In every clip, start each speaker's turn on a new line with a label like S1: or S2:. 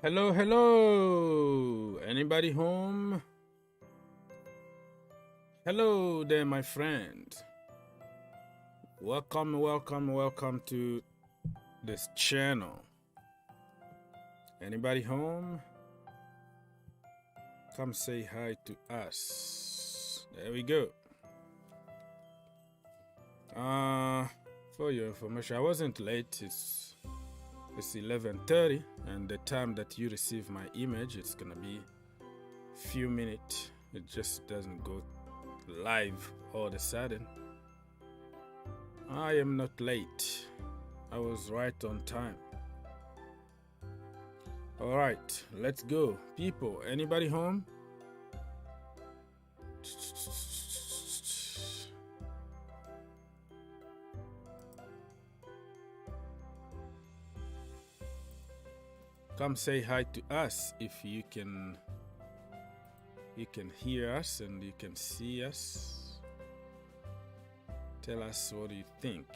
S1: Hello, hello. Anybody home? Hello there, my friend. Welcome to this channel. Anybody home? Come say hi to us. There we go. For your information, I wasn't late. It's 11:30, and the time that you receive my image, it's gonna be few minutes. It just doesn't go live all of a sudden. I am not late. I was right on time. All right, let's go, people. Anybody home? Come say hi to us if you can hear us and you can see us. Tell us what you think.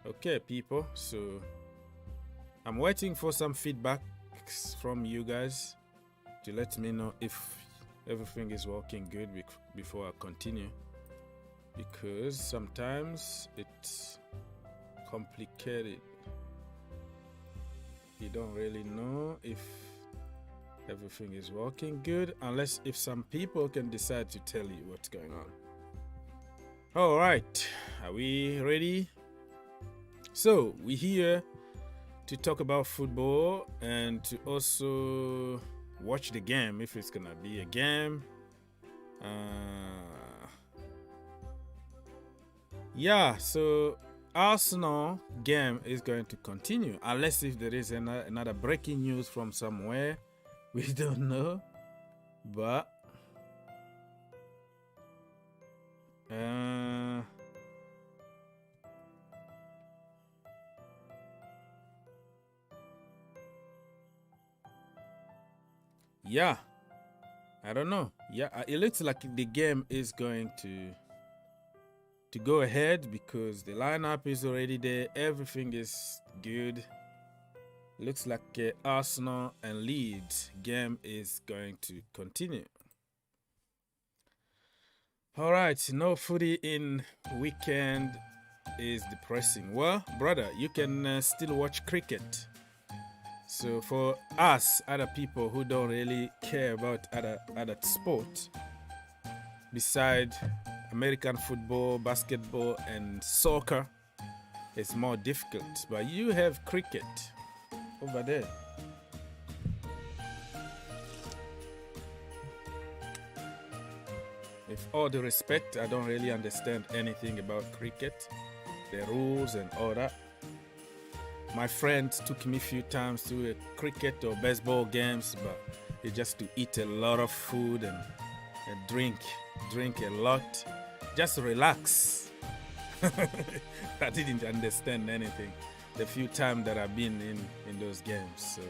S1: Okay, people, so I'm waiting for some feedback from you guys. to let me know if everything is working good before I continue, because sometimes it's complicated. You don't really know if everything is working good unless if some people can decide to tell you what's going on. All right, are we ready? So we're here to talk about football and to also watch the game if it's gonna be a game. So Arsenal game is going to continue unless if there is another breaking news from somewhere. We don't know, but I don't know. It looks like the game is going to go ahead because the lineup is already there. Everything is good. Looks like Arsenal and Leeds game is going to continue. All right, no footy in weekend is depressing. Well, brother, you can still watch cricket. So for us, other people who don't really care about other sports, besides American football, basketball, and soccer, it's more difficult. But you have cricket over there. With all the respect, I don't really understand anything about cricket, the rules and all that. My friends took me a few times to a cricket or baseball games, but it's just to eat a lot of food and drink a lot, just relax. I didn't understand anything the few times that I've been in those games. So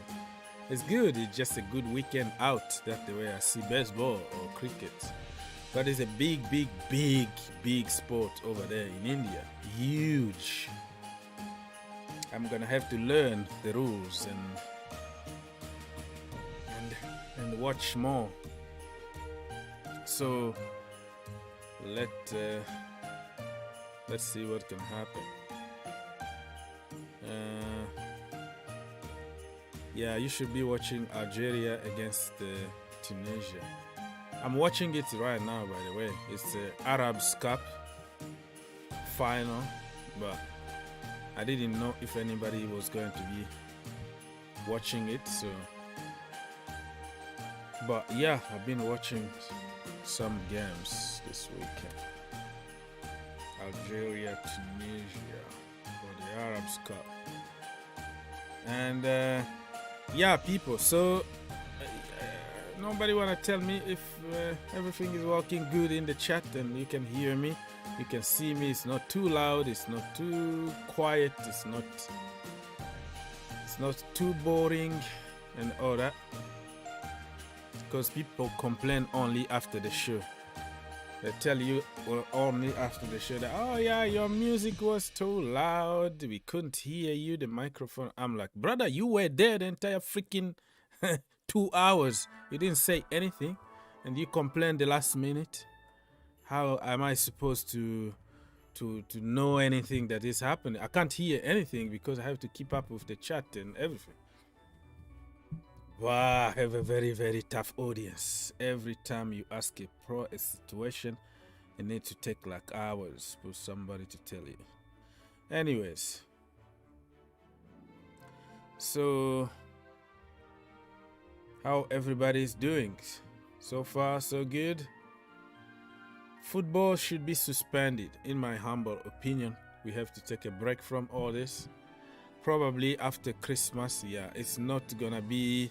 S1: it's good. It's just a good weekend out. That's the way I see baseball or cricket. But it's a big sport over there in India. Huge. I'm gonna have to learn the rules and watch more. So let's see what can happen. You should be watching Algeria against Tunisia. I'm watching it right now, by the way. It's the Arabs Cup final, but I didn't know if anybody was going to be watching it. So, but I've been watching some games this weekend. Algeria, Tunisia for the Arabs Cup. And people, so nobody want to tell me if everything is working good in the chat and you can hear me, you can see me. It's not too loud, it's not too quiet, it's not too boring and all that, because people complain only after the show. They tell you only after the show that, your music was too loud, we couldn't hear you, the microphone. I'm like, brother, you were there the entire freaking 2 hours. You didn't say anything and you complained the last minute. How am I supposed to know anything that is happening? I can't hear anything because I have to keep up with the chat and everything. Wow, I have a very tough audience. Every time you ask a situation, you need to take like hours for somebody to tell you. Anyways, so how everybody's doing? So far, so good. Football should be suspended, in my humble opinion. We have to take a break from all this. Probably after Christmas, it's not gonna be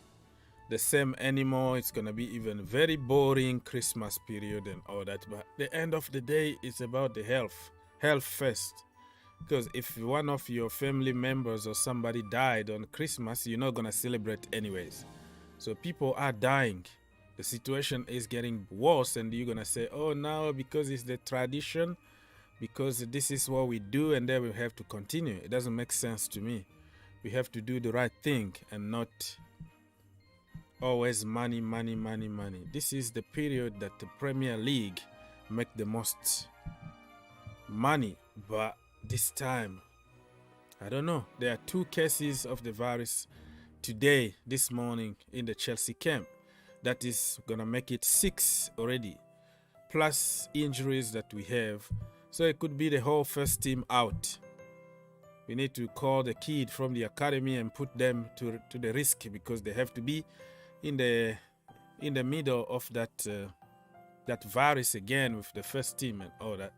S1: the same anymore. It's gonna be even very boring Christmas period and all that. But at the end of the day, it's about the health first. Because if one of your family members or somebody died on Christmas, you're not gonna celebrate anyways. So people are dying. The situation is getting worse, and you're gonna say, oh, now because it's the tradition, because this is what we do, and then we have to continue. It doesn't make sense to me. We have to do the right thing and not always money, money, money, money. This is the period that the Premier League make the most money, but this time, I don't know. There are 2 cases of the virus today, this morning, in the Chelsea camp. That is gonna make it 6 already, plus injuries that we have. So it could be the whole first team out. We need to call the kid from the academy and put them to the risk, because they have to be in the middle of that virus again with the first team and all that.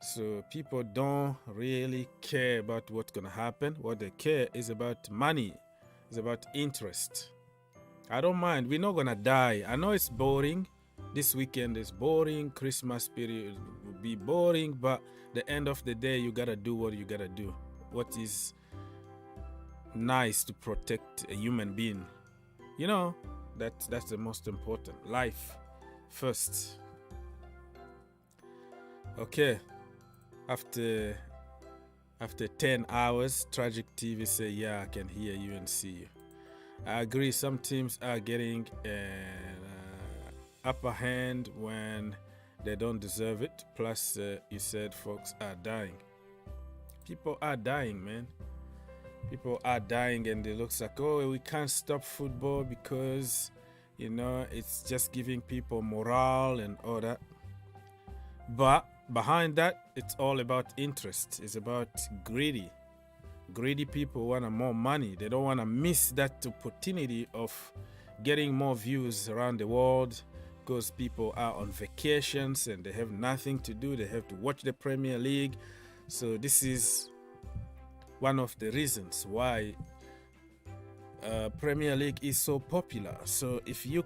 S1: So people don't really care about what's gonna happen. What they care is about money. It's about interest. I don't mind. We're not gonna die. I know it's boring. This weekend is boring. Christmas period will be boring. But the end of the day, you gotta do what you gotta do. What is nice to protect a human being. You know, that's the most important. Life first. Okay. After 10 hours, Tragic TV say, yeah, I can hear you and see you. I agree, some teams are getting an upper hand when they don't deserve it. Plus, you said folks are dying. People are dying, man. People are dying, and it looks like, oh, we can't stop football because, you know, it's just giving people morale and all that. But behind that, it's all about interest. It's about greedy. Greedy people want more money. They don't want to miss that opportunity of getting more views around the world, because people are on vacations and they have nothing to do. They have to watch the Premier League. So this is one of the reasons why Premier League is so popular. So if you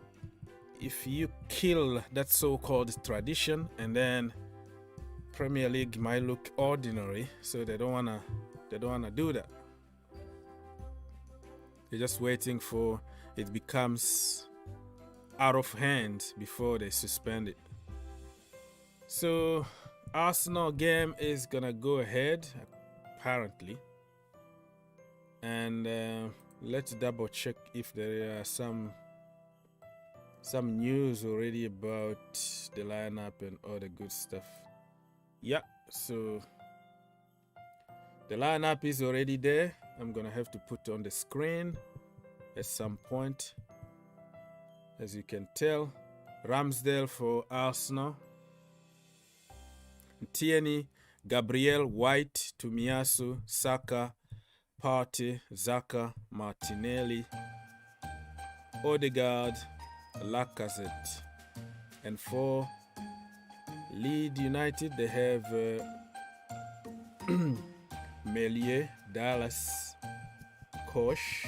S1: kill that so-called tradition, and then Premier League might look ordinary, so they don't wanna do that. They're just waiting for it becomes out of hand before they suspend it. So Arsenal game is gonna go ahead apparently, and let's double check if there are some news already about the lineup and all the good stuff. Yeah, so the lineup is already there. I'm gonna have to put on the screen at some point. As you can tell, Ramsdale for Arsenal, Tierney, Gabriel, White, Tomiyasu, Saka, Partey, Xhaka, Martinelli, Odegaard, Lacazette. And for Leeds United, they have Melier, Dallas, Kosh,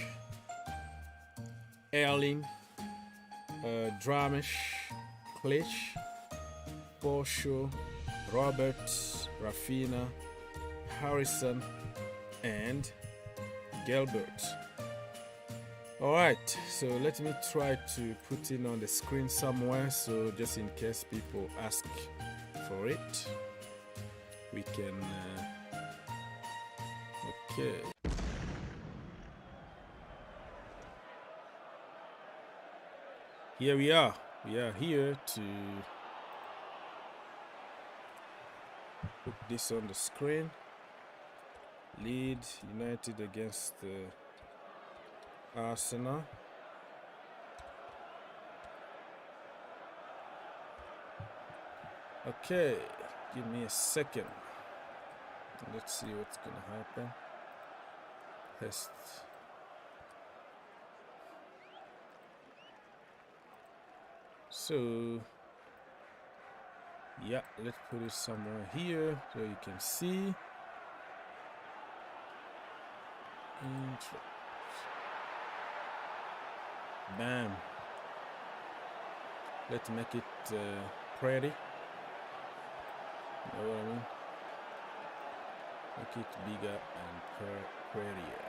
S1: Erling, Dramish, Clich, Porsche, Roberts, Rafinha, Harrison, and Gilbert. Alright, so let me try to put it on the screen somewhere, so just in case people ask for it, we can okay. Here we are. We are here to put this on the screen. Leeds United against Arsenal. Okay, give me a second. Let's see what's gonna happen. Test. So yeah, let's put it somewhere here so you can see. Bam. Let's make it pretty. You know what I mean? Make it bigger and prettier.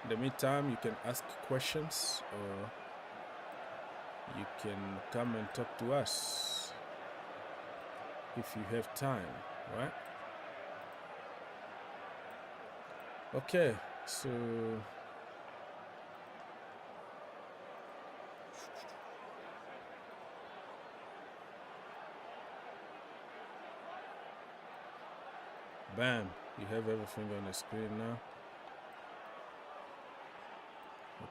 S1: In the meantime, you can ask questions, or you can come and talk to us if you have time, right? Okay, so Bam. You have everything on the screen now.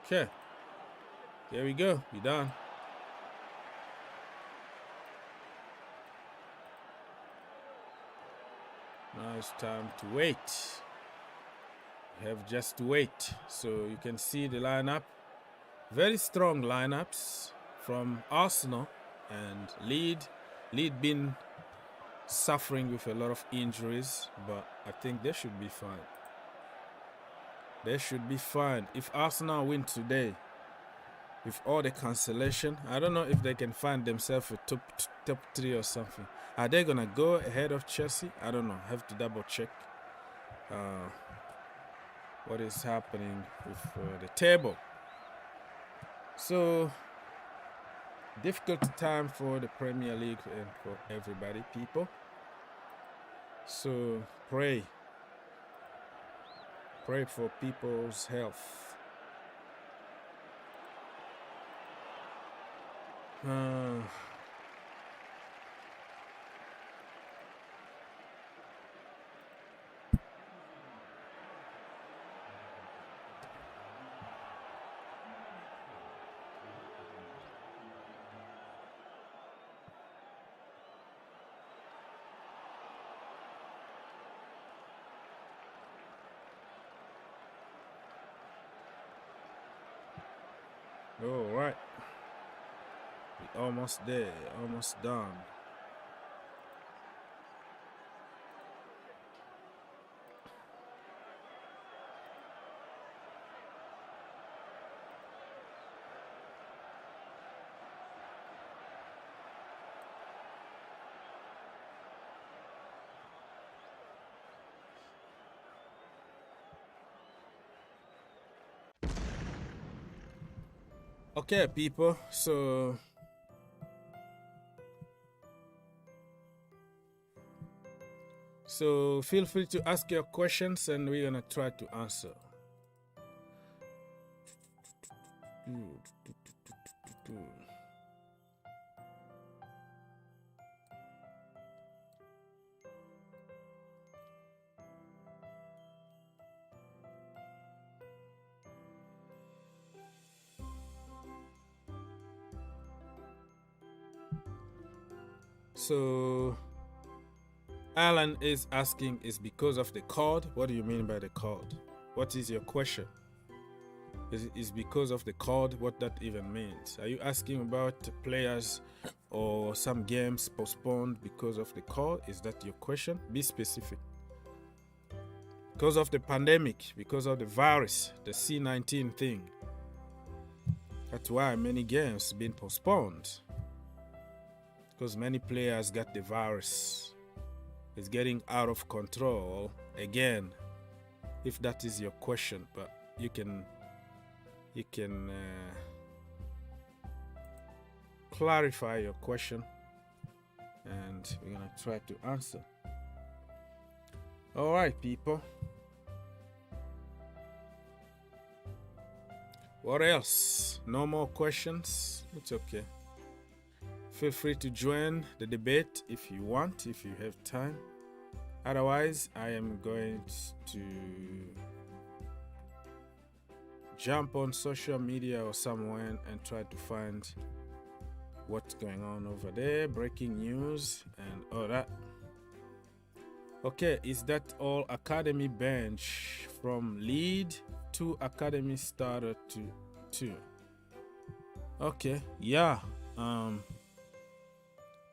S1: Okay. There we go. We're done. Now it's time to wait. We have just to wait. So you can see the lineup. Very strong lineups from Arsenal and Leeds. Leeds been suffering with a lot of injuries, but I think they should be fine. They should be fine. If Arsenal win today, with all the cancellation, I don't know if they can find themselves a top 3 or something. Are they gonna go ahead of Chelsea? I don't know. Have to double check what is happening with the table. So difficult time for the Premier League and for everybody, people. So pray for people's health. All right. We're almost there, almost done. Okay, people, so feel free to ask your questions and we're gonna try to answer. So Alan is asking, is because of the card? What do you mean by the card? What is your question? Is because of the card? What that even means? Are you asking about players or some games postponed because of the card? Is that your question? Be specific. Because of the pandemic, because of the virus, the C-19 thing. That's why many games been postponed. Because many players got the virus. It's getting out of control again, if that is your question. But you can clarify your question and we're gonna try to answer. All right, people. What else? No more questions? It's okay. Feel free to join the debate if you want, if you have time. Otherwise, I am going to jump on social media or somewhere and try to find what's going on over there, breaking news and all that. Okay, is that all? Academy bench from lead to academy starter to 2. Okay, yeah.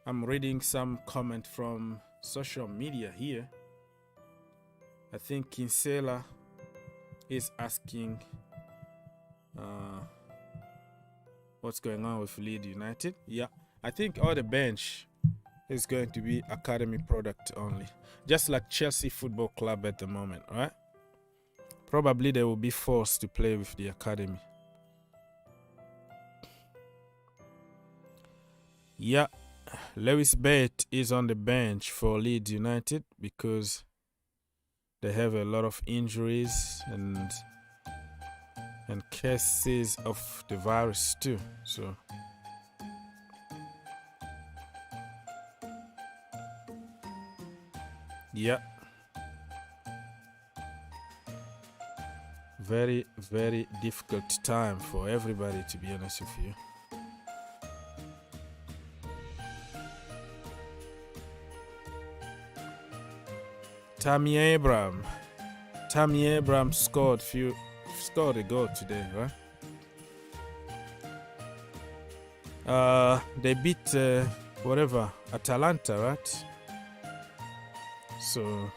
S1: I'm reading some comment from social media here. I think Kinsella is asking what's going on with Leeds United. Yeah, I think all the bench is going to be academy product only, just like Chelsea Football Club at the moment, right? Probably they will be forced to play with the academy. Yeah. Lewis Bate is on the bench for Leeds United because they have a lot of injuries and cases of the virus too. So yeah. Very, very difficult time for everybody, to be honest with you. Tammy Abraham scored a goal today, right? They beat Atalanta, right? So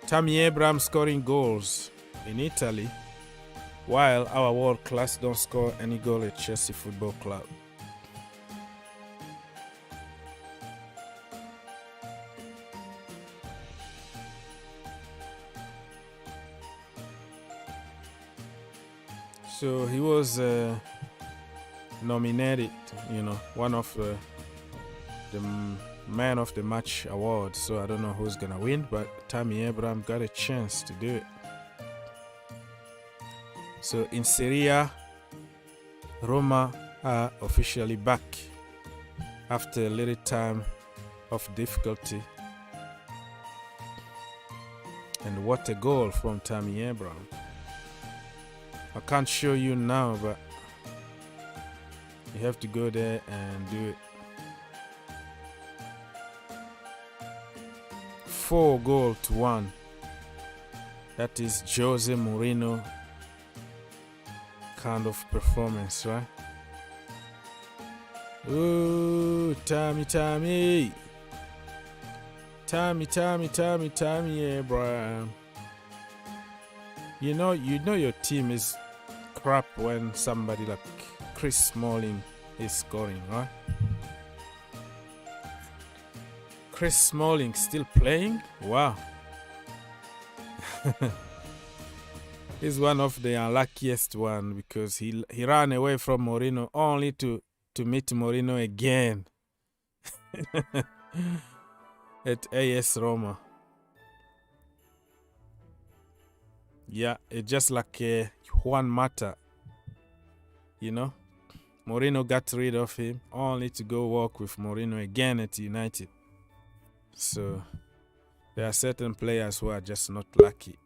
S1: Tammy Abraham scoring goals in Italy, while our world class don't score any goal at Chelsea Football Club. So he was nominated, one of the Man of the Match award. So I don't know who's gonna win, but Tammy Abraham got a chance to do it. So in Serie A, Roma are officially back after a little time of difficulty. And what a goal from Tammy Abraham. I can't show you now, but you have to go there and do it. 4-1. That is Jose Mourinho kind of performance, right? Ooh, Tammy Abraham. You know your team is crap when somebody like Chris Smalling is scoring, right? Chris Smalling still playing? Wow. He's one of the unluckiest one because he ran away from Mourinho only to meet Mourinho again at AS Roma. Yeah, it's just like Juan Mata, Mourinho got rid of him only to go work with Mourinho again at United. So there are certain players who are just not lucky,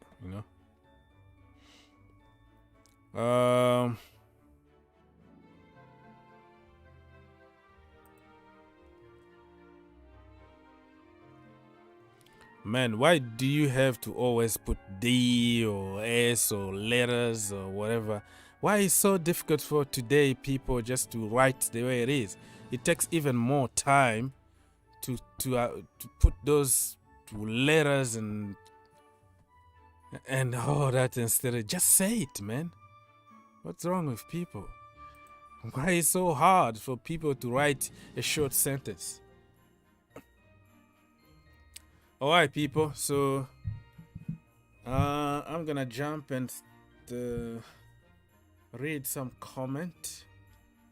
S1: Man, why do you have to always put D or S or letters or whatever? Why is it so difficult for today people just to write the way it is? It takes even more time to put those letters and all that instead of just say it, man. What's wrong with people? Why is it so hard for people to write a short sentence? Alright, people, so I'm gonna jump and read some comment.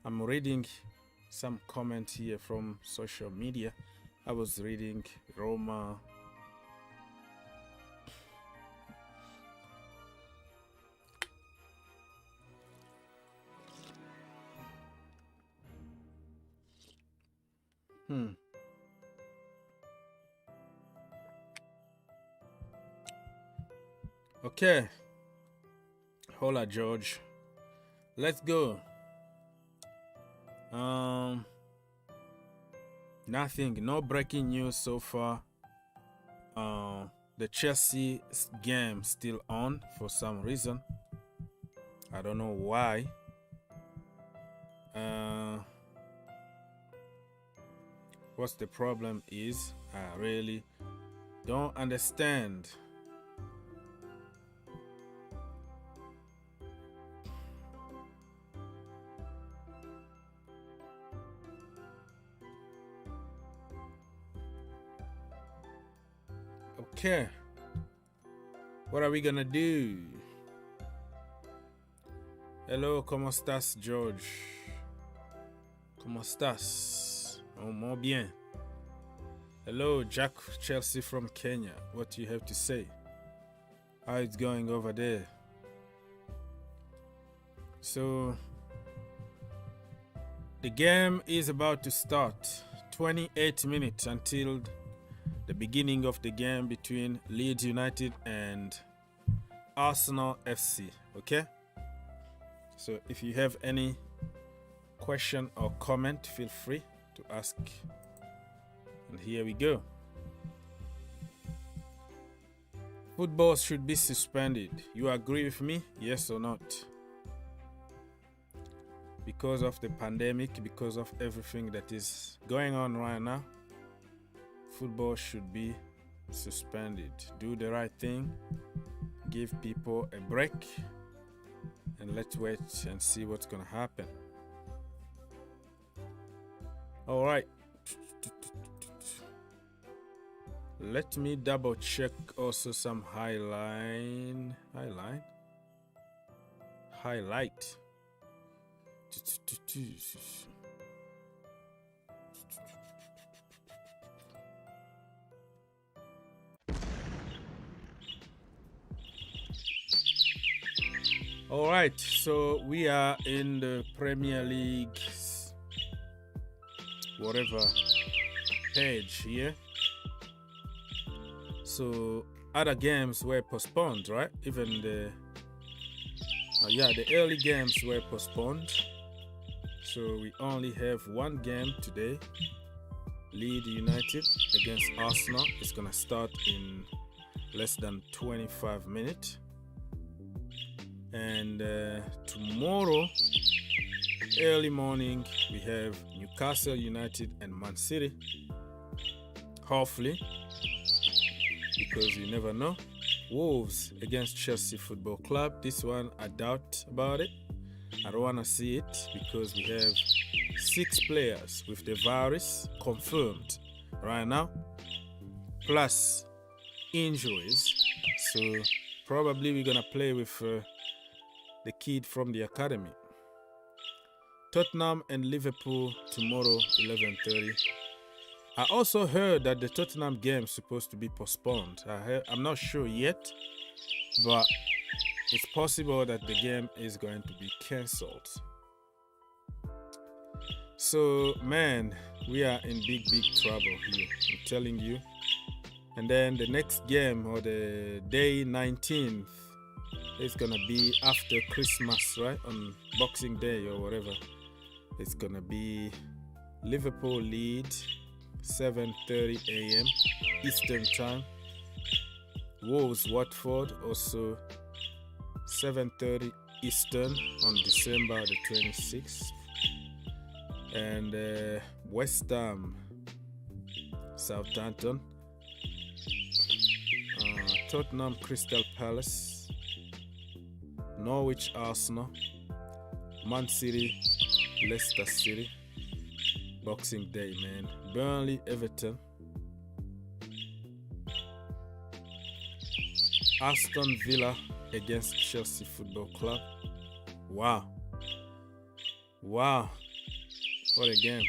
S1: I'm reading some comment here from social media. I was reading Roma. Okay. Hola, George. Let's go. Nothing. No breaking news so far. The Chelsea game still on for some reason. I don't know why. What's the problem is, I really don't understand. Okay, what are we gonna do? Hello, ¿cómo estás, George? ¿Cómo estás? Oh, muy bien. Hello, Jack Chelsea from Kenya. What do you have to say? How it's going over there? So, the game is about to start. 28 minutes until the beginning of the game between Leeds United and Arsenal FC. Okay? So if you have any question or comment, feel free to ask. And here we go. Football should be suspended. You agree with me? Yes or not? Because of the pandemic, because of everything that is going on right now, football should be suspended. Do the right thing. Give people a break. And let's wait and see what's going to happen. All right. Let me double check also some highlight. All right, so we are in the Premier League, whatever page here. So other games were postponed, right? Even the early games were postponed. So we only have one game today. Leeds United against Arsenal. It's gonna start in less than 25 minutes. And tomorrow, early morning, we have Newcastle United and Man City. Hopefully, because you never know. Wolves against Chelsea Football Club. This one, I doubt about it. I don't want to see it because we have 6 players with the virus confirmed right now, plus injuries. So probably we're going to play with the kid from the academy. Tottenham and Liverpool tomorrow, 11:30. I also heard that the Tottenham game is supposed to be postponed. I'm not sure yet, but it's possible that the game is going to be cancelled. So, man, we are in big trouble here, I'm telling you. And then the next game, or the day 19th, is going to be after Christmas, right? On Boxing Day or whatever. It's going to be Liverpool Leeds, 7:30 a.m. Eastern Time. Wolves Watford, also 7:30 Eastern on December the 26th. And West Ham Southampton, Tottenham Crystal Palace, Norwich Arsenal, Man City Leicester City. Boxing Day, man. Burnley Everton, Aston Villa against Chelsea Football Club. Wow, what a game.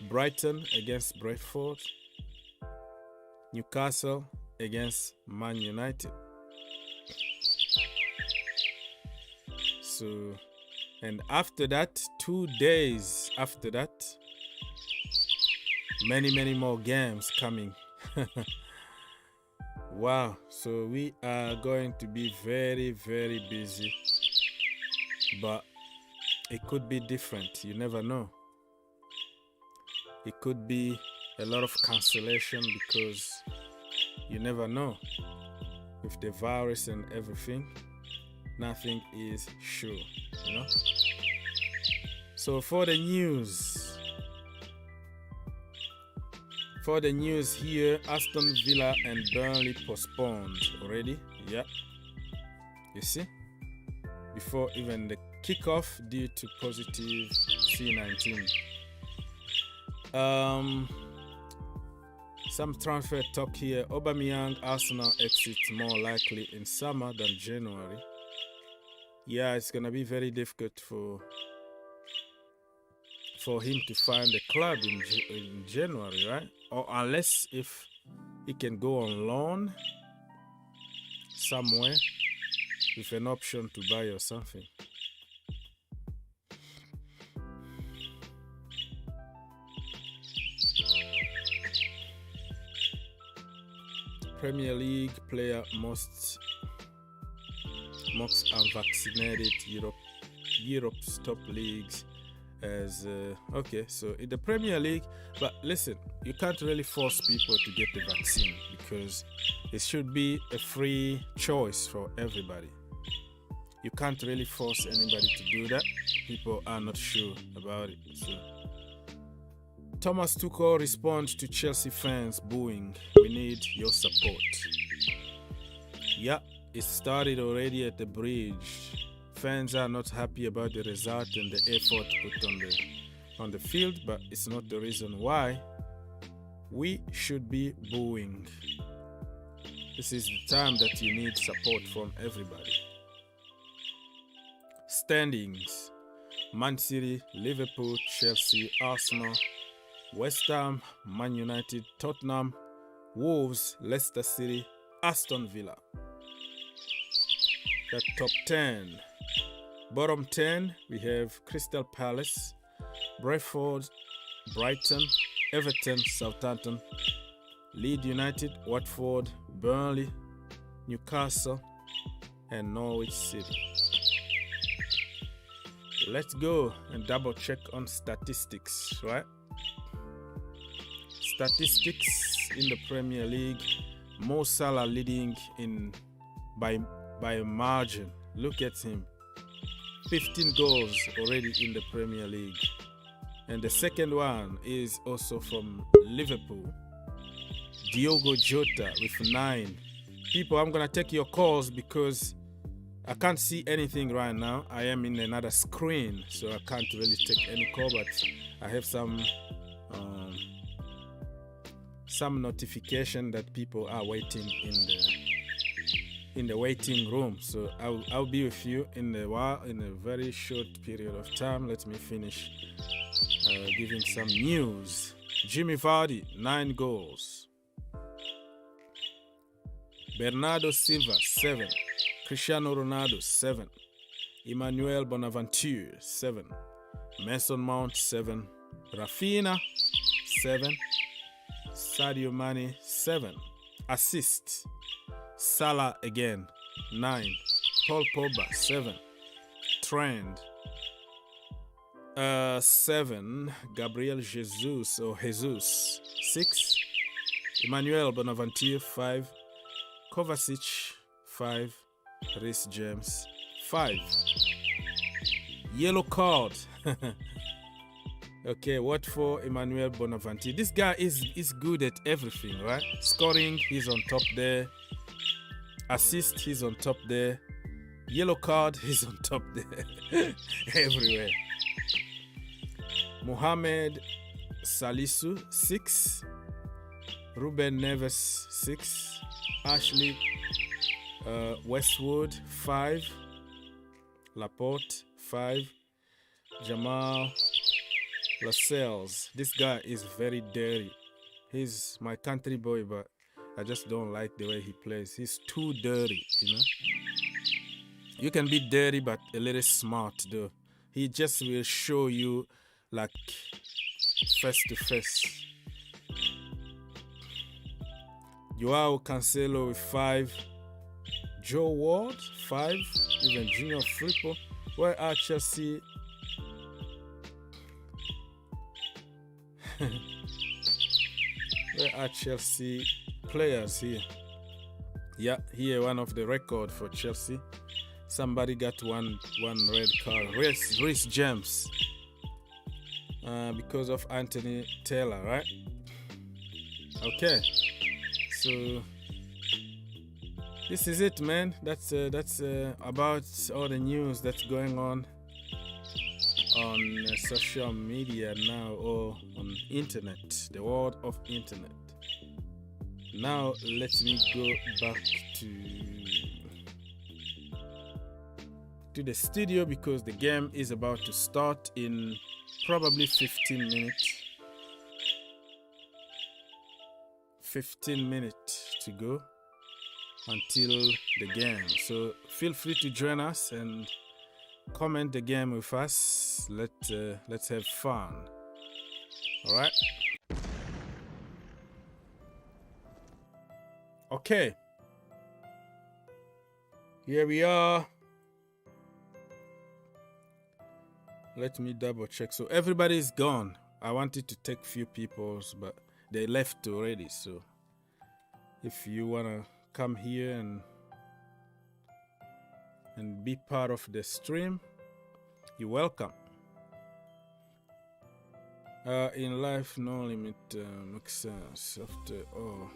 S1: Brighton against Brentford, Newcastle against Man United. So, and after that, 2 days after that, many more games coming. Wow, so we are going to be very busy, but it could be different. You never know. It could be a lot of cancellation because you never know. With the virus and everything, nothing is sure, you know. So for the news here, Aston Villa and Burnley postponed already. Yeah, you see, before even the kickoff due to positive C19. Some transfer talk here. Aubameyang, Arsenal exit more likely in summer than January. Yeah, it's gonna be very difficult for him to find a club in January, right? Or unless if he can go on loan somewhere with an option to buy or something. Premier League player most most unvaccinated Europe's top leagues as okay, so in the Premier League. But listen, you can't really force people to get the vaccine because it should be a free choice for everybody. You can't really force anybody to do that. People are not sure about it. So Thomas Tuchel responds to Chelsea fans booing. We need your support. Yeah, it started already at the bridge. Fans are not happy about the result and the effort put on the field, but it's not the reason why we should be booing. This is the time that you need support from everybody. Standings: Man City, Liverpool, Chelsea, Arsenal, West Ham, Man United, Tottenham, Wolves, Leicester City, Aston Villa. The top 10. Bottom 10, we have Crystal Palace, Brentford, Brighton, Everton, Southampton, Leeds United, Watford, Burnley, Newcastle, and Norwich City. Let's go and double check on statistics, right? Statistics in the Premier League. Mo Salah leading in by a margin. Look at him. 15 goals already in the Premier League. And the second one is also from Liverpool. Diogo Jota with 9. People, I'm going to take your calls because I can't see anything right now. I am in another screen, so I can't really take any call, but I have some notification that people are waiting in the waiting room. So I'll be with you in a very short period of time. Let me finish giving some news. Jimmy Vardy, 9 goals. Bernardo Silva, 7. Cristiano Ronaldo, 7. Emmanuel Bonaventure, 7. Mason Mount, 7. Rafinha, 7. Sadio Mane, 7. Assists: Salah again, 9. Paul Pogba, 7. Trent, 7. Gabriel Jesus, 6. Emmanuel Bonaventure, 5. Kovacic, 5. Reece James, 5. Yellow card. Okay, what for Emmanuel Bonaventure? This guy is good at everything, right? Scoring, he's on top there. Assist, he's on top there. Yellow card, he's on top there. Everywhere. Mohamed Salisu, 6. Ruben Neves, 6. Ashley Westwood, 5. Laporte, 5. Jamal Lascelles. This guy is very dirty. He's my country boy, but I just don't like the way he plays. He's too dirty, you know. You can be dirty, but a little smart, though. He just will show you, like, face to face. Joao Cancelo with 5. Joe Ward, 5. Even Junior Firpo. Where are Chelsea? Where are Chelsea players here? Yeah, here one of the record for Chelsea. Somebody got one red card. Reece James. Because of Anthony Taylor, right? Okay. So this is it, man. That's about all the news that's going on social media now, or on internet, the world of internet. Now let me go back to the studio because the game is about to start in probably 15 minutes. 15 minutes to go until the game. So feel free to join us and comment the game with us. Let's have fun. All right. Okay. Here we are. let me double check. So everybody's gone. I wanted to take few people's, but they left already. So if you wanna come here and be part of the stream, you're welcome. In life, no limit makes sense. After all,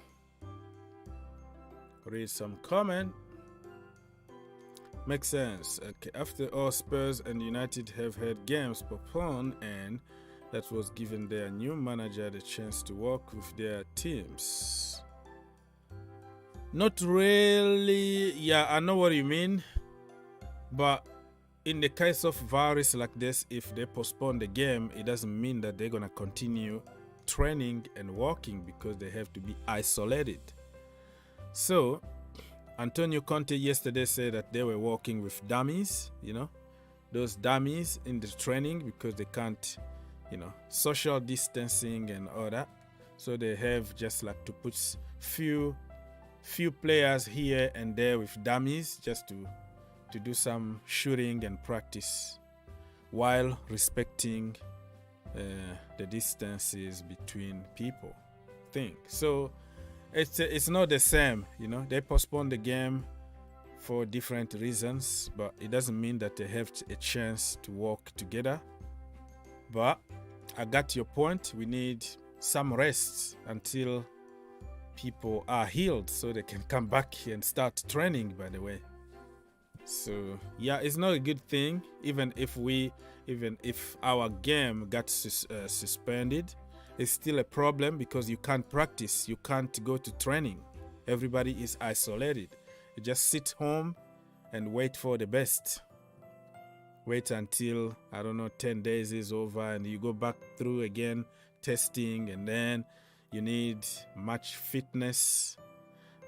S1: read some comment. Makes sense. Okay. After all, Spurs and United have had games postponed, and that was giving their new manager the chance to work with their teams. Not really. Yeah, I know what you mean. But in the case of virus like this, if they postpone the game, it doesn't mean that they're going to continue training and working, because they have to be isolated. So Antonio Conte yesterday said that they were working with dummies, those dummies in the training, because they can't, social distancing and all that. So they have just like to put few players here and there with dummies, just to do some shooting and practice while respecting the distances between people thing. So it's not the same, they postponed the game for different reasons, but it doesn't mean that they have a chance to work together. But I got your point. We need some rest until people are healed so they can come back and start training, by the way. So yeah, it's not a good thing. Even if our game got suspended, it's still a problem, because you can't practice, you can't go to training. Everybody is isolated. You just sit home and wait for the best. Wait until, 10 days is over, and you go back through again testing, and then you need much fitness.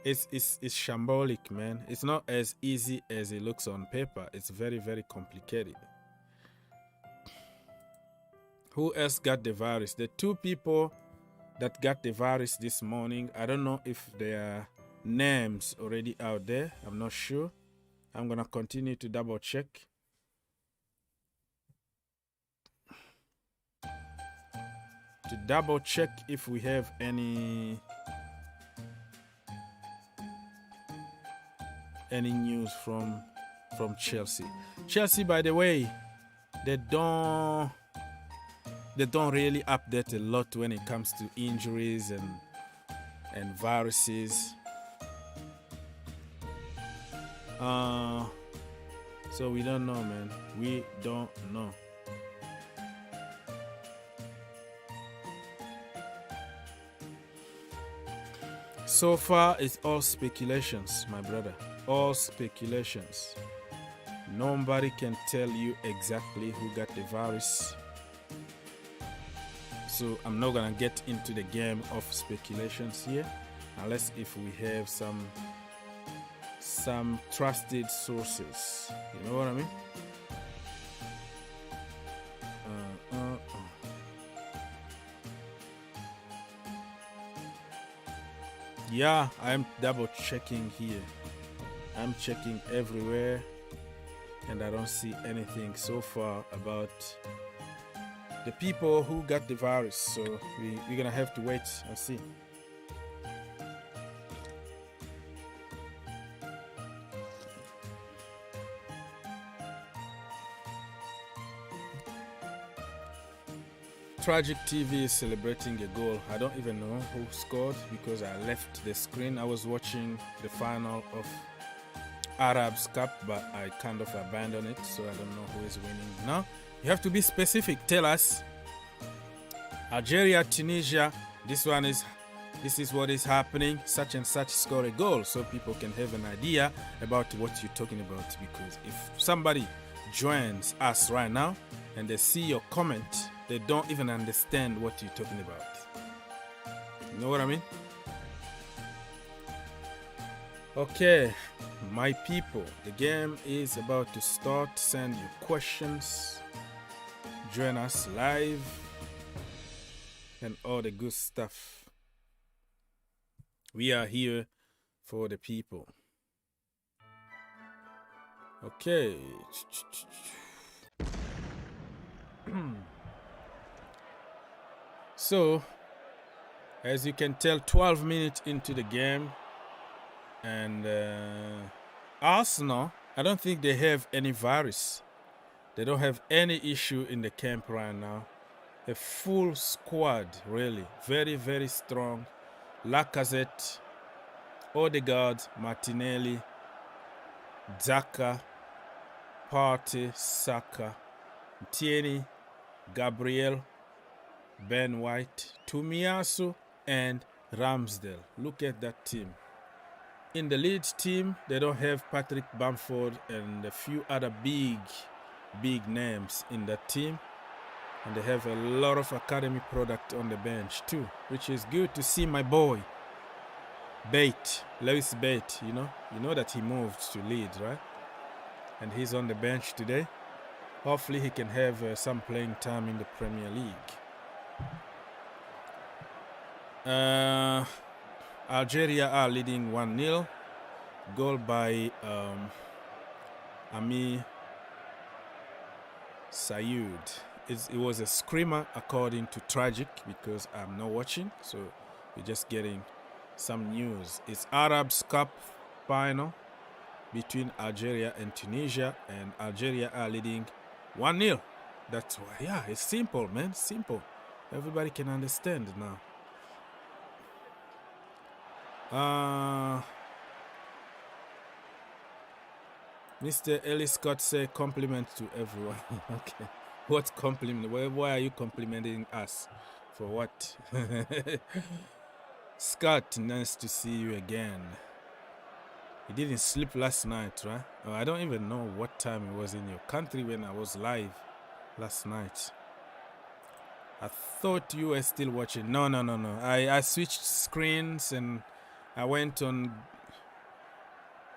S1: It's shambolic, man. It's not as easy as it looks on paper. It's very, very complicated. Who else got the virus? The two people that got the virus this morning, I don't know if their names already out there. I'm not sure. I'm going to continue to double check. To double check if we have any news from Chelsea. Chelsea, by the way, they don't really update a lot when it comes to injuries and viruses. So we don't know, man. We don't know. So far, it's all speculations, my brother. All speculations. Nobody can tell you exactly who got the virus. So I'm not gonna get into the game of speculations here, unless if we have some trusted sources. You know what I mean? Yeah, I'm double checking here. I'm checking everywhere, and I don't see anything so far about the people who got the virus. So we're gonna have to wait and see. Tragic TV is celebrating a goal. I don't even know who scored because I left the screen. I was watching the final of Arabs Cup, but I kind of abandoned it, so I don't know who is winning now. You have to be specific. Tell us. Algeria, Tunisia. This is what is happening. Such and such score a goal, so people can have an idea about what you're talking about. Because if somebody joins us right now and they see your comment, they don't even understand what you're talking about. You know what I mean? Okay, my people, the game is about to start. Send your questions, join us live, and all the good stuff. We are here for the people. Okay. So, as you can tell, 12 minutes into the game, and Arsenal, I don't think they have any virus. They don't have any issue in the camp right now. A full squad, really. Very, very strong. Lacazette, Odegaard, Martinelli, Xhaka, Partey, Saka, Tierney, Gabriel, Ben White, Tomiyasu, and Ramsdale. Look at that team. In the Leeds team, they don't have Patrick Bamford and a few other big names in that team. And they have a lot of academy product on the bench too, which is good to see. My boy, Lewis Bate, you know that he moved to Leeds, right? And he's on the bench today. Hopefully he can have some playing time in the Premier League. Algeria are leading 1-0. Goal by Ami Sayoud. It was a screamer according to Tragic, because I'm not watching, so we're just getting some news. It's Arabs Cup final between Algeria and Tunisia, and Algeria are leading 1-0. That's why, yeah, it's simple, man, simple. Everybody can understand now. Mr. Ellis Scott say compliment to everyone. Okay. What compliment? Why are you complimenting us? For what? Scott, nice to see you again. You didn't sleep last night, right? Oh, I don't even know what time it was in your country when I was live last night. I thought you were still watching. No. I switched screens and I went on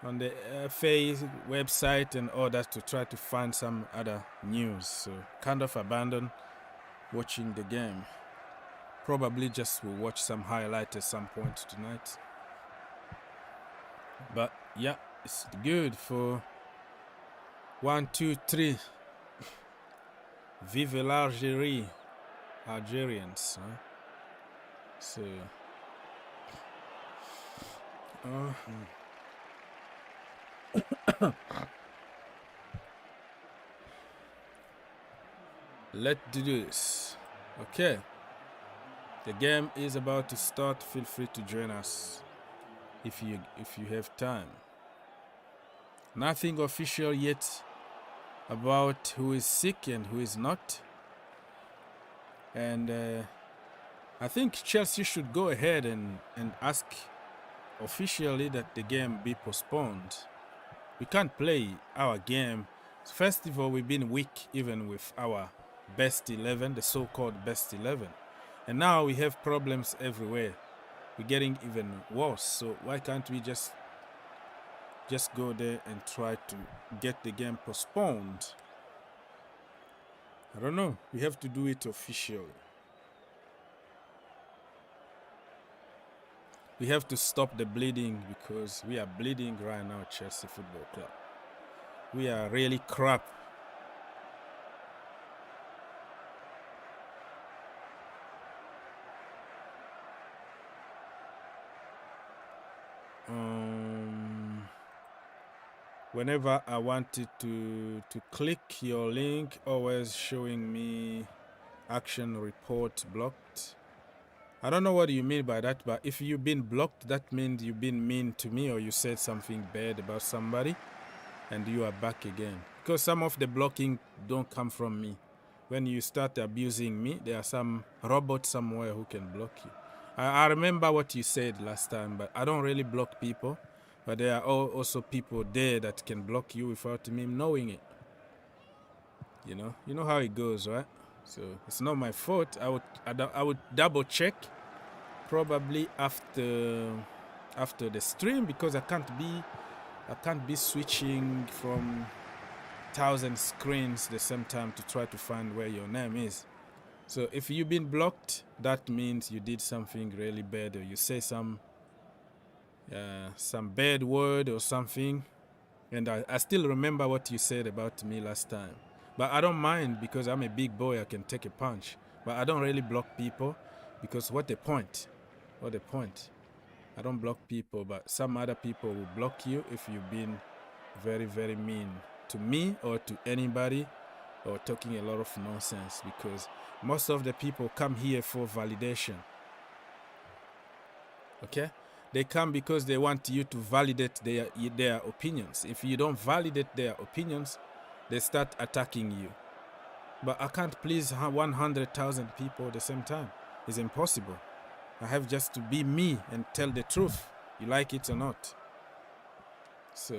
S1: the FA website and all that to try to find some other news. So kind of abandoned watching the game. Probably just will watch some highlight at some point tonight. But yeah, it's good for 1, 2, 3. Vive l'Algérie, Algerians. Huh? So. Let's do this. Okay. The game is about to start. Feel free to join us if you have time. Nothing official yet about who is sick and who is not. And I think Chelsea should go ahead and ask officially that the game be postponed. We can't play our game. First of all, we've been weak even with our best 11, the so-called best 11. And now we have problems everywhere. We're getting even worse. So why can't we just go there and try to get the game postponed? I don't know. We have to do it officially. We have to stop the bleeding, because we are bleeding right now at Chelsea Football Club. We are really crap. Whenever I wanted to click your link, always showing me action report blocked. I don't know what you mean by that, but if you've been blocked, that means you've been mean to me, or you said something bad about somebody and you are back again. Because some of the blocking don't come from me. When you start abusing me, there are some robot somewhere who can block you. I remember what you said last time, but I don't really block people. But there are also people there that can block you without me knowing it. You know how it goes, right? So it's not my fault. I would double check probably after the stream, because I can't be switching from 1,000 screens the same time to try to find where your name is. So if you've been blocked, that means you did something really bad, or you say some bad word or something. And I still remember what you said about me last time. But I don't mind, because I'm a big boy, I can take a punch. But I don't really block people. Because what the point? What the point? I don't block people, but some other people will block you if you've been very, very mean to me or to anybody, or talking a lot of nonsense, because most of the people come here for validation. Okay? They come because they want you to validate their opinions. If you don't validate their opinions, they start attacking you. But I can't please 100,000 people at the same time. It's impossible. I have just to be me and tell the truth. You like it or not. So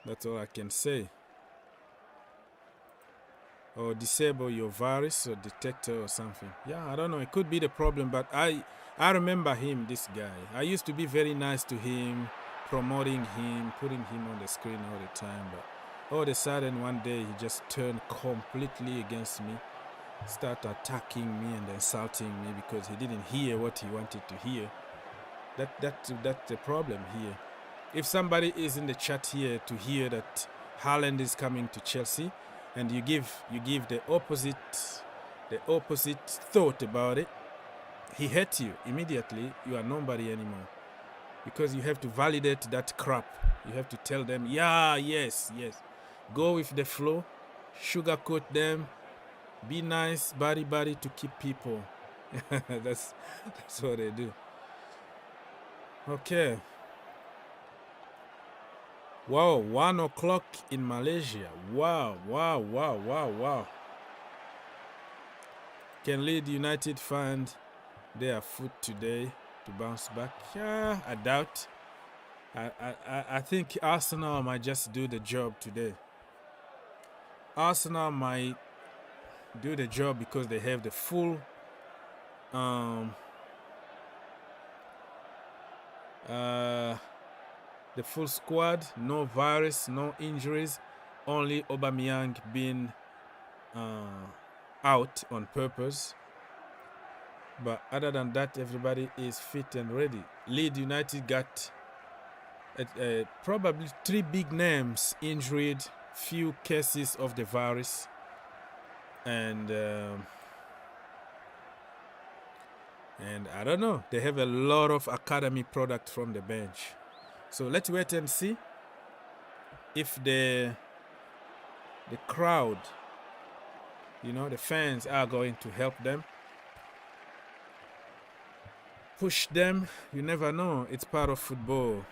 S1: that's all I can say. Or disable your virus or detector or something. Yeah, I don't know. It could be the problem, but I remember him, this guy. I used to be very nice to him, promoting him, putting him on the screen all the time. But all of a sudden, one day, he just turned completely against me, start attacking me and insulting me because he didn't hear what he wanted to hear. That's the problem here. If somebody is in the chat here to hear that Haaland is coming to Chelsea, and you give the opposite thought about it, he hates you immediately. You are nobody anymore, because you have to validate that crap. You have to tell them, yeah, yes, go with the flow, sugarcoat them, be nice, body to keep people. that's what they do. Okay. Wow, 1 o'clock in Malaysia. Wow. Can Leeds United find their foot today to bounce back? Yeah, I doubt. I think Arsenal might just do the job today. Arsenal might do the job because they have the full squad, no virus, no injuries, only Aubameyang being out on purpose. But other than that, everybody is fit and ready. Leeds United got probably 3 big names injured, few cases of the virus, and I don't know, they have a lot of academy product from the bench. So let's wait and see if the crowd, the fans are going to help them, push them. You never know. It's part of football.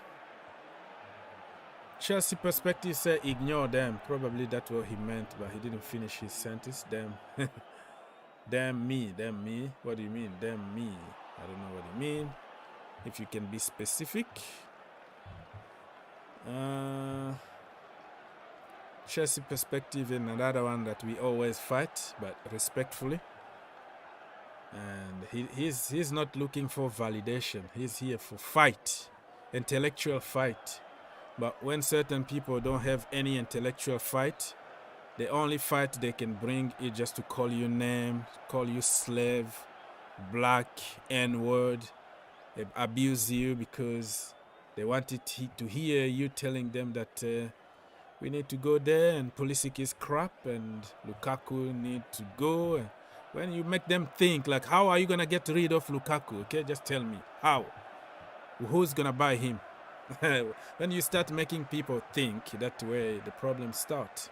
S1: Chelsea perspective said ignore them. Probably that's what he meant, but he didn't finish his sentence. Them. Damn me. What do you mean? Damn me. I don't know what you mean. If you can be specific. Chelsea perspective and another one that we always fight, but respectfully. And he's not looking for validation. He's here for fight, intellectual fight. But when certain people don't have any intellectual fight, the only fight they can bring is just to call you name, call you slave, black, N-word, abuse you because they wanted to hear you telling them that we need to go there and Pulisic is crap and Lukaku need to go. And when you make them think, like, how are you going to get rid of Lukaku? Okay, just tell me. How? Who's going to buy him? When you start making people think that way, the problems start.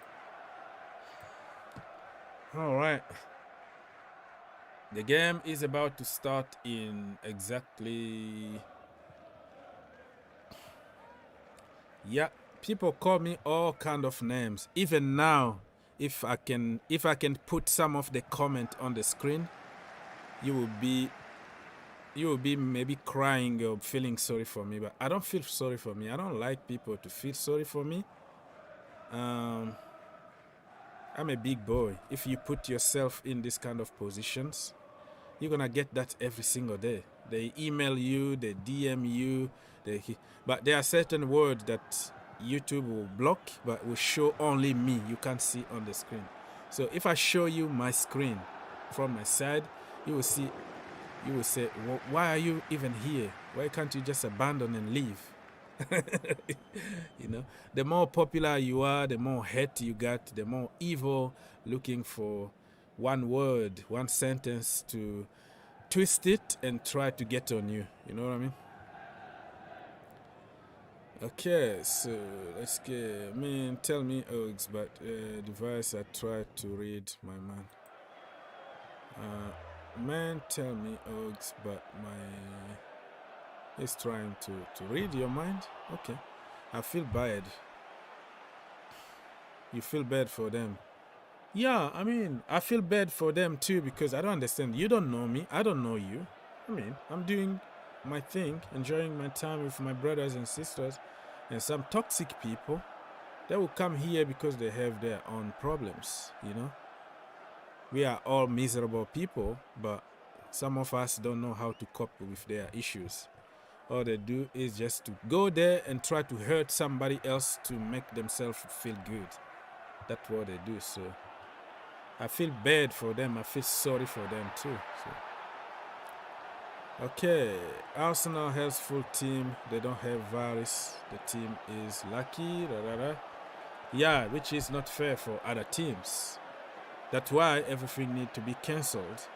S1: All right. The game is about to start in exactly... Yeah, people call me all kind of names. Even now, if I can put some of the comment on the screen, you will be maybe crying or feeling sorry for me. But I don't feel sorry for me. I don't like people to feel sorry for me. I'm a big boy. If you put yourself in this kind of positions, you're gonna get that every single day. They email you, they DM you, but there are certain words that YouTube will block, but will show only me. You can't see on the screen. So if I show you my screen from my side, you will see. You will say, well, why are you even here? Why can't you just abandon and leave? The more popular you are, the more hate you got, the more evil looking for one word, one sentence to twist it and try to get on you. You know what I mean? Okay, so let's get. Tell me, Oaks, but device I tried to read my man. Tell me, Oaks, but he's trying to read your mind. Okay, I feel bad. You feel bad for them. Yeah, I feel bad for them too because I don't understand. You don't know me. I don't know you. I'm doing my thing, enjoying my time with my brothers and sisters, and some toxic people that will come here because they have their own problems, you know. We are all miserable people, but some of us don't know how to cope with their issues. All they do is just to go there and try to hurt somebody else to make themselves feel good. That's what they do. So I feel bad for them. I feel sorry for them too. So. Okay, Arsenal has full team. They don't have virus. The team is lucky. Yeah, which is not fair for other teams. That's why everything needs to be cancelled.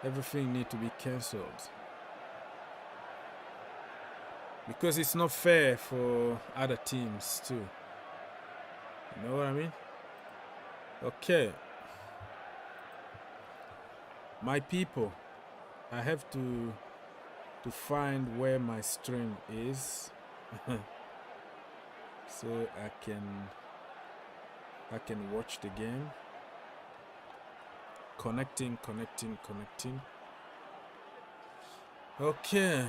S1: Everything needs to be cancelled. Because it's not fair for other teams too. You know what I mean? Okay. My people, I have to find where my stream is so I can watch the game. Connecting. Okay.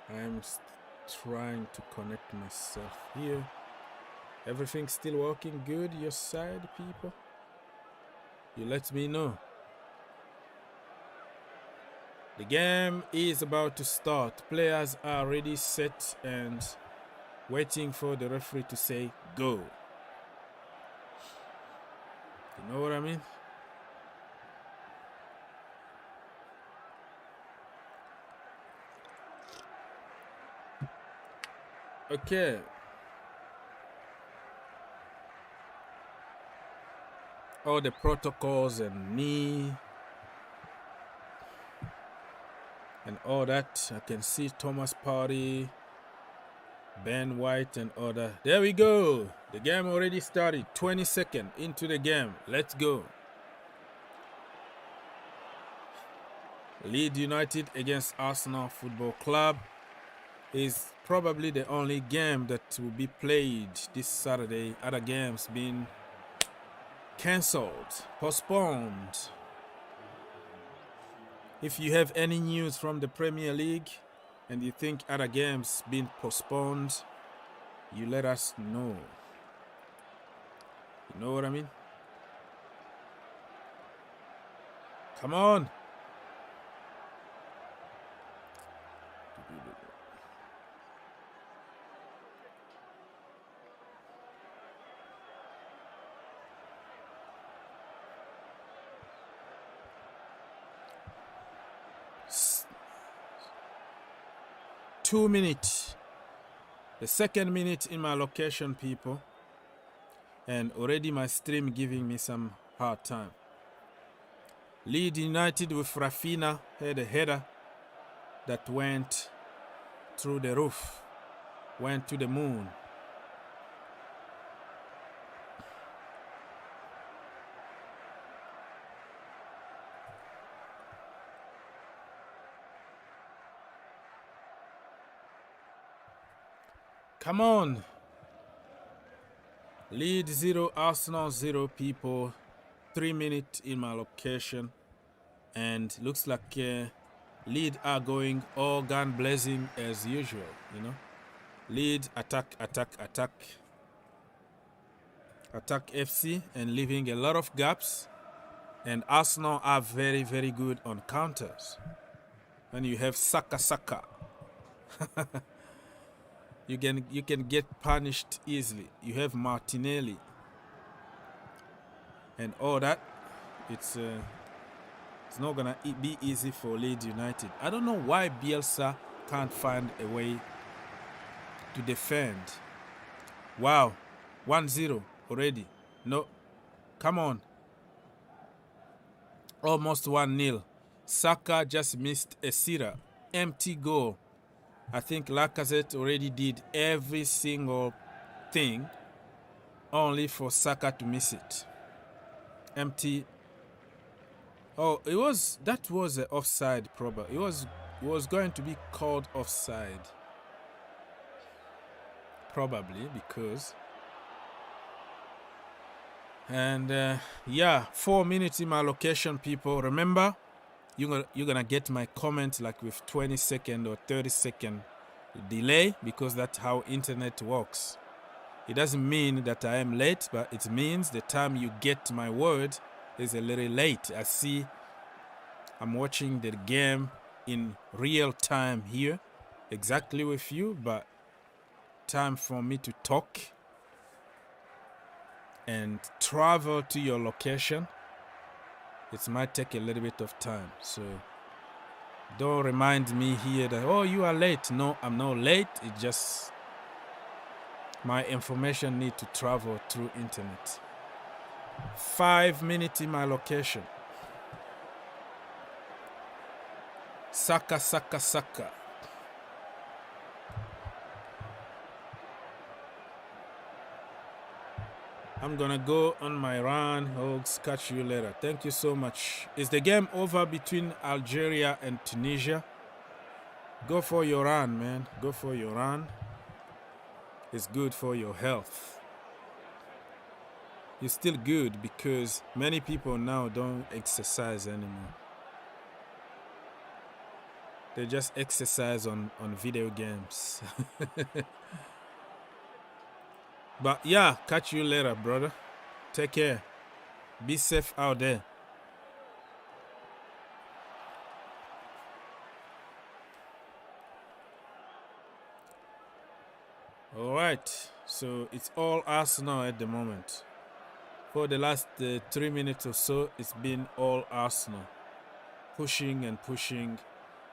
S1: I'm trying to connect myself here. Everything still working good your side, people? You let me know. The game is about to start. Players are already set and waiting for the referee to say go. You know what I mean? Okay. All the protocols and knee and all that. I can see Thomas Partey, Ben White and other. There we go. The game already started. 20 seconds into the game. Let's go. Leeds United against Arsenal Football Club is probably the only game that will be played this Saturday. Other games being cancelled, postponed. If you have any news from the Premier League and you think other games been postponed, you let us know. You know what I mean? Come on. Two minutes. The second minute in my location, people. And already my stream giving me some hard time. Leeds United with Rafinha had a header that went through the roof, went to the moon. Come on. Leeds 0, Arsenal 0, people. 3 minutes in my location. And looks like Leeds are going all gun blazing as usual, you know. Leeds attack FC and leaving a lot of gaps. And Arsenal are very, very good on counters. And you have Saka. You can get punished easily. You have Martinelli and all that. It's not gonna be easy for Leeds United. I don't know why Bielsa can't find a way to defend. Wow, 1-0 already. No, come on. Almost 1-0. Saka just missed a sitter. Empty goal. I think Lacazette already did every single thing only for Saka to miss it. Empty. Oh, that was an offside probably. It was going to be called offside. Probably because. And yeah, 4 minutes in my location, people. Remember, you're gonna get my comment like with 20-second or 30-second delay, because that's how internet works. It doesn't mean that I am late, but it means the time you get my word is a little late. I see I'm watching the game in real time here, exactly with you, but time for me to talk and travel to your location, it might take a little bit of time. So don't remind me here that, oh, you are late. No, I'm not late. It's just my information need to travel through internet. 5 minutes in my location. Saka, Saka, Saka. I'm gonna go on my run. Hogs, catch you later. Thank you so much. Is the game over between Algeria and Tunisia? Go for your run, man. Go for your run. It's good for your health. It's still good because many people now don't exercise anymore. They just exercise on video games. But yeah, catch you later, brother. Take care. Be safe out there. All right. So it's all Arsenal at the moment. For the last 3 minutes or so, it's been all Arsenal. Pushing and pushing.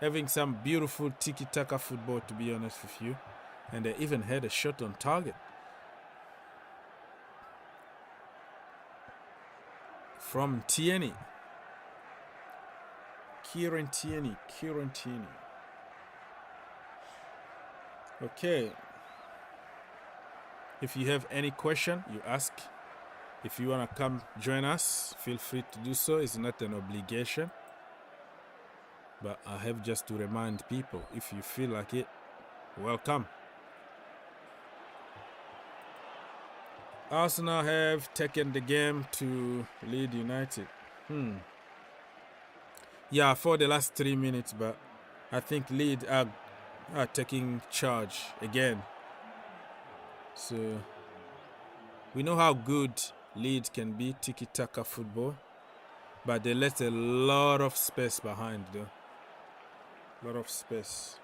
S1: Having some beautiful tiki-taka football, to be honest with you. And they even had a shot on target. From Tierney. Kieran Tierney. Okay. If you have any question, you ask. If you want to come join us, feel free to do so. It's not an obligation. But I have just to remind people, if you feel like it, welcome. Arsenal have taken the game to Leeds United. Yeah, for the last 3 minutes, but I think Leeds are taking charge again. So we know how good Leeds can be, tiki-taka football, but they left a lot of space behind though. A lot of space.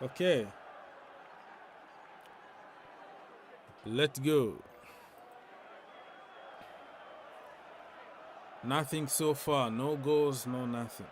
S1: Okay. Let's go. Nothing so far. No goals, no nothing.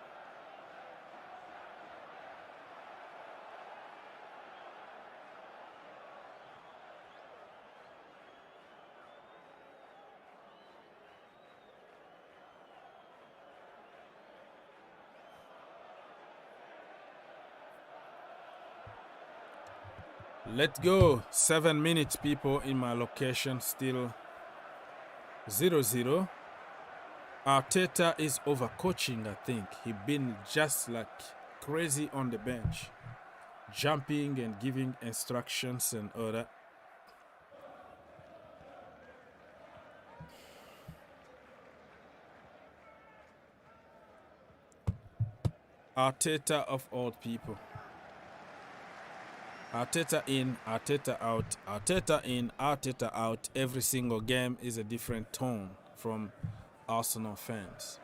S1: Let's go. 7 minutes, people, in my location. Still 0-0. Arteta is overcoaching, I think. He been just like crazy on the bench, jumping and giving instructions and all that. Arteta of all people. Arteta in, Arteta out, Arteta in, Arteta out. Every single game is a different tone from Arsenal fans.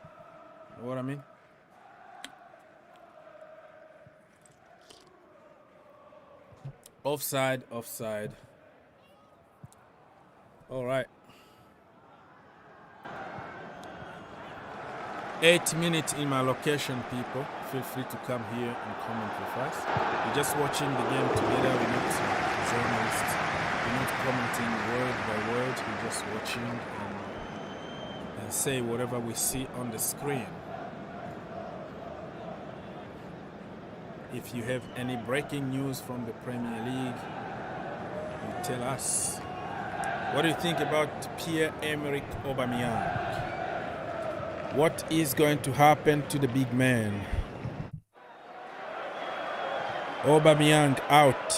S1: You know what I mean? Offside, offside. All right. 8 minutes in my location, people. Feel free to come here and comment with us. We're just watching the game together. We're not journalists. We're not commenting word by word. We're just watching and say whatever we see on the screen. If you have any breaking news from the Premier League, you tell us. What do you think about Pierre-Emerick Aubameyang? What is going to happen to the big man? Aubameyang out.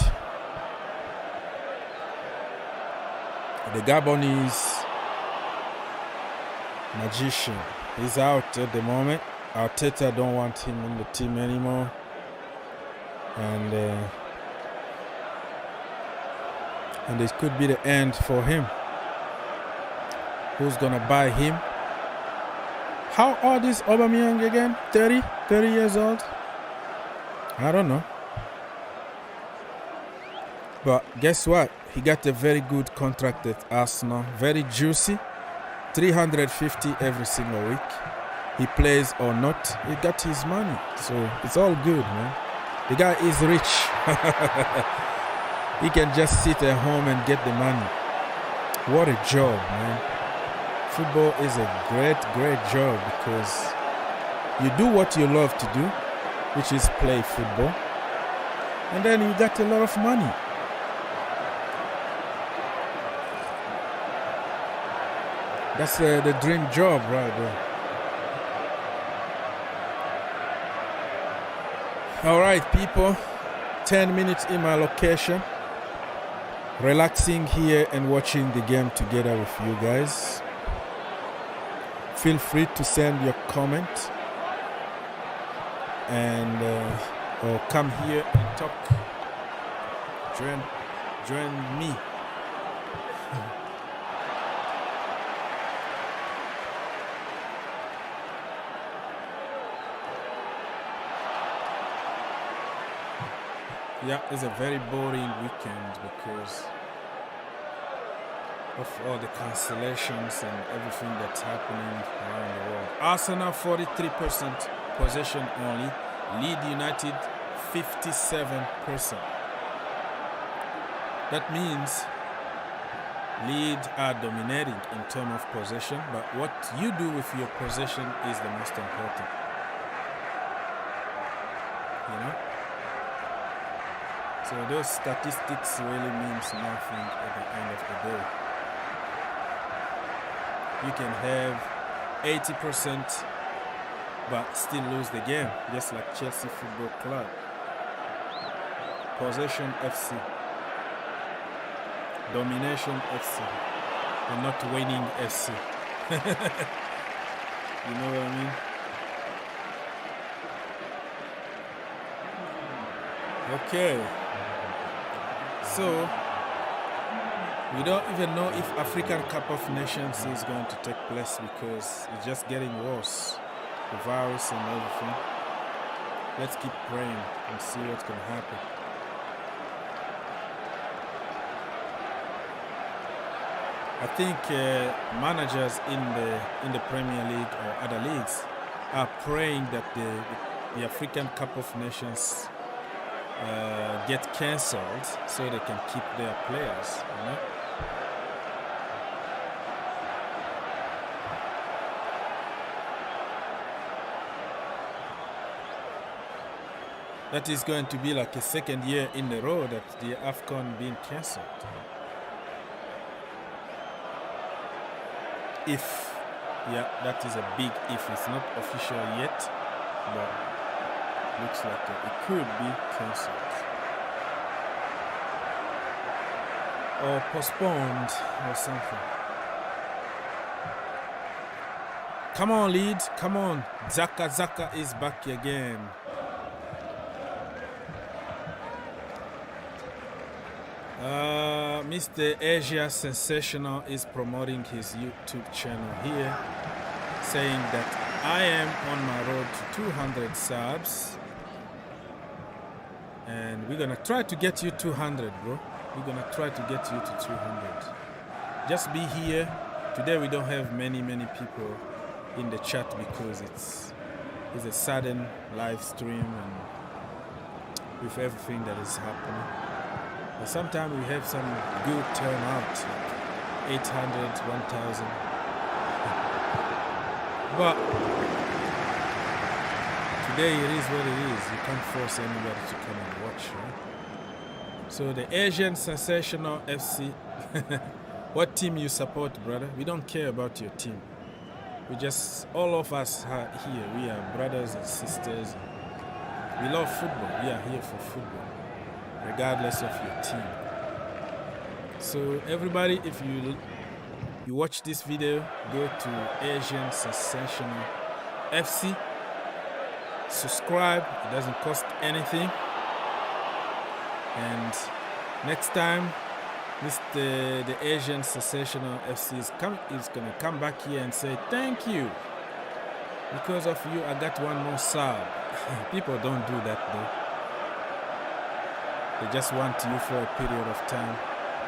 S1: The Gabonese magician is out at the moment. Arteta don't want him in the team anymore. And it could be the end for him. Who's gonna buy him? How old is Aubameyang again? 30 years old? I don't know. But guess what? He got a very good contract at Arsenal. Very juicy. 350 every single week. He plays or not, he got his money. So it's all good, man. The guy is rich. He can just sit at home and get the money. What a job, man. Football is a great, great job because you do what you love to do, which is play football. And then you got a lot of money. That's the dream job right there. All right, people, 10 minutes in my location, relaxing here and watching the game together with you guys. Feel free to send your comment and or come here and talk. Join me. Yeah, it's a very boring weekend because of all the cancellations and everything that's happening around the world. Arsenal 43% possession only. Leeds United 57%. That means Leeds are dominating in terms of possession, but what you do with your possession is the most important. You know? So those statistics really means nothing at the end of the day. You can have 80% but still lose the game, just like Chelsea Football Club. Possession FC. Domination FC. And not winning FC. You know what I mean? Okay. So, we don't even know if African Cup of Nations is going to take place because it's just getting worse. The virus and everything. Let's keep praying and see what's going to happen. I think managers in the Premier League or other leagues are praying that the African Cup of Nations get cancelled so they can keep their players, you know? That is going to be like a second year in a row that the AFCON being cancelled. If, yeah, that is a big if. It's not official yet, but looks like it could be cancelled or postponed or something. Come on, Leeds, come on. Zaka is back again. Mr. Asia Sensational is promoting his YouTube channel here, saying that I am on my road to 200 subs. And we're gonna try to get you 200, bro. We're gonna try to get you to 200. Just be here. Today we don't have many people in the chat because it's a sudden live stream and with everything that is happening. But sometimes we have some good turnout, like 800, 1,000. But today it is what it is. You can't force anybody to come and watch, right? So the Asian Sensational FC, what team you support, brother? We don't care about your team. We just, all of us are here. We are brothers and sisters. We love football. We are here for football, regardless of your team. So everybody, if you watch this video, go to Asian Sensational FC. Subscribe. It doesn't cost anything. And next time, the Asian Sensational FC is going to come back here and say thank you. Because of you, I got one more sub. People don't do that though. They just want you for a period of time,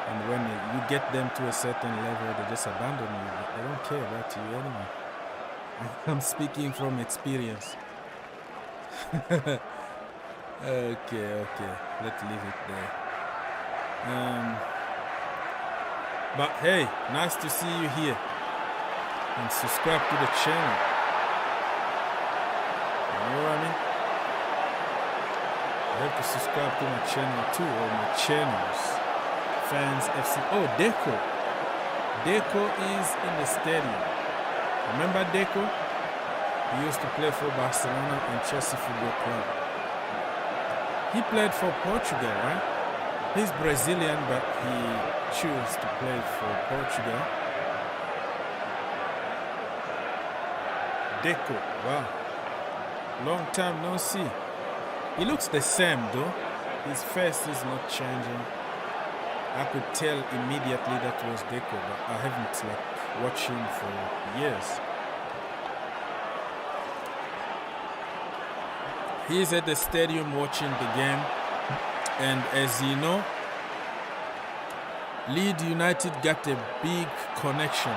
S1: and when you get them to a certain level, they just abandon you. They don't care about you anymore. I'm speaking from experience. Okay. Let's leave it there. But hey, nice to see you here. And subscribe to the channel. You know what I mean? You have to subscribe to my channel too, or my channels. Fans FC. Oh, Deco. Deco is in the stadium. Remember Deco? He used to play for Barcelona and Chelsea Football Club. He played for Portugal, right? He's Brazilian, but he chose to play for Portugal. Deco, wow. Long time no see. He looks the same though. His face is not changing. I could tell immediately that was Deco, but I haven't watched him for years. He's at the stadium watching the game, and as you know, Leeds United got a big connection,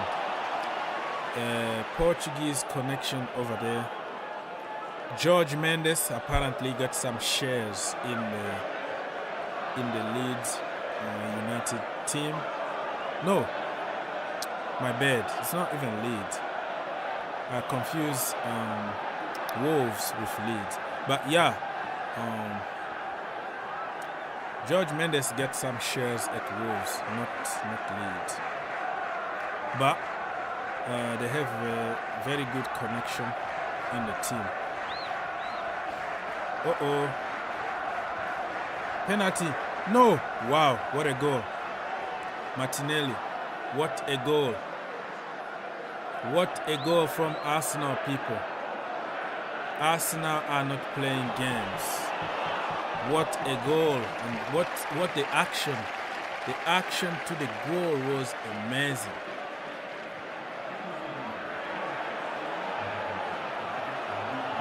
S1: Portuguese connection over there. Jorge Mendes apparently got some shares in the Leeds United team. No, my bad. It's not even Leeds. I confuse Wolves with Leeds. But yeah, Jorge Mendes gets some shares at Wolves, not Leeds. But they have a very good connection in the team. Penalty. No. Wow, what a goal. Martinelli. What a goal. What a goal from Arsenal, people. Arsenal are not playing games. What a goal. And what the action. The action to the goal was amazing.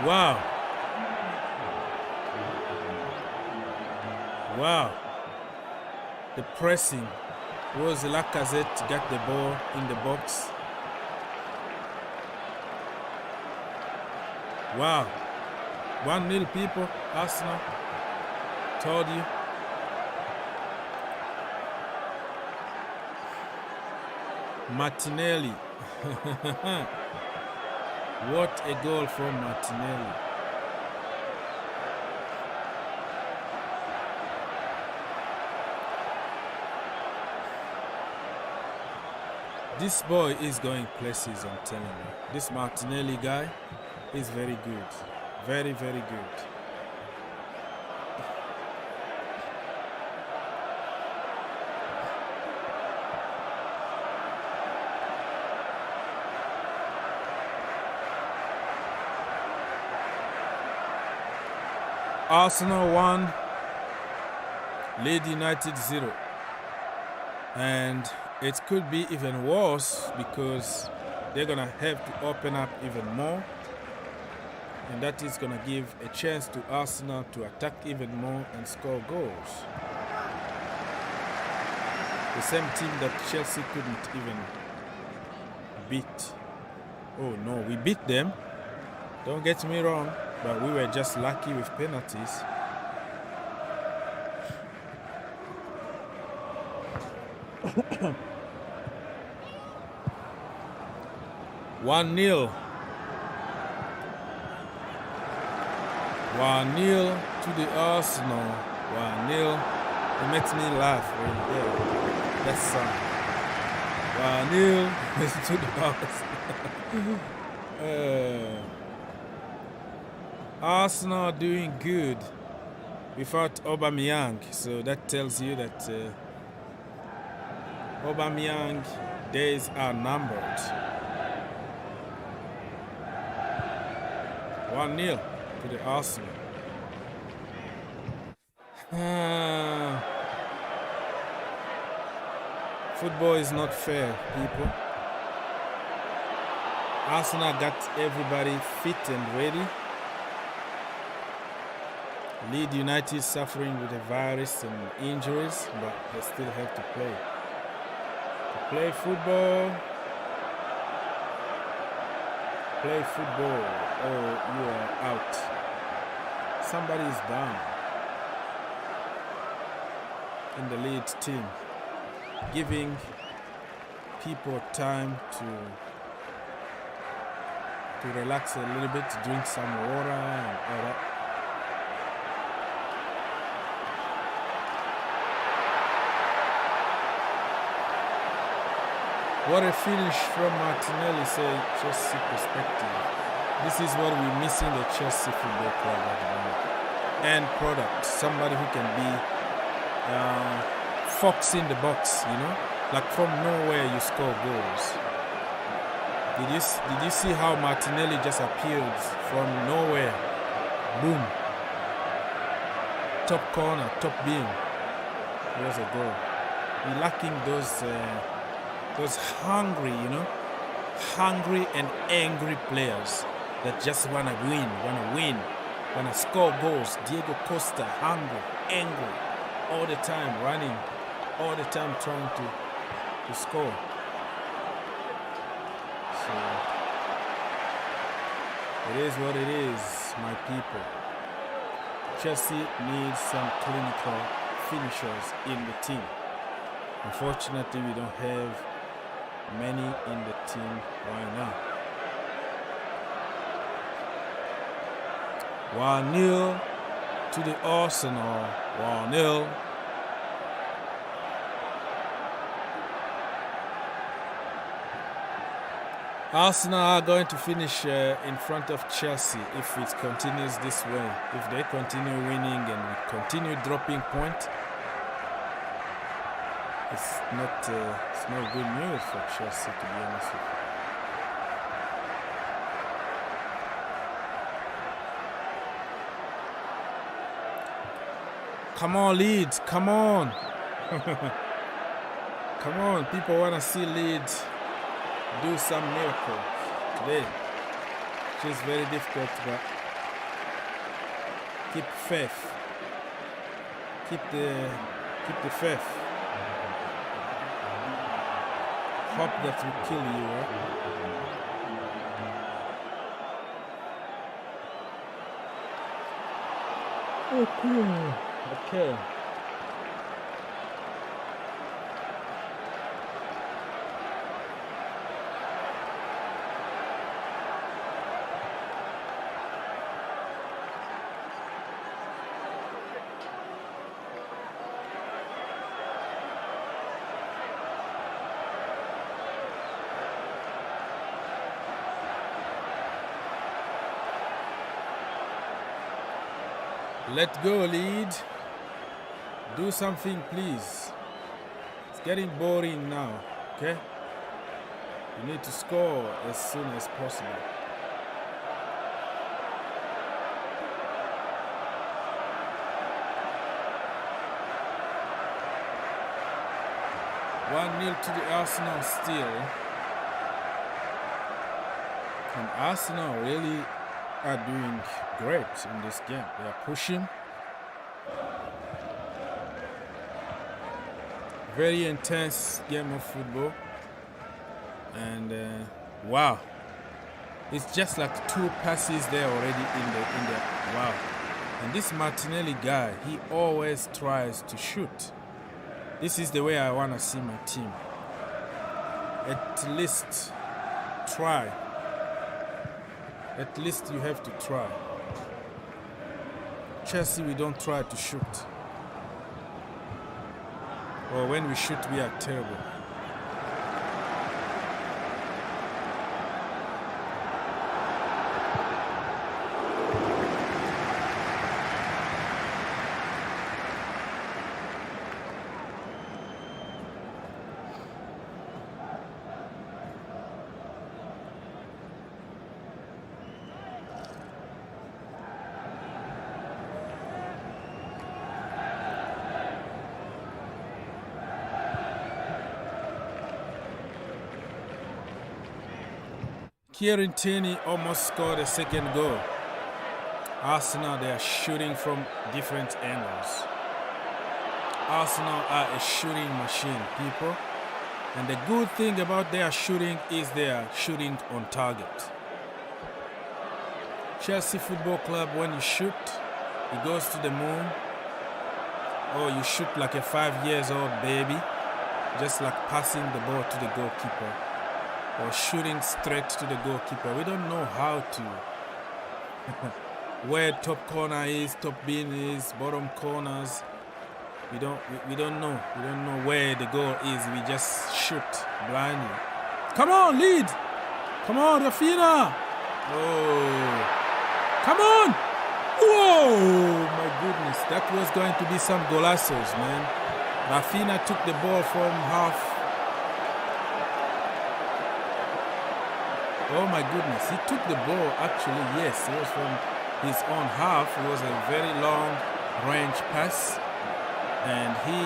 S1: Wow. Wow. The pressing. Rose Lacazette got the ball in the box. Wow. 1-0 people. Arsenal. Told you. Martinelli. What a goal from Martinelli. This boy is going places, I'm telling you. This Martinelli guy is very good. Very, very good. Arsenal 1, Leeds United 0. And it could be even worse because they're going to have to open up even more. And that is going to give a chance to Arsenal to attack even more and score goals. The same team that Chelsea couldn't even beat. Oh no, we beat them. Don't get me wrong, but we were just lucky with penalties. One nil. 1-0 to the Arsenal. 1-0. It makes me laugh. Yeah, that's some. 1-0 to the Arsenal. Arsenal doing good without Aubameyang. So that tells you that Aubameyang days are numbered. 1-0 to the Arsenal. Football is not fair, people. Arsenal got everybody fit and ready. Leeds United suffering with a virus and injuries, but they still have to play. To play football. Play football or you are out. Somebody is down in the Leeds team, giving people time to relax a little bit, to drink some water and all that. What a finish from Martinelli, say Chelsea perspective. This is what we're missing the Chelsea Football Club at the moment. And product, somebody who can be fox in the box, you know, like from nowhere you score goals. Did you see how Martinelli just appeared from nowhere? Boom. Top corner, top beam. There's a goal. We're lacking those hungry, you know, hungry and angry players that just want to win, want to score goals. Diego Costa, hungry, angry, all the time running, all the time trying to score. So it is what it is, my people. Chelsea needs some clinical finishers in the team. Unfortunately, we don't have many in the team right now. 1-0 to the Arsenal. 1-0. Arsenal are going to finish in front of Chelsea if it continues this way. If they continue winning and we continue dropping points, it's not good news for Chelsea, to be honest with you. Come on, Leeds, come on. Come on, people want to see Leeds do some miracle today. Which is very difficult, but keep faith. Keep the faith. Hope that will kill you, right? Okay. Let go, Leeds. Do something, please. It's getting boring now, okay? You need to score as soon as possible. One 0 to the Arsenal still. And Arsenal really are doing great in this game. They are pushing. Very intense game of football. And wow, It's just like 2 passes there already in the wow. And this Martinelli guy, he always tries to shoot. This is the way I want to see my team. At least try. At least you have to try. Chelsea, we don't try to shoot. Or when we shoot, we are terrible. Chiarentini almost scored a second goal. Arsenal, they are shooting from different angles. Arsenal are a shooting machine, people. And the good thing about their shooting is they are shooting on target. Chelsea Football Club, when you shoot, it goes to the moon. Or you shoot like a 5-year-old baby, just like passing the ball to the goalkeeper. Or shooting straight to the goalkeeper. We don't know how to. Where top corner is, top bin is, bottom corners. We don't know. We don't know where the goal is. We just shoot blindly. Come on, lead. Come on, Rafinha. Oh. Come on. Whoa, my goodness. That was going to be some golazos, man. Rafinha took the ball from half. Oh my goodness, he took the ball actually, yes, it was from his own half. It was a very long range pass and he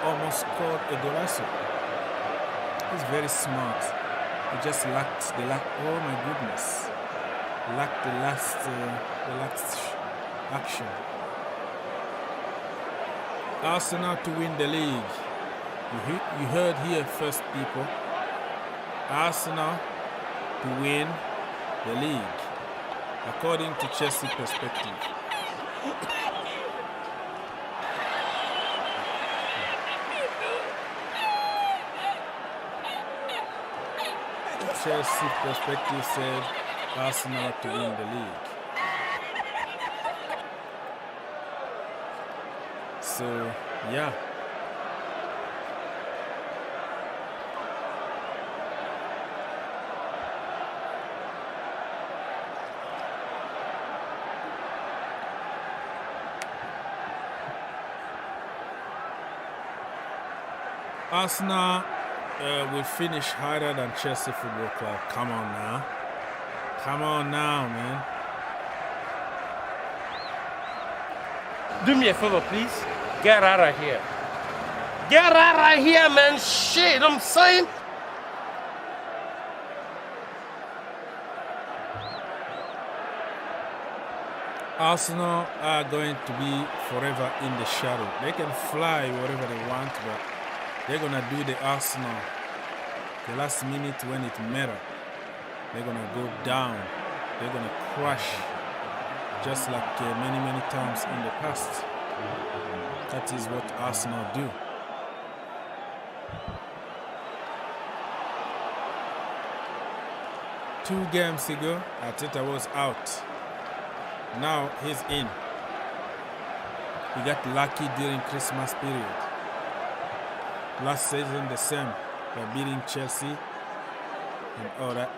S1: almost scored a golazo. He's very smart. He just lacked oh my goodness, lacked the last action. Arsenal to win the league. You heard here first, people. Arsenal to win the league, according to Chelsea perspective. Chelsea perspective said Arsenal to win the league. So, yeah. Arsenal will finish higher than Chelsea Football Club. Come on now. Come on now, man.
S2: Do me a favor, please. Get out of here. Get out of here, man. Shit, I'm saying.
S1: Arsenal are going to be forever in the shadow. They can fly wherever they want, but they're going to do the Arsenal the last minute when it matters. They're going to go down. They're going to crash just like many times in the past. That is what Arsenal do. Two games ago, Arteta was out. Now he's in. He got lucky during Christmas period. Last season the same. They're beating Chelsea and all that.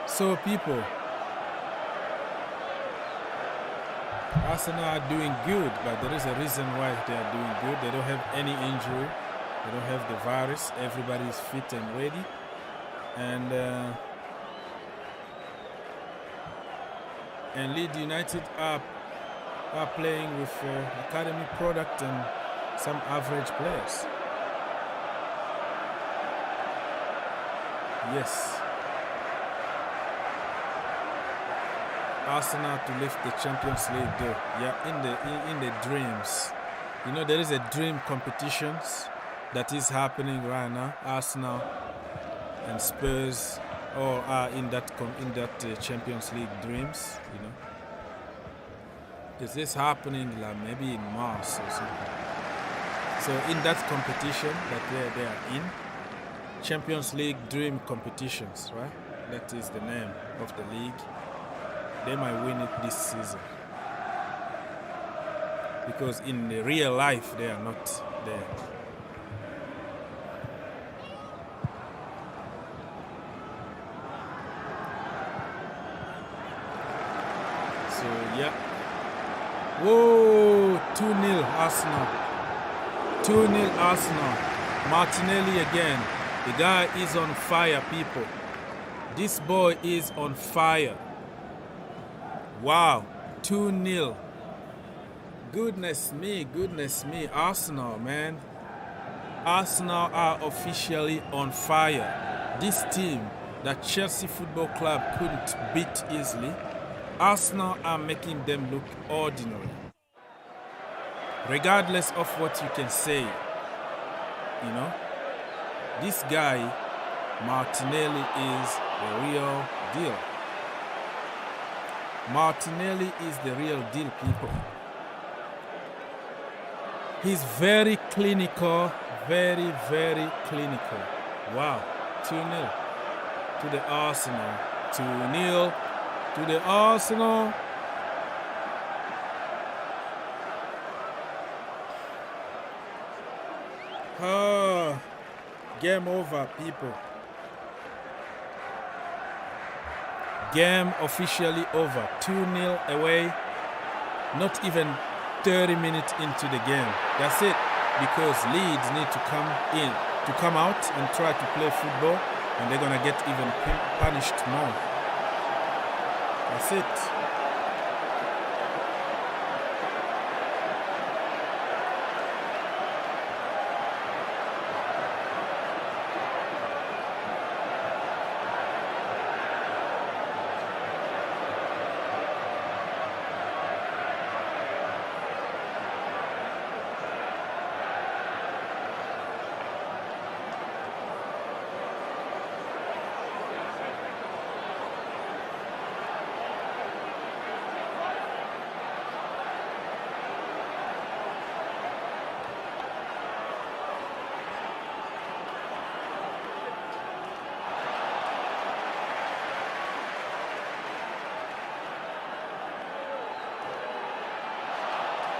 S1: So people, Arsenal are doing good, but there is a reason why they are doing good. They don't have any injury. They don't have the virus. Everybody is fit and ready. And Leeds United are playing with academy product and some average players. Yes. Arsenal to lift the Champions League though. Yeah, in the dreams. You know, there is a dream competitions that is happening right now. Arsenal and Spurs all are in that Champions League dreams, you know. Is this happening like maybe in Mars or something? So in that competition that they are in, Champions League dream competitions, right? That is the name of the league. They might win it this season. Because in the real life, they are not there. So, yeah. Whoa, 2-0 Arsenal. 2-0 Arsenal. Martinelli again. The guy is on fire, people. This boy is on fire. Wow, 2-0. Goodness me, Arsenal, man. Arsenal are officially on fire. This team that Chelsea Football Club couldn't beat easily, Arsenal are making them look ordinary. Regardless of what you can say, you know, this guy, Martinelli, is the real deal. Martinelli is the real deal, people. He's very clinical, very, very clinical. Wow, 2-0 to the Arsenal. 2-0 to the Arsenal. Oh, game over, people. Game officially over. 2-0 away. Not even 30 minutes into the game. That's it. Because Leeds need to come out and try to play football, and they're gonna get even punished more. That's it.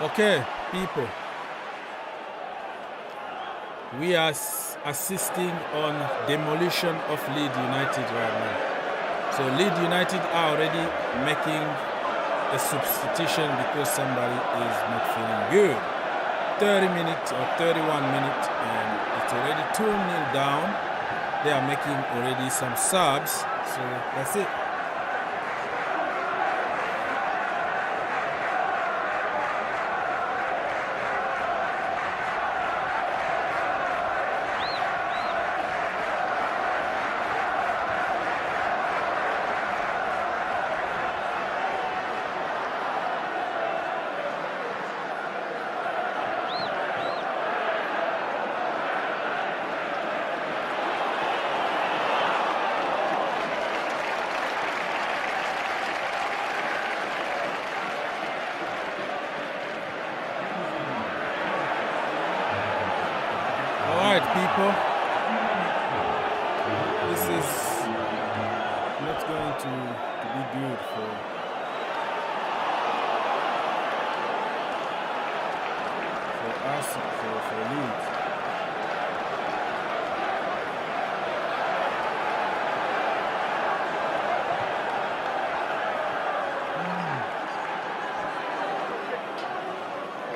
S1: Okay, people, we are assisting on demolition of Leeds United right now. So Leeds United are already making a substitution because somebody is not feeling good. 30 minutes or 31 minutes and it's already 2-0 down. They are making already some subs, so that's it. People, this is not going to be good for us, for Leeds.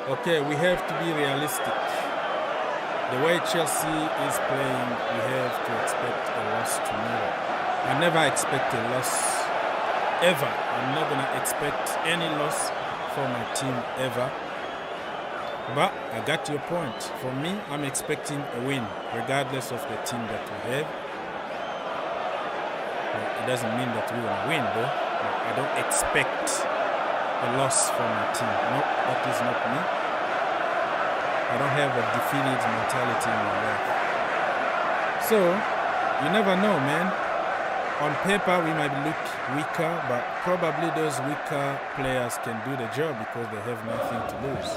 S1: Okay, we have to be realistic. The way Chelsea is playing, we have to expect a loss tomorrow. I never expect a loss, ever. I'm not going to expect any loss for my team, ever. But I got your point. For me, I'm expecting a win, regardless of the team that we have. It doesn't mean that we're going to win, though. But I don't expect a loss for my team. No, that is not me. I don't have a defeated mentality in my life. So, You never know, man. On paper, we might look weaker, but probably those weaker players can do the job because they have nothing to lose.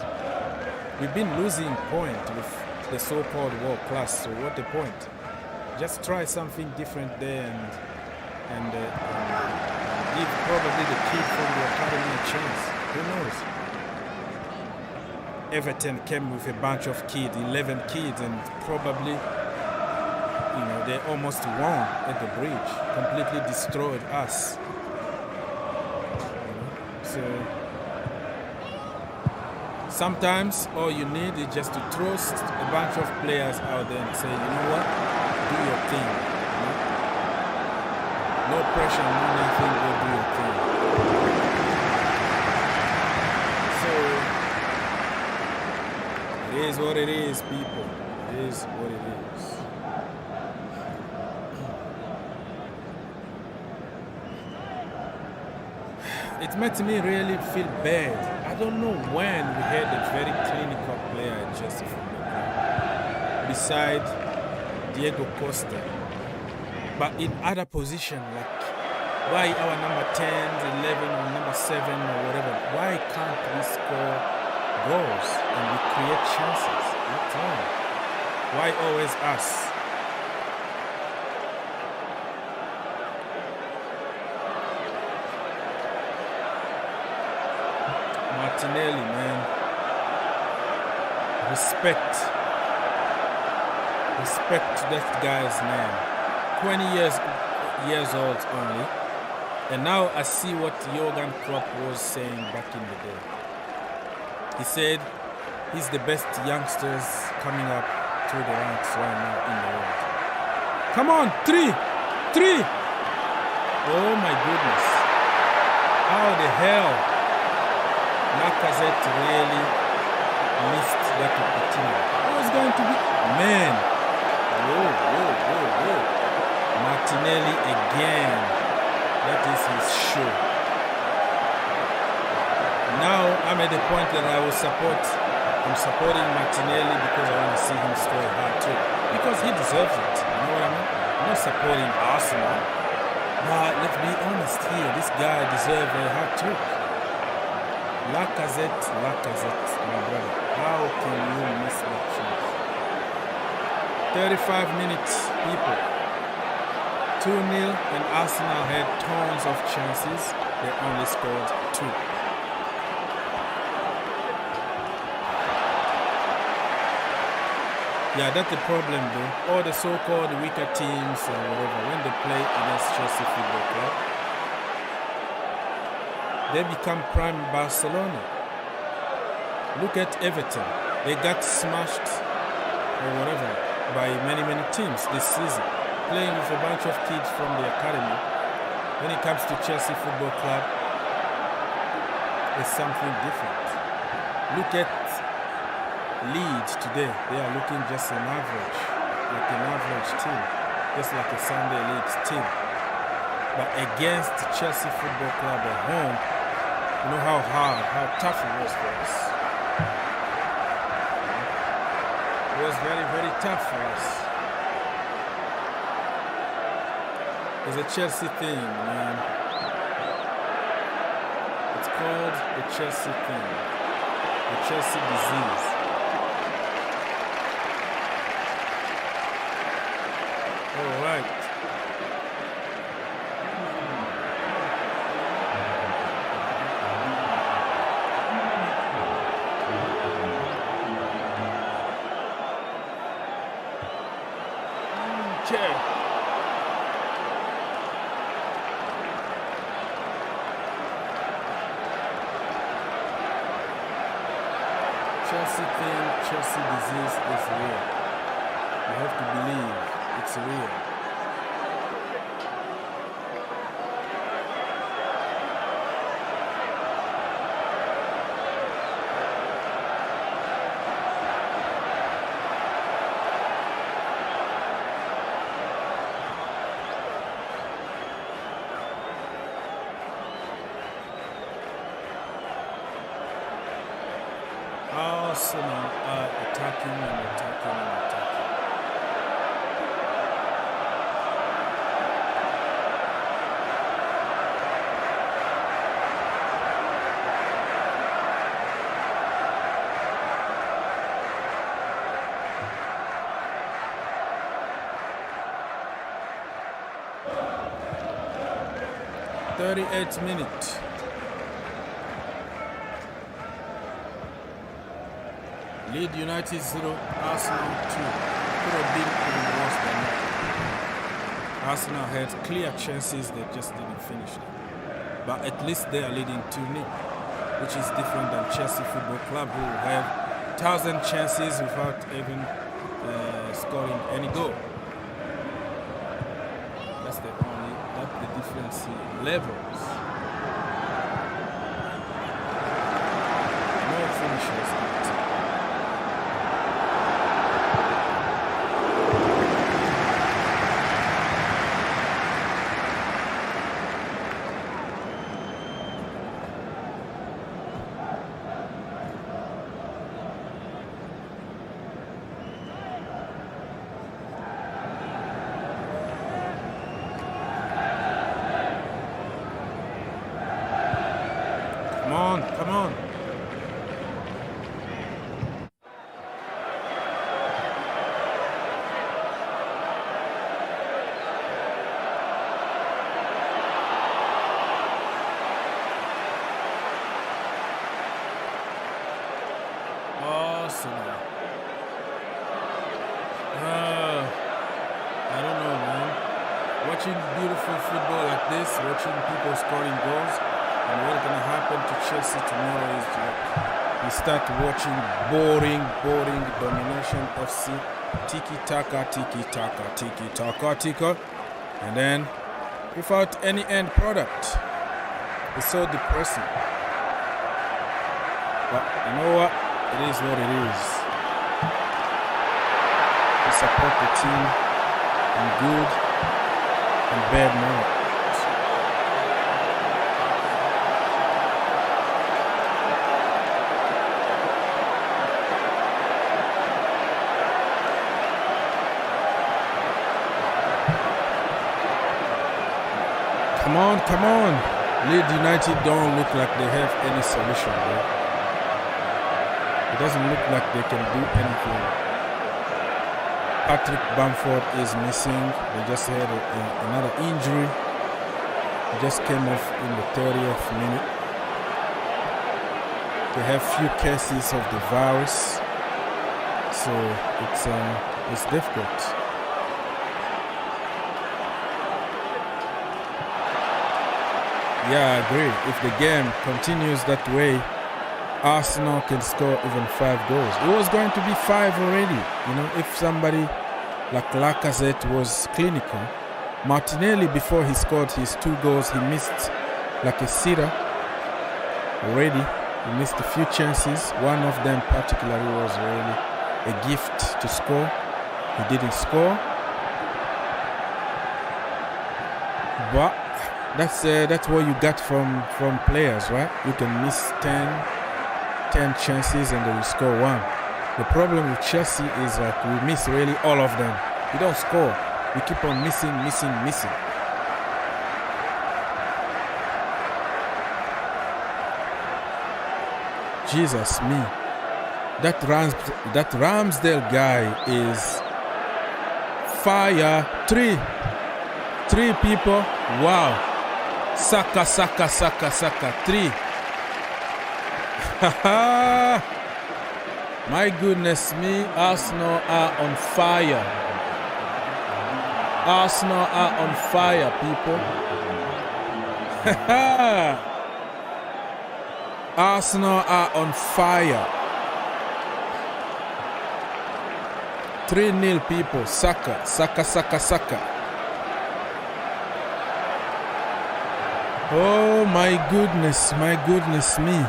S1: We've been losing point with the so-called world class, so what the point? Just try something different there and give probably the kid from the academy a chance. Who knows? Everton came with a bunch of kids, 11 kids, and probably, they almost won at the bridge, completely destroyed us. So sometimes all you need is just to throw a bunch of players out there and say, you know what, do your thing. No pressure, no nothing, go do your thing. So it is what it is, people. It is what it is. It makes me really feel bad. I don't know when we had a very clinical player at Chelsea Football Club beside Diego Costa. But in other positions, like why our number 10s, 11 or number 7 or whatever, why can't we score goals and we create chances? What's wrong? Why always us? Martinelli, man. Respect that guy's man. 20 years old only. And now I see what Jurgen Klopp was saying back in the day. He said he's the best youngsters coming up through the ranks right now in the world. Come on, 3! Oh my goodness. How the hell Lacazette really missed that opportunity? It was going to be... Man! Whoa. Martinelli again. That is his show. Now I'm at the point that I'm supporting Martinelli because I want to see him score a hat-trick. Because he deserves it. You know what I mean? I'm not supporting Arsenal. But let's be honest here. This guy deserves a hat-trick. Lacazette, my brother. How can you miss that chance? 35 minutes, people. 2-0, and Arsenal had tons of chances. They only scored 2. Yeah, that's the problem though. All the so-called weaker teams or whatever, when they play against Chelsea Football Club, they become prime Barcelona. Look at Everton. They got smashed or whatever by many teams this season, playing with a bunch of kids from the academy. When it comes to Chelsea Football Club, it's something different. Look at Leeds today. They are looking just an average team, just like a Sunday League team. But against Chelsea Football Club at home, you know how hard, how tough it was for us. It was very tough for us. It's a Chelsea thing, man. It's called the Chelsea thing, the Chelsea disease. All right. Chelsea thing, Chelsea disease is real. You have to believe it's real. Arsenal are attacking and attacking and attacking. 38th minute. Leeds United 0, Arsenal 2. Could have been even worse than that. Arsenal had clear chances, they just didn't finish them. But at least they are leading 2-0, which is different than Chelsea Football Club, who have 1,000 chances without even scoring any goal. That's the difference in levels. No finishers. Come on. Arsenal. I don't know, man. Watching beautiful football like this, watching people scoring goals, and what's going to happen to Chelsea tomorrow is that we start watching boring domination FC, tiki-taka, and then without any end product. It's so depressing. But you know what? It is what it is. We support the team in good and bad moments. Come on. Leeds United don't look like they have any solution, bro. It doesn't look like they can do anything. Patrick Bamford is missing. They just had another injury. He just came off in the 30th minute. They have few cases of the virus, so it's difficult. Yeah, I agree. If the game continues that way, Arsenal can score even 5 goals. It was going to be 5 already. You know, if somebody like Lacazette was clinical. Martinelli, before he scored his 2 goals, he missed like a sitter already. He missed a few chances. One of them particularly was really a gift to score. He didn't score. But that's what you got from players, right? You can miss 10 chances and they will score 1. The problem with Chelsea is that we miss really all of them. We don't score. We keep on missing. Jesus me. That Ramsdale guy is fire. 3 people. Wow. Saka. 3. My goodness me, Arsenal are on fire. Arsenal are on fire, people. Arsenal are on fire. 3-0, people. Saka. Oh my goodness me.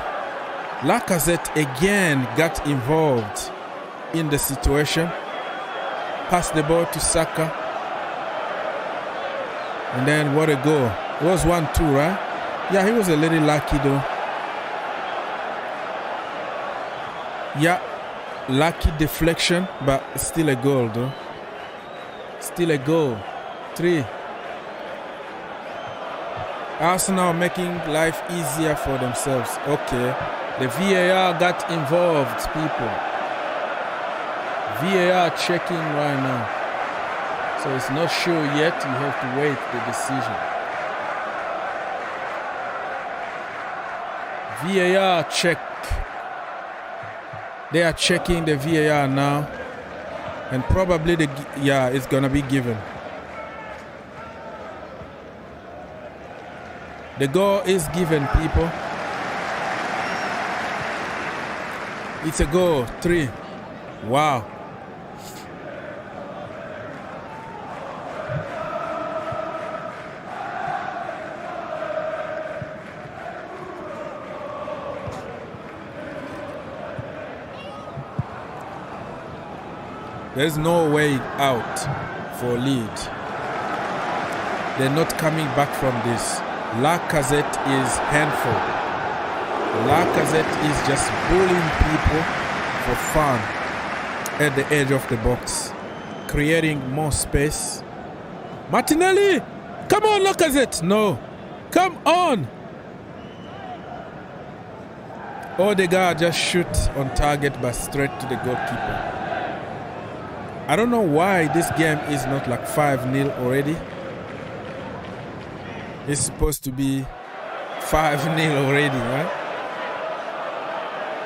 S1: Lacazette again got involved in the situation. Passed the ball to Saka. And then what a goal. It was 1-2, right? Yeah, he was a little lucky though. Yeah, lucky deflection, but still a goal though. Still a goal. 3. Arsenal making life easier for themselves. Okay. The VAR got involved, people. VAR checking right now. So it's not sure yet. You have to wait the decision. VAR check. They are checking the VAR now. And probably it's gonna be given. The goal is given, people. It's a goal. 3. Wow. There's no way out for Leeds. They're not coming back from this. Lacazette is handful. Lacazette is just bullying people for fun at the edge of the box, creating more space. Martinelli! Come on, Lacazette! No. Come on! Odegaard just shoots on target but straight to the goalkeeper. I don't know why this game is not like 5-0 already. It's supposed to be 5-0 already, right?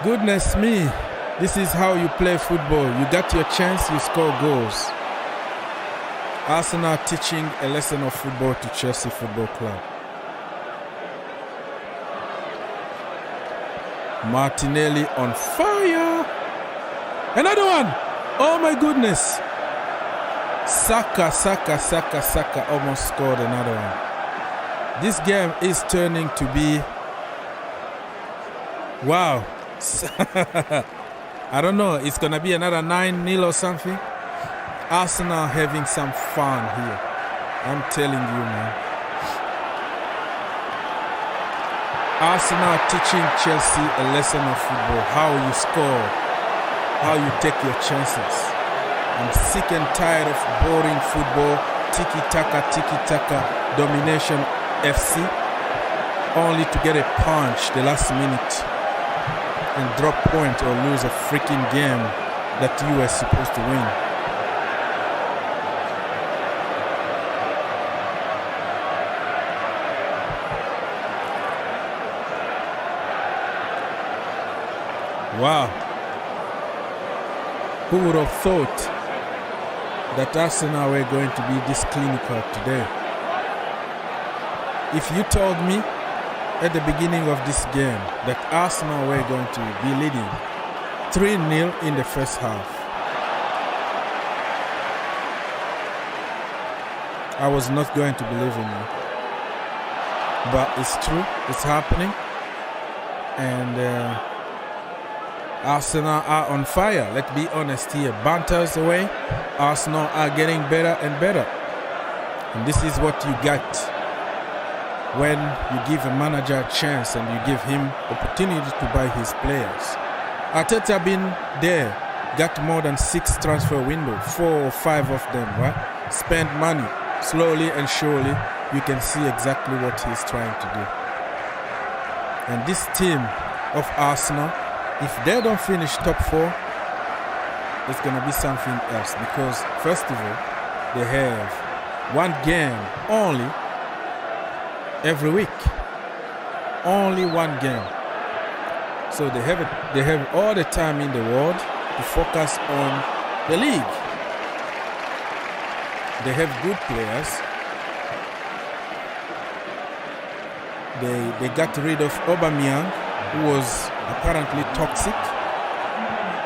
S1: Goodness me, this is how you play football. You got your chance, you score goals. Arsenal teaching a lesson of football to Chelsea Football Club. Martinelli on fire. Another one. Oh my goodness. Saka almost scored another one. This game is turning to be, wow. I don't know, it's going to be another 9-0 or something. Arsenal having some fun here. I'm telling you, man. Arsenal teaching Chelsea a lesson of football. How you score. How you take your chances. I'm sick and tired of boring football. Tiki-taka, domination FC. Only to get a punch the last minute and drop point or lose a freaking game that you were supposed to win. Wow. Who would have thought that Arsenal were going to be this clinical today? If you told me at the beginning of this game that Arsenal were going to be leading 3-0 in the first half, I was not going to believe in you. But it's true, it's happening. And Arsenal are on fire. Let's be honest here. Banters away. Arsenal are getting better and better. And this is what you get when you give a manager a chance and you give him opportunity to buy his players. Arteta been there, got more than 6 transfer windows, 4 or 5 of them, right? Spend money. Slowly and surely, you can see exactly what he's trying to do. And this team of Arsenal, if they don't finish top 4, it's going to be something else. Because, first of all, they have one game only every week. Only one game. So they have all the time in the world to focus on the league. They have good players. They got rid of Aubameyang, who was apparently toxic.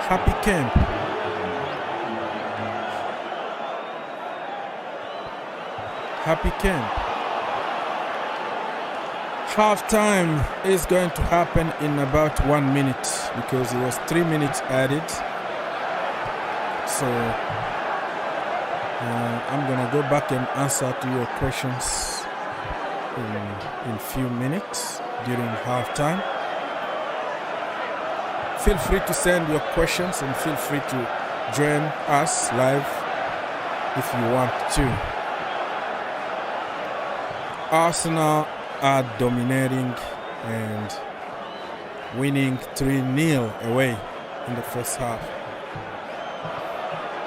S1: Happy camp. Happy camp. Half-time is going to happen in about 1 minute because it was 3 minutes added. So I'm gonna go back and answer to your questions in few minutes during half-time. Feel free to send your questions and feel free to join us live if you want to. Arsenal are dominating and winning 3-0 away in the first half.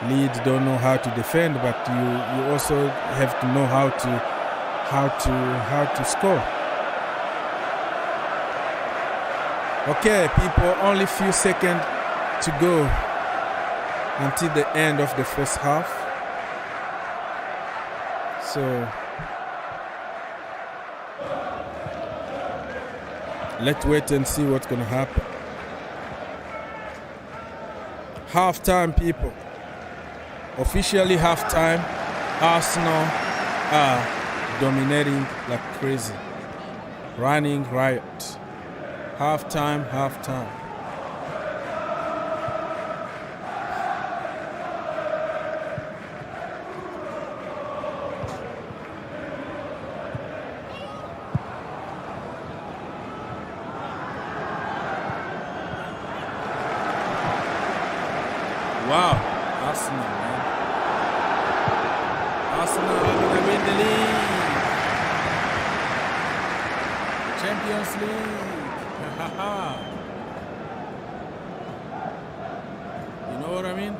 S1: Leeds don't know how to defend, but you also have to know how to score. Okay, people, only few seconds to go until the end of the first half. So let's wait and see what's gonna happen. Half-time, people. Officially half-time. Arsenal are dominating like crazy. Running riot. Half-time, half-time. Wow, Arsenal, man. Arsenal are going to win the league. Champions League. You know what I mean?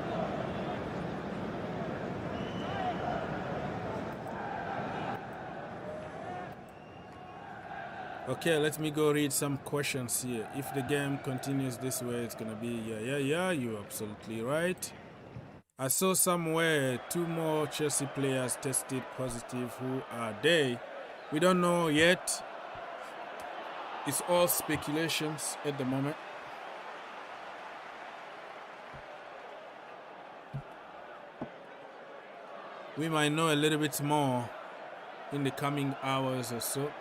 S1: Okay, let me go read some questions here. If the game continues this way, it's gonna be yeah, you're absolutely right. I saw somewhere 2 more Chelsea players tested positive. Who are they? We don't know yet. It's all speculations at the moment. We might know a little bit more in the coming hours or so.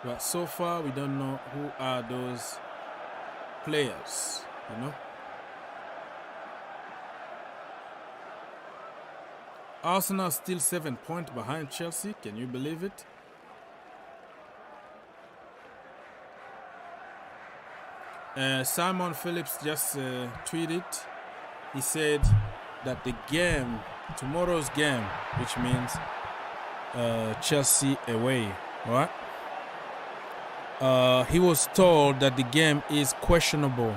S1: But so far, we don't know who are those players, you know. Arsenal still 7 points behind Chelsea. Can you believe it? Simon Phillips just tweeted. He said that the game, tomorrow's game, which means Chelsea away, right? He was told that the game is questionable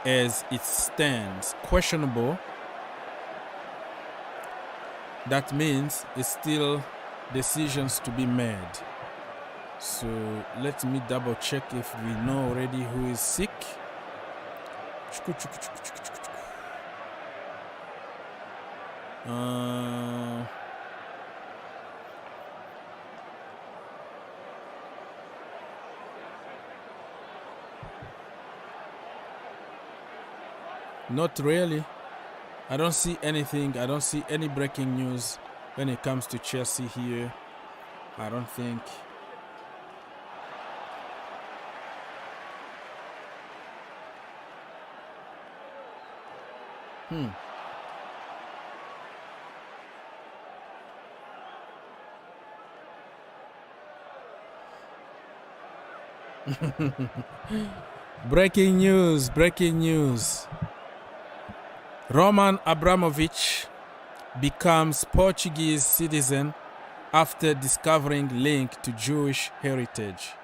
S1: as it stands. Questionable. That means it's still decisions to be made. So let me double check if we know already who is sick. Not really. I don't see anything. I don't see any breaking news when it comes to Chelsea here. I don't think. Breaking news, breaking news. Roman Abramovic becomes Portuguese citizen after discovering link to Jewish heritage.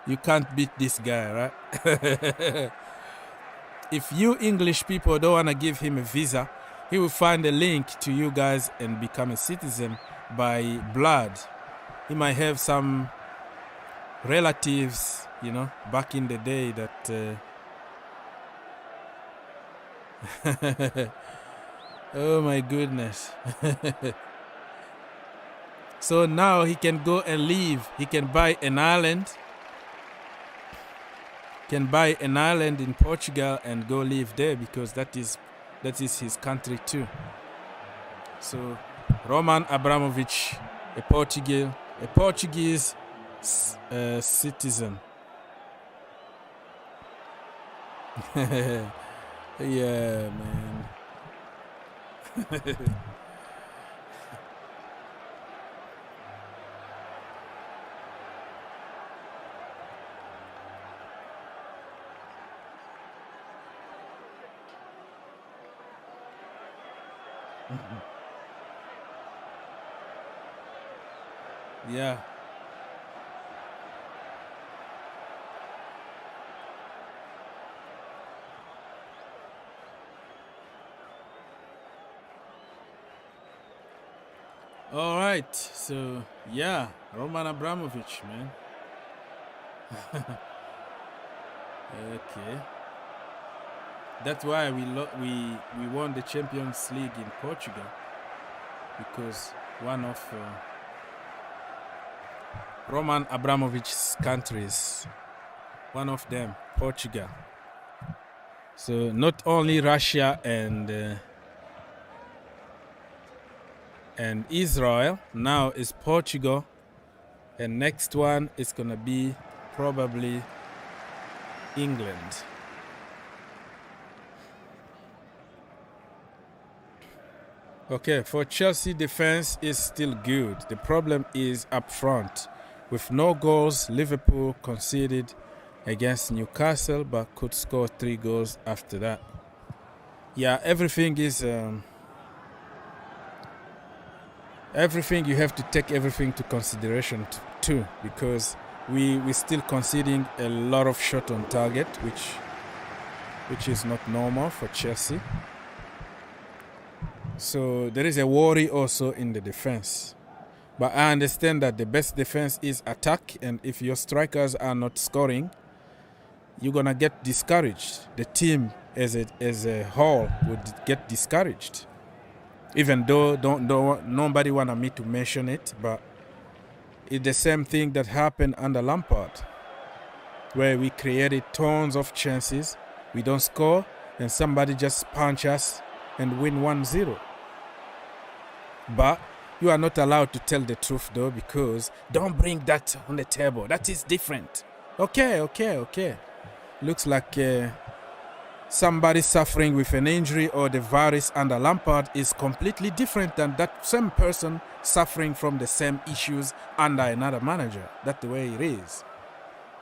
S1: You can't beat this guy, right? If you English people don't want to give him a visa, he will find a link to you guys and become a citizen by blood. He might have some relatives, you know, back in the day that... Oh my goodness. So now he can go and live. He can buy an island. Can buy an island in Portugal and go live there because that is his country too. So Roman Abramovic, a Portuguese citizen. Yeah, man. Yeah. All right, so yeah, Roman Abramovic, man. Okay, that's why we won the Champions League in Portugal, because one of Roman Abramovic's countries, one of them, Portugal. So not only Russia and Israel, now is Portugal, and next one is gonna be probably England. Okay, for Chelsea, defense is still good. The problem is up front. With no goals, Liverpool conceded against Newcastle but could score 3 goals after that. Yeah, everything is everything, you have to take everything to consideration too, because we're still conceding a lot of shots on target, which is not normal for Chelsea. So there is a worry also in the defense. But I understand that the best defense is attack, and if your strikers are not scoring, you're gonna get discouraged. The team as a whole would get discouraged. Even though nobody wanted me to mention it, but it's the same thing that happened under Lampard, where we created tons of chances, we don't score, and somebody just punch us and win 1-0. But you are not allowed to tell the truth though, because don't bring that on the table. That is different. Okay. Looks like somebody suffering with an injury or the virus under Lampard is completely different than that same person suffering from the same issues under another manager. That's the way it is.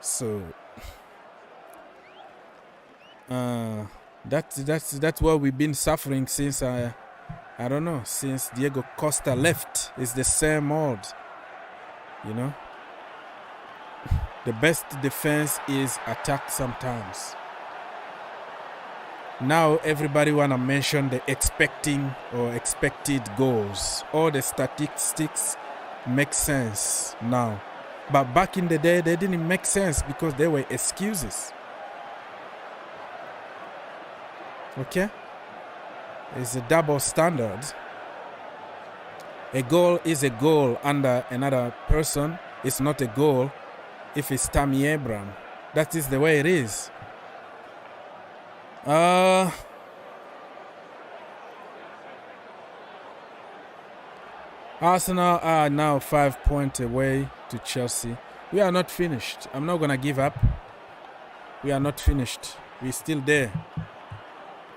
S1: So that's what we've been suffering since I don't know, since Diego Costa left. It's the same old, you know. The best defense is attack sometimes. Now everybody wanna mention the expected goals. All the statistics make sense now. But back in the day, they didn't make sense because they were excuses. Okay? It's a double standard. A goal is a goal under another person. It's not a goal if it's Tammy Abraham. That is the way it is. Arsenal are now 5 points away to Chelsea. We are not finished. I'm not going to give up. We are not finished. We're still there.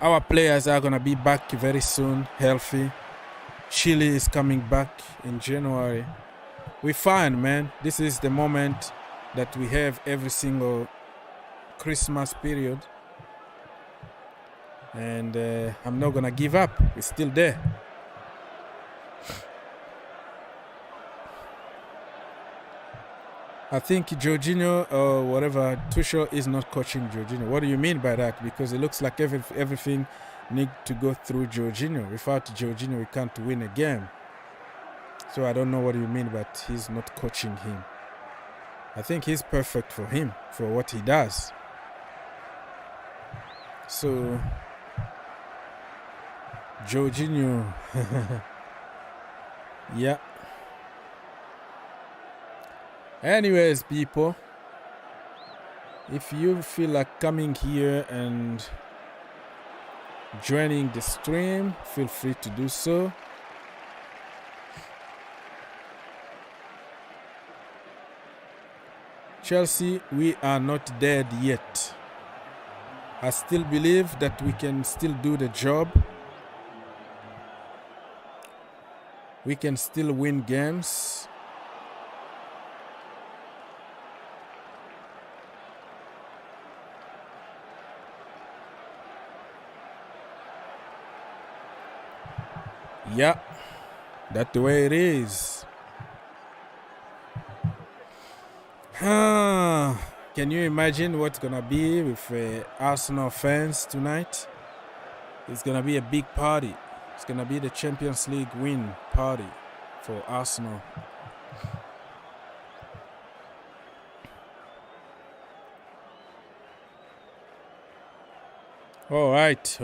S1: Our players are going to be back very soon, healthy. Chile is coming back in January. We're fine, man. This is the moment that we have every single Christmas period. And I'm not going to give up. We're still there. I think Jorginho or whatever, Tuchel is not coaching Jorginho. What do you mean by that? Because it looks like everything needs to go through Jorginho. Without Jorginho, we can't win a game. So I don't know what you mean, but he's not coaching him. I think he's perfect for him, for what he does. So, Jorginho. Yeah. Anyways, people, if you feel like coming here and joining the stream, feel free to do so. Chelsea, we are not dead yet. I still believe that we can still do the job. We can still win games. Yeah, that's the way it is. Can you imagine what's gonna be with Arsenal fans tonight? It's gonna be a big party. It's gonna be the Champions League win party. for Arsenal. All right.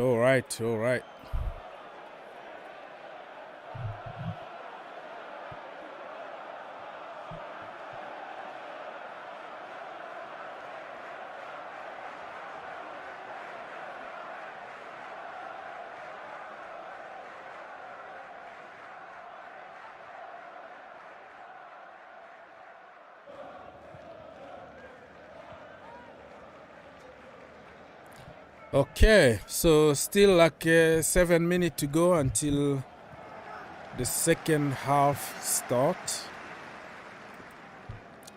S1: Okay, so still like 7 minutes to go until the second half starts.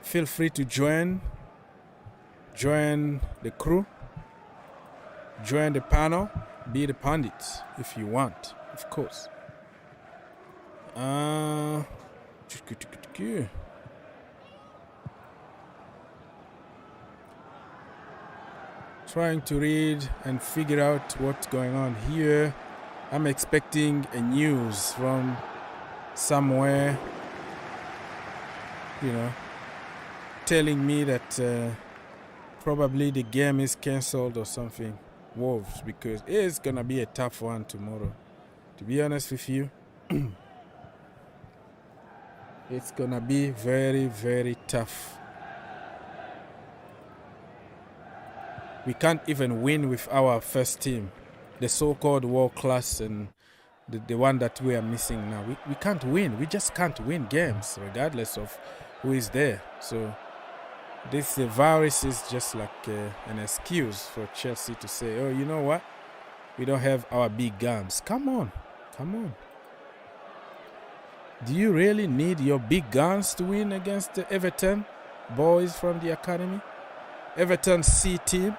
S1: Feel free to join the crew, join the panel, be the pundits if you want, of course. Trying to read and figure out what's going on here. I'm expecting a news from somewhere, telling me that probably the game is cancelled or something. Wolves, because it's gonna be a tough one tomorrow. To be honest with you, it's gonna be very, very tough. We can't even win with our first team, the so-called world class and the one that we are missing now. We can't win. We just can't win games regardless of who is there. So this virus is just like an excuse for Chelsea to say, oh, you know what? We don't have our big guns. Come on. Do you really need your big guns to win against the Everton boys from the academy? Everton C team?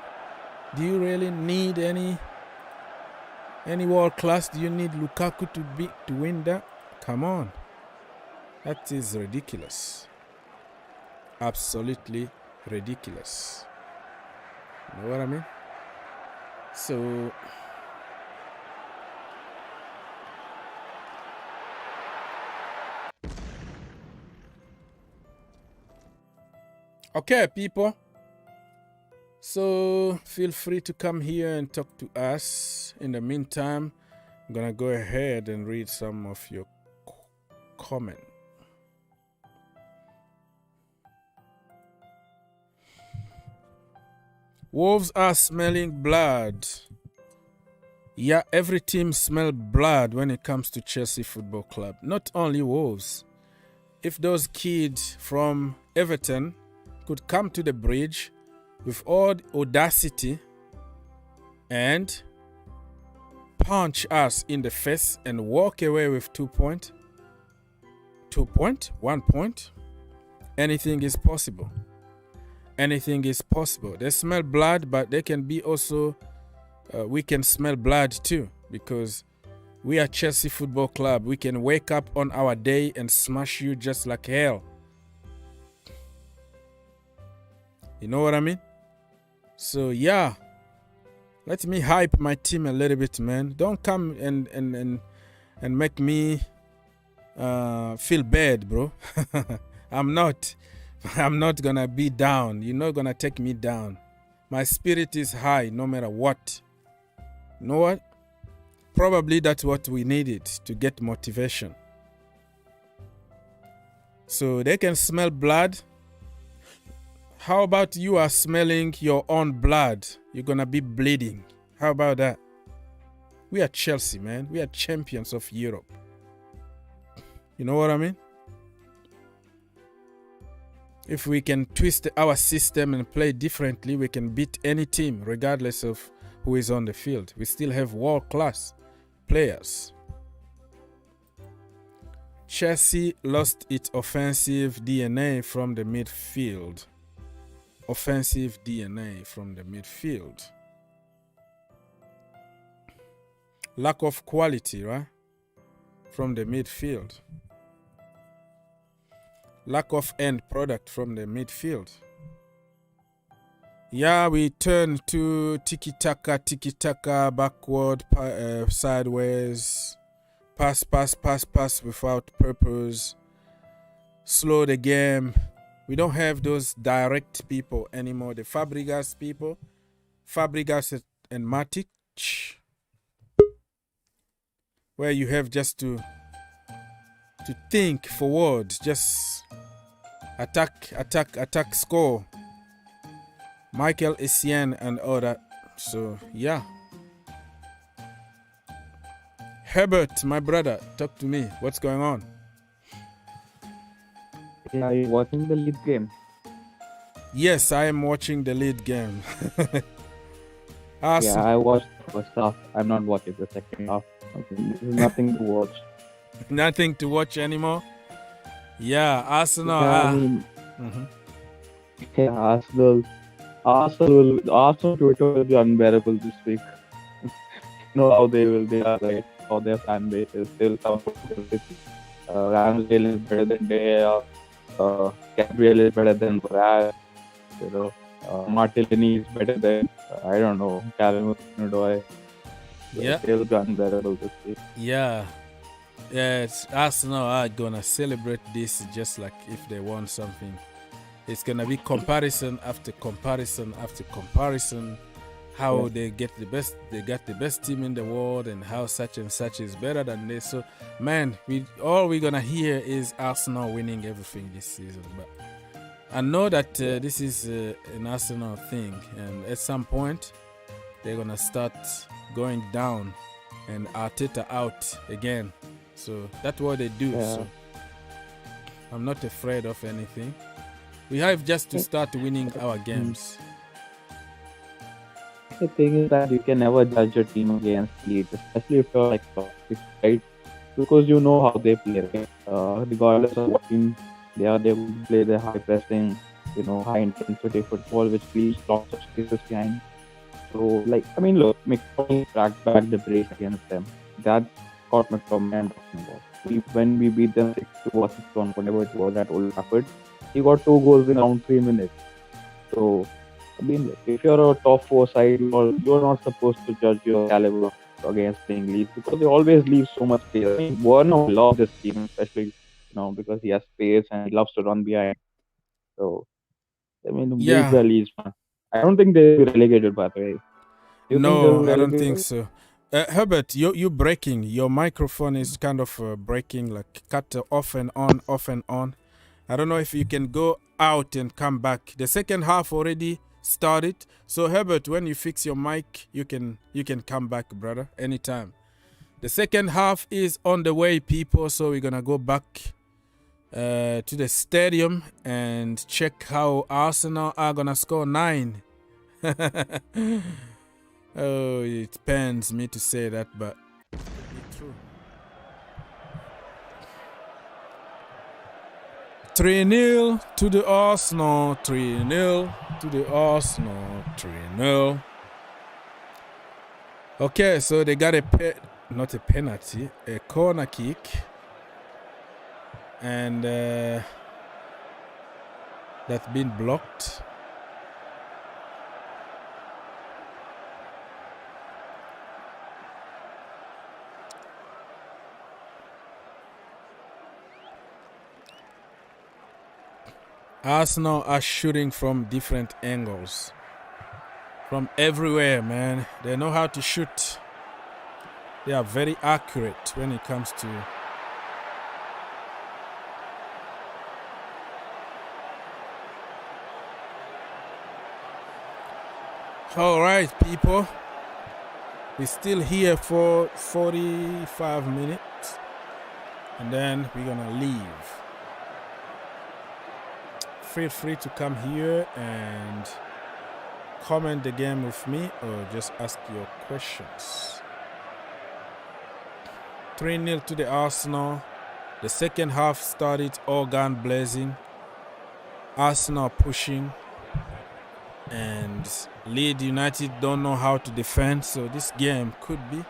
S1: Do you really need any world class? Do you need Lukaku to win that? Come on. That is ridiculous. Absolutely ridiculous. You know what I mean? So okay, people. So feel free to come here and talk to us. In the meantime, I'm gonna go ahead and read some of your comments. Wolves are smelling blood. Yeah, every team smells blood when it comes to Chelsea Football Club. Not only Wolves. If those kids from Everton could come to the bridge with all audacity and punch us in the face and walk away with 2 points, 1 point, anything is possible. Anything is possible. They smell blood, but they can be also, we can smell blood too, because we are Chelsea Football Club. We can wake up on our day and smash you just like hell. You know what I mean? So yeah, let me hype my team a little bit, man. Don't come and make me feel bad, bro. I'm not gonna be down. You're not gonna take me down. My spirit is high no matter what. You know what? Probably that's what we needed to get motivation. So they can smell blood. How about you are smelling your own blood? You're gonna be bleeding. How about that? We are Chelsea, man. We are champions of Europe. You know what I mean? If we can twist our system and play differently, we can beat any team, regardless of who is on the field. We still have world-class players. Chelsea lost its offensive DNA from the midfield. Offensive DNA from the midfield. Lack of quality, right? From the midfield. Lack of end product from the midfield. Yeah, we turn to tiki-taka, backward, sideways pass without purpose, slow the game. We don't have those direct people anymore. The Fabregas people, Fabregas and Matic, where you have just to think forward, just attack, score. Michael Essien and all that. So yeah. Herbert, my brother, talk to me. What's going on?
S3: Yeah, are you watching the Leeds game?
S1: Yes, I am watching the Leeds game.
S3: Yeah, I watched the first half. I'm not watching the second half. There's nothing to watch.
S1: Nothing to watch anymore? Yeah, Arsenal.
S3: Yeah, Arsenal Twitter will be unbearable this week. You know how they are, right? How their fan base is. They'll come with Ramsdale is better than De Gea, Gabriel is better than Brad, Martinelli is better than, I don't know, Callum Hudson-Odoi.
S1: Yeah.
S3: They'll be unbearable this week.
S1: Yeah. Yeah, Arsenal are gonna celebrate this just like if they won something. It's gonna be comparison after comparison after comparison. How they got the best team in the world, and how such and such is better than this. So, man, all we're gonna hear is Arsenal winning everything this season. But I know that this is an Arsenal thing, and at some point they're gonna start going down and Arteta out again. So that's what they do.
S3: Yeah.
S1: So I'm not afraid of anything. We have just to start winning our games.
S3: The thing is that you can never judge a team against Leeds, especially if you're like top six, right? Because you know how they play, right? Regardless of what team they are, they will play the high pressing, high intensity football, which leaves lots of spaces behind. So, look, McTominay cracked back the brace against them. That's Scott McTominay I'm talking about. When we beat them 6-2 or 6-1, whatever it was at Old Trafford, he got 2 goals in around 3 minutes. So, if you're a top 4 side, you're not supposed to judge your caliber against playing Leeds, because they always leave so much space. Werner loves this team, especially because he has space and he loves to run behind. So, Leeds are Leeds, man. I don't think they'll be relegated, by the way.
S1: No, I don't think so. Herbert, you're breaking. Your microphone is kind of breaking, like cut off and on, off and on. I don't know if you can go out and come back. The second half already started. So Herbert, when you fix your mic, you can come back, brother, anytime. The second half is on the way, people. So we're gonna go back to the stadium and check how Arsenal are gonna score 9. Oh, it pains me to say that, but it's true. 3-0 to the Arsenal. 3-0 to the Arsenal. 3-0. Okay, so they got not a penalty, a corner kick. And that's been blocked. Arsenal are shooting from different angles. From everywhere, man. They know how to shoot. They are very accurate when it comes to... All right, people. We're still here for 45 minutes. And then we're going to leave. Feel free to come here and comment the game with me or just ask your questions. 3-0 to the Arsenal. The second half started all gun blazing. Arsenal pushing. And Leeds United don't know how to defend. So this game could be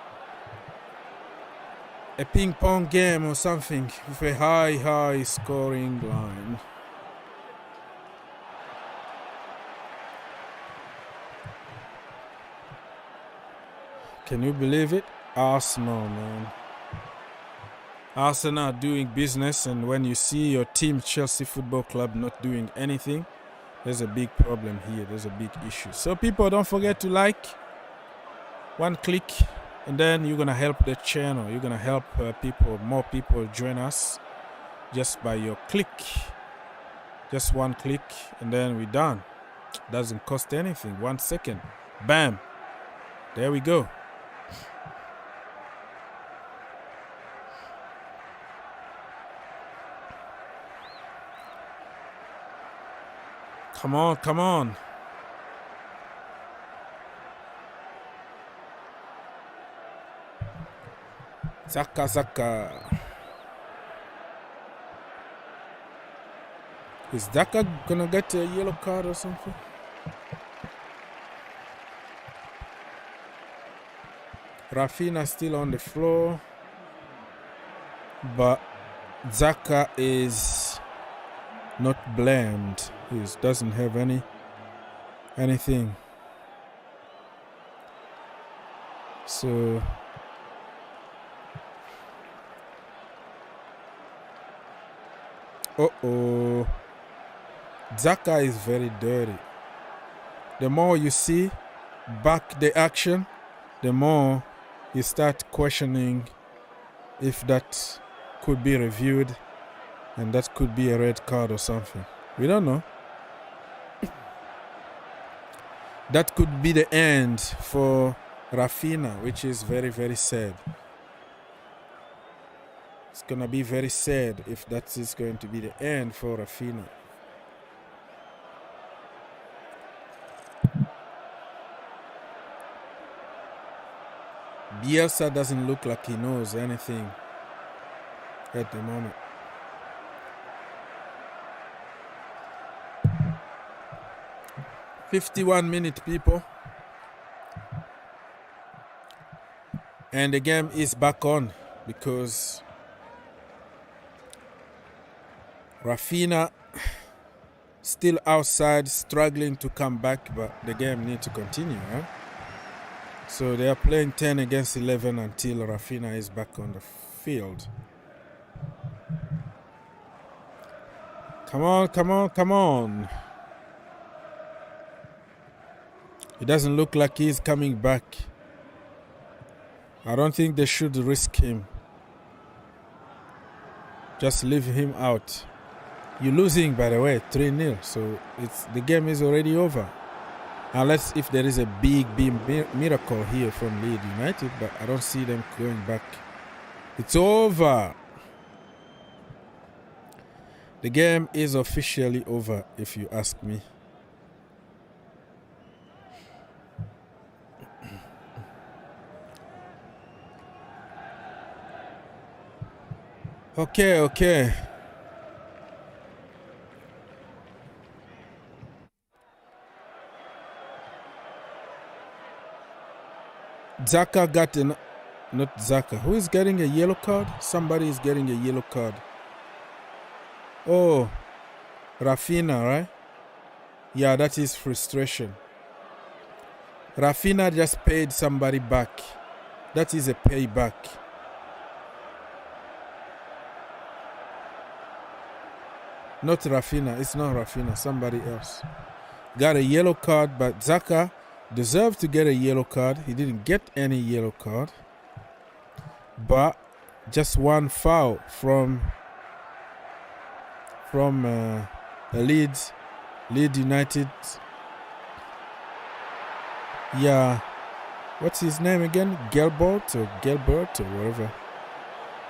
S1: a ping pong game or something with a high scoring line. Can you believe it? Arsenal, man. Arsenal doing business, and when you see your team, Chelsea Football Club, not doing anything, there's a big problem here. There's a big issue. So people, don't forget to like. One click, and then you're gonna help the channel. You're gonna help more people join us just by your click. Just one click, and then we're done. Doesn't cost anything. 1 second. Bam. There we go. Come on, come on. Zaka. Is Zaka gonna get a yellow card or something? Rafinha still on the floor, but Zaka is not blamed. He doesn't have anything. So Zaka is very dirty. The more you see back the action, the more you start questioning if that could be reviewed and that could be a red card or something. We don't know. That could be the end for Rafinha, which is very, very sad. It's going to be very sad if that is going to be the end for Rafinha. Bielsa doesn't look like he knows anything at the moment. "51-minute, people. And the game is back on because Rafinha still outside, struggling to come back, but the game needs to continue, right? So they are playing 10 against 11 until Rafinha is back on the field. Come on. It doesn't look like he's coming back. I don't think they should risk him. Just leave him out. You're losing, by the way, 3-0. So the game is already over. Unless if there is a big miracle here from Leeds United, but I don't see them going back. It's over. The game is officially over, if you ask me. Okay. Zaka got not Zaka. Who is getting a yellow card? Somebody is getting a yellow card. Oh, Rafinha, right? Yeah, that is frustration. Rafinha just paid somebody back. That is a payback. Not Rafinha. It's not Rafinha. Somebody else got a yellow card, but Zaka deserved to get a yellow card. He didn't get any yellow card, but just one foul from Leeds United. Yeah, what's his name again? Gilbert or whatever.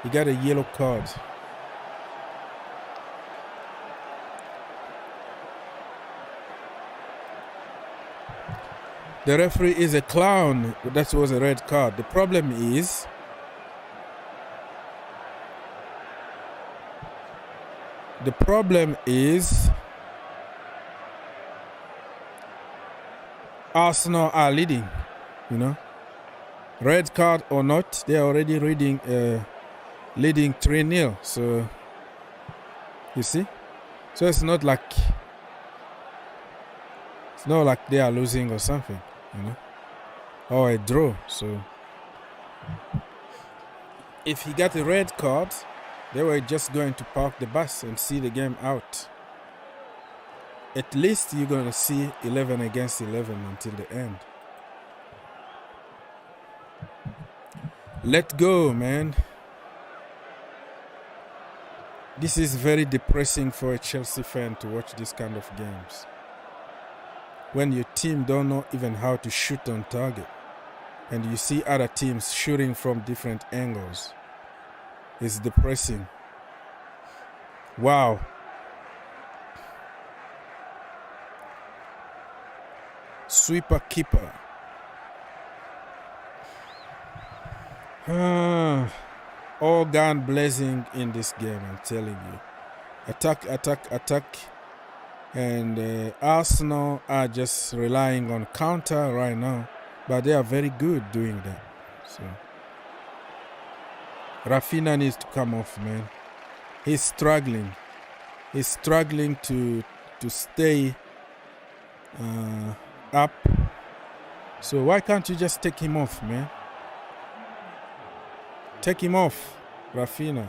S1: He got a yellow card. The referee is a clown. That was a red card. The problem is Arsenal are leading, Red card or not, they are already leading 3-0. So, you see? So it's not like they are losing or something, Or a draw. So if he got a red card, they were just going to park the bus and see the game out. At least you're going to see 11 against 11 until the end. Let go, man. This is very depressing for a Chelsea fan to watch this kind of games. When your team don't know even how to shoot on target. And you see other teams shooting from different angles. It's depressing. Wow. Sweeper keeper. All gun blazing in this game, I'm telling you. Attack, attack, attack. And Arsenal are just relying on counter right now. But they are very good doing that. So Raphinha needs to come off, man. He's struggling. He's struggling to stay up. So why can't you just take him off, man? Take him off, Raphinha.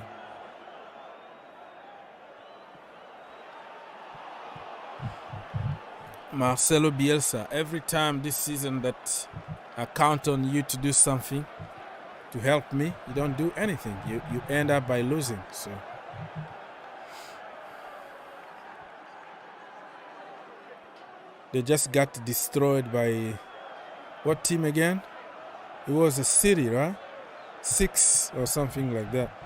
S1: Marcelo Bielsa, every time this season that I count on you to do something to help me, you don't do anything. You end up by losing. So they just got destroyed by what team again? It was a City, right? 6 or something like that.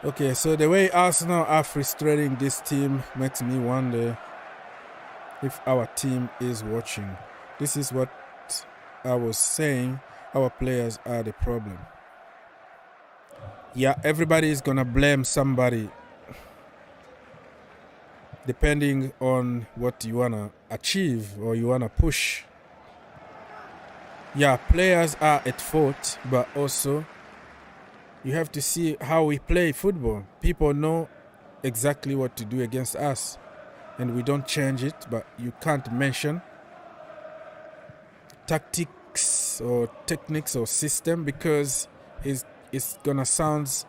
S1: Okay, so the way Arsenal are frustrating this team makes me wonder if our team is watching. This is what I was saying. Our players are the problem. Yeah, everybody is gonna blame somebody depending on what you wanna achieve or you wanna push. Yeah, players are at fault, but also you have to see how we play football. People know exactly what to do against us, and we don't change it, but you can't mention tactics or techniques or system because it's gonna sound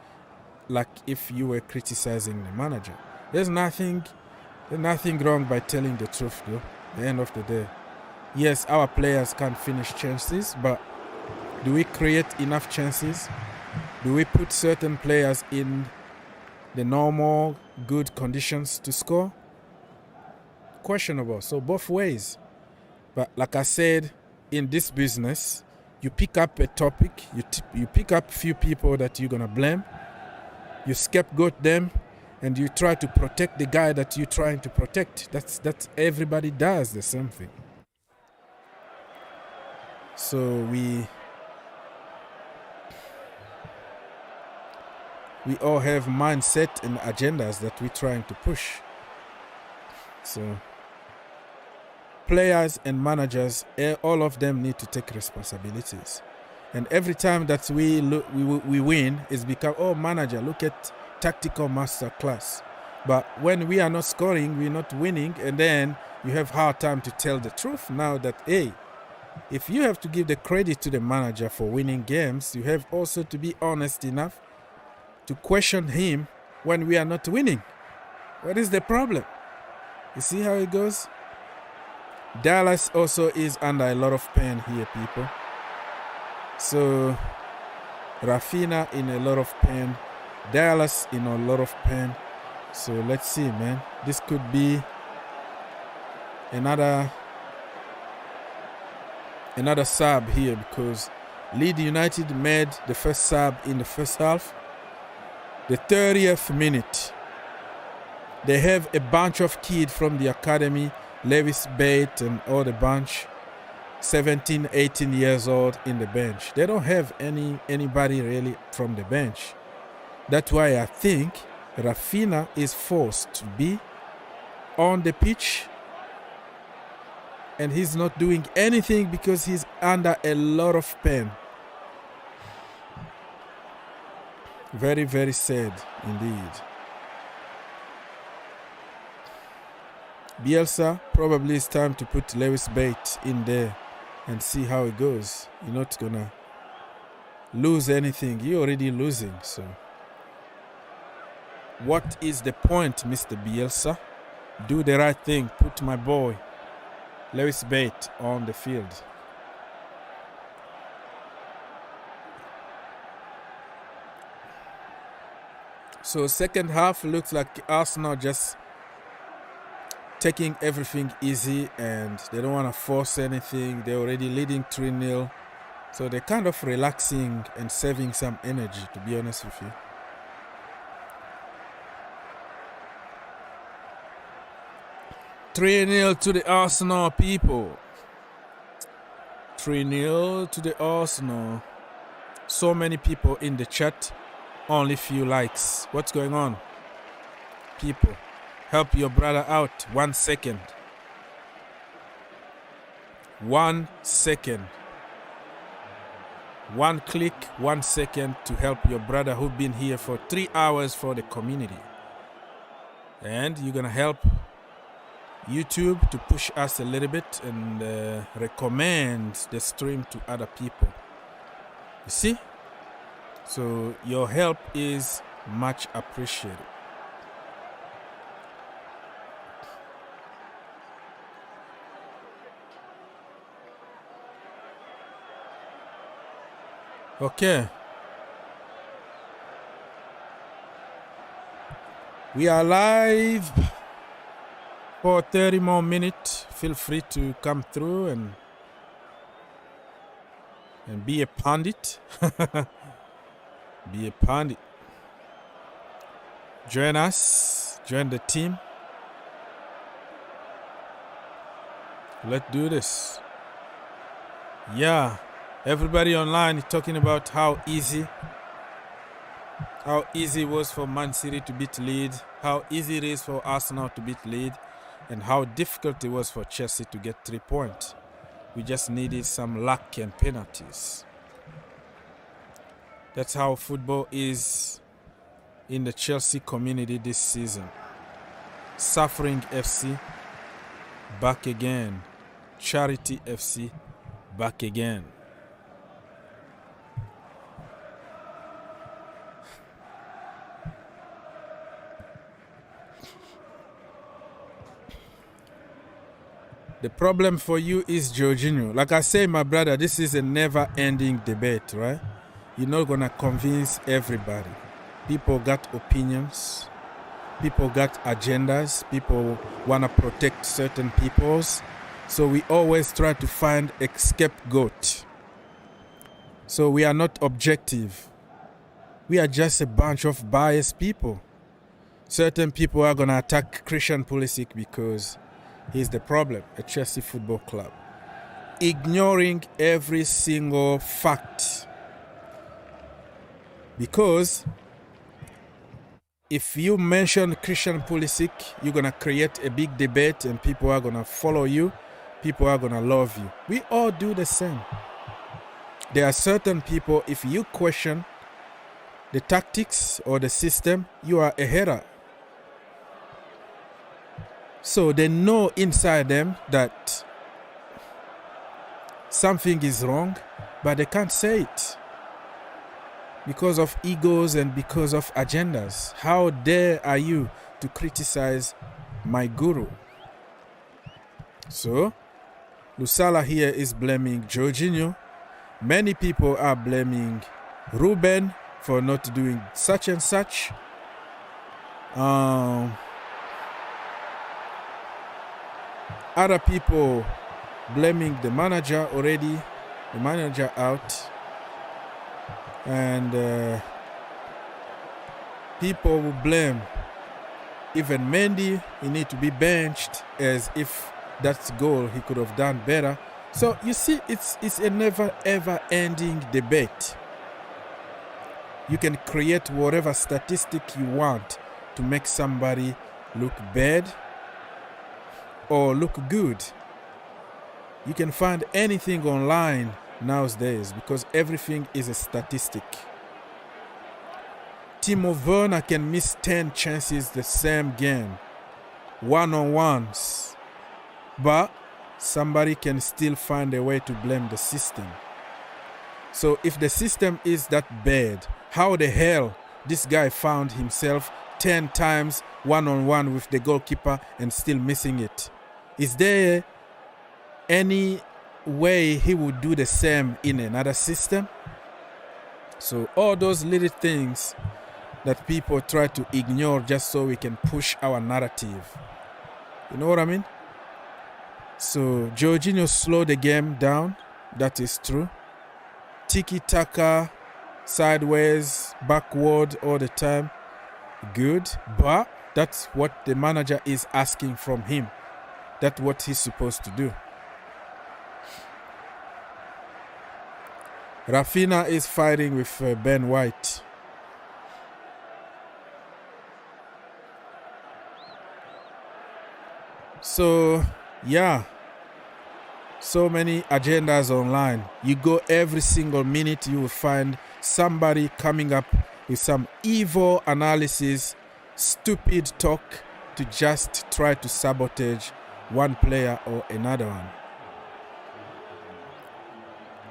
S1: like if you were criticizing the manager. There's nothing wrong by telling the truth, though. At the end of the day, yes, our players can't finish chances, but do we create enough chances? Do we put certain players in the normal, good conditions to score? Questionable. So both ways. But like I said, in this business, you pick up a topic, you pick up a few people that you're going to blame, you scapegoat them, and you try to protect the guy that you're trying to protect. That's everybody does the same thing. So we all have mindset and agendas that we're trying to push. So players and managers, all of them need to take responsibilities. And every time that we win, it's become, oh, manager, look at tactical masterclass. But when we are not scoring, we're not winning, and then you have hard time to tell the truth now that, hey, if you have to give the credit to the manager for winning games, you have also to be honest enough to question him when we are not winning. What is the problem? You see how it goes? Dallas also is under a lot of pain here, people. So Raphinha in a lot of pain, Dallas in a lot of pain. So let's see, man. This could be another sub here because Leeds United made the first sub in the first half. The 30th minute, they have a bunch of kids from the academy, Lewis Bate and all the bunch, 17, 18 years old in the bench. They don't have anybody really from the bench. That's why I think Raphinha is forced to be on the pitch and he's not doing anything because he's under a lot of pain. Very, very sad indeed. Bielsa, probably it's time to put Lewis Bate in there and see how it goes. You're not gonna lose anything. You're already losing, so what is the point, Mr. Bielsa? Do the right thing. Put my boy Lewis Bate on the field. So second half looks like Arsenal just taking everything easy and they don't want to force anything. They're already leading 3-0. So they're kind of relaxing and saving some energy, to be honest with you. "3-0 to the Arsenal people. 3-0 to the Arsenal." So many people in the chat, only few likes. What's going on? People, help your brother out. 1 second. 1 second. 1 click, 1 second to help your brother who's been here for 3 hours for the community. And you're going to help YouTube to push us a little bit and recommend the stream to other people. You see? So your help is much appreciated. Okay. We are live for 30 more minutes. Feel free to come through and be a pundit. Be a pundit. Join us. Join the team. Let's do this. Yeah. Everybody online is talking about how easy it was for Man City to beat Leeds, how easy it is for Arsenal to beat Leeds, and how difficult it was for Chelsea to get 3 points. We just needed some luck and penalties. That's how football is in the Chelsea community this season. Suffering FC, back again. Charity FC, back again. The problem for you is Jorginho. Like I say, my brother, this is a never-ending debate, right? You're not going to convince everybody. People got opinions. People got agendas. People want to protect certain peoples. So we always try to find a scapegoat. So we are not objective. We are just a bunch of biased people. Certain people are going to attack Christian Pulisic because he's the problem at Chelsea Football Club. Ignoring every single fact. Because if you mention Christian Pulisic, you're going to create a big debate and people are going to follow you. People are going to love you. We all do the same. There are certain people, if you question the tactics or the system, you are a hater. So they know inside them that something is wrong, but they can't say it because of egos and because of agendas. How dare are you to criticize my guru? So Lusala here is blaming Jorginho. Many people are blaming Ruben for not doing such and such. Other people blaming the manager already, the manager out. And people will blame even Mendy. He need to be benched, as if that's goal he could have done better. So you see, it's a never ever ending debate. You can create whatever statistic you want to make somebody look bad or look good. You can find anything online nowadays because everything is a statistic. Timo Werner can miss 10 chances the same game, one-on-ones, but somebody can still find a way to blame the system. So if the system is that bad, how the hell this guy found himself 10 times one-on-one with the goalkeeper and still missing it? Is there any way he would do the same in another system? So all those little things that people try to ignore just so we can push our narrative. You know what I mean? So Jorginho slowed the game down. That is true. Tiki-taka, sideways, backward all the time. Good. But that's what the manager is asking from him. That's what he's supposed to do. Rafinha is fighting with Ben White. So, yeah. So many agendas online. You go every single minute, you will find somebody coming up with some evil analysis, stupid talk to just try to sabotage one player or another one.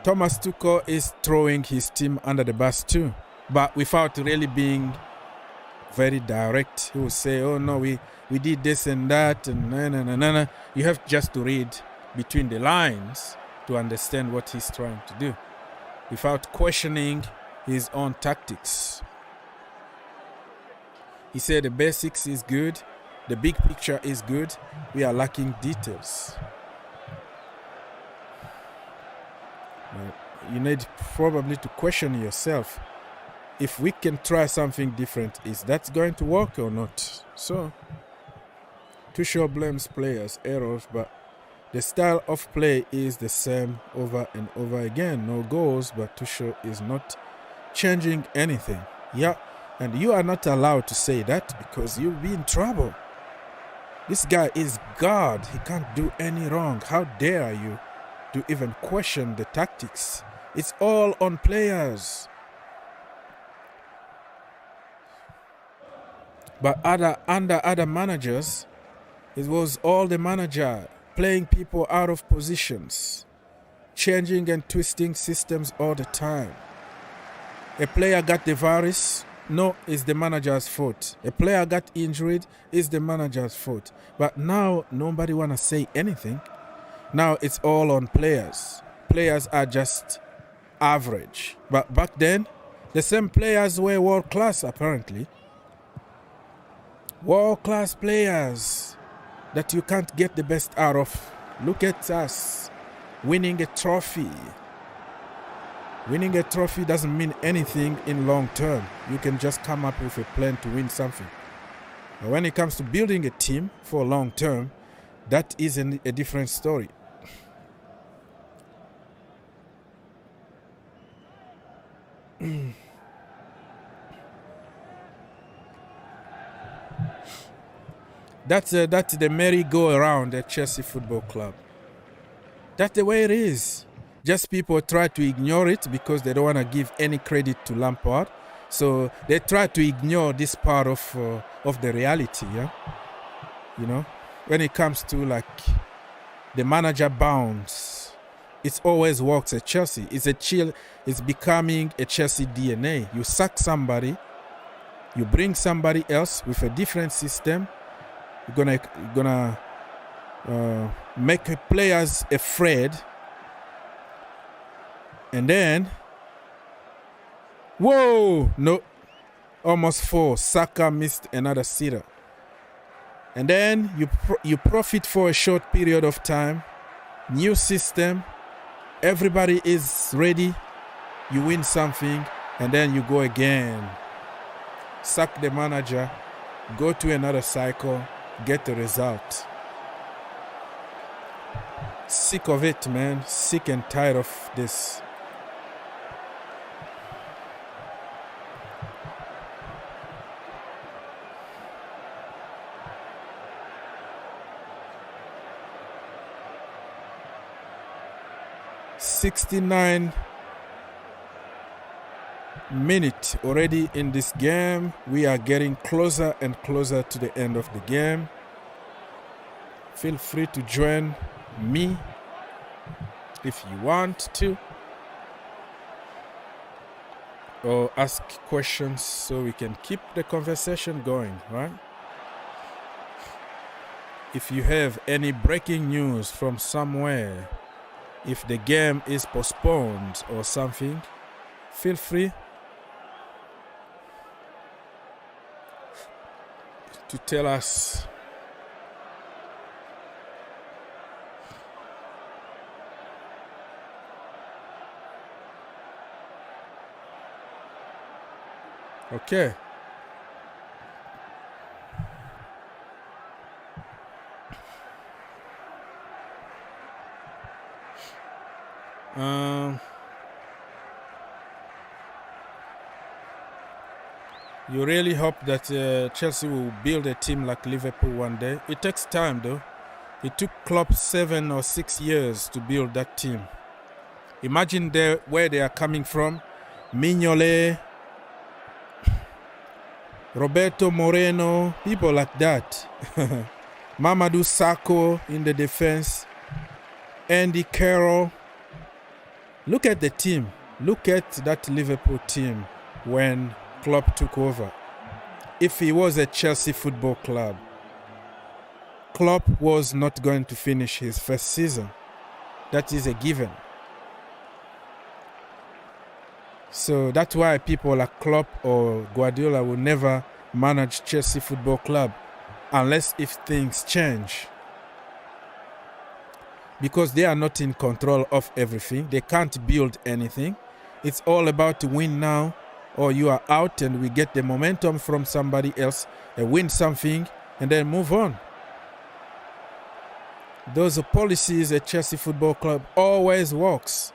S1: Thomas Tuchel is throwing his team under the bus too, but without really being very direct. He will say, oh no, we did this and that, and no. You have just to read between the lines to understand what he's trying to do without questioning his own tactics. He said the basics is good, the big picture is good, we are lacking details. You need probably to question yourself. If we can try something different, is that going to work or not? So, Tuchel blames players' errors, but the style of play is the same over and over again. No goals, but Tuchel is not changing anything. Yeah, and you are not allowed to say that because you'll be in trouble. This guy is God. He can't do any wrong. How dare you to even question the tactics? It's all on players. But under other managers, it was all the manager playing people out of positions, changing and twisting systems all the time. A player got the virus, no, it's the manager's fault. A player got injured, it's the manager's fault. But now nobody want to say anything. Now it's all on players. Players are just average. But back then, the same players were world class apparently. World-class players that you can't get the best out of. Look at us winning a trophy. Winning a trophy doesn't mean anything in long term. You can just come up with a plan to win something. But when it comes to building a team for long term, that is a different story. That's the merry-go-round at Chelsea Football Club. That's the way it is. Just people try to ignore it because they don't want to give any credit to Lampard. So they try to ignore this part of the reality, yeah? You know? When it comes to, like, the manager bounce, it always works at Chelsea. It's becoming a Chelsea DNA. You sack somebody, you bring somebody else with a different system. You're gonna make players afraid, and then whoa, no, almost 4. Saka missed another sitter, and then you profit for a short period of time. New system, everybody is ready. You win something, and then you go again. Sack the manager, go to another cycle. Get the result. Sick of it, man. Sick and tired of this. 69 minute already in this game. We are getting closer and closer to the end of the game. Feel free to join me if you want to, or ask questions so we can keep the conversation going, right? If you have any breaking news from somewhere, if the game is postponed or something, feel free to tell us. Okay. You really hope that Chelsea will build a team like Liverpool one day. It takes time, though. It took Klopp 7 or 6 years to build that team. Imagine where they are coming from. Mignolet, Roberto Moreno, people like that. Mamadou Sakho in the defense. Andy Carroll. Look at the team. Look at that Liverpool team when Klopp took over. If he was a Chelsea Football Club, Klopp was not going to finish his first season. That is a given. So that's why people like Klopp or Guardiola will never manage Chelsea Football Club unless if things change. Because they are not in control of everything. They can't build anything. It's all about to win now, or you are out and we get the momentum from somebody else and win something and then move on. Those policies at Chelsea Football Club always works.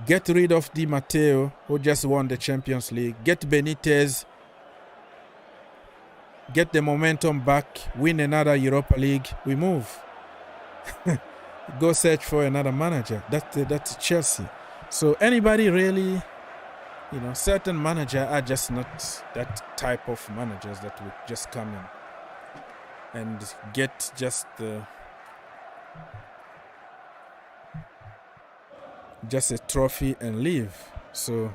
S1: Get rid of Di Matteo, who just won the Champions League. Get Benitez. Get the momentum back. Win another Europa League. We move. Go search for another manager. That's Chelsea. So anybody really, certain managers are just not that type of managers that would just come in and get just a trophy and leave. So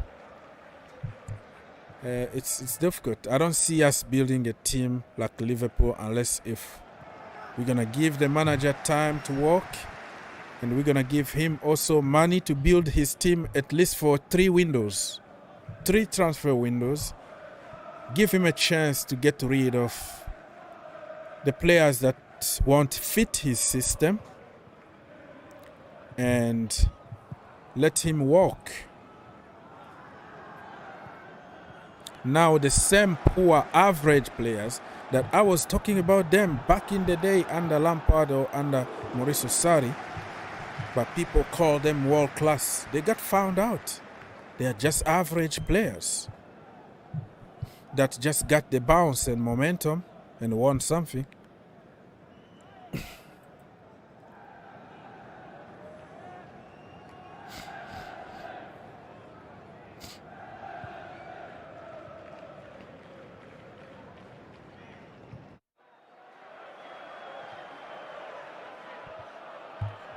S1: it's difficult. I don't see us building a team like Liverpool unless if we're going to give the manager time to work and we're going to give him also money to build his team at least for 3 transfer windows. Give him a chance to get rid of the players that won't fit his system and let him walk. Now the same poor average players that I was talking about them back in the day under Lampard or under Mauricio Sarri, but people call them world class. They got found out. They are just average players that just got the bounce and momentum and won something.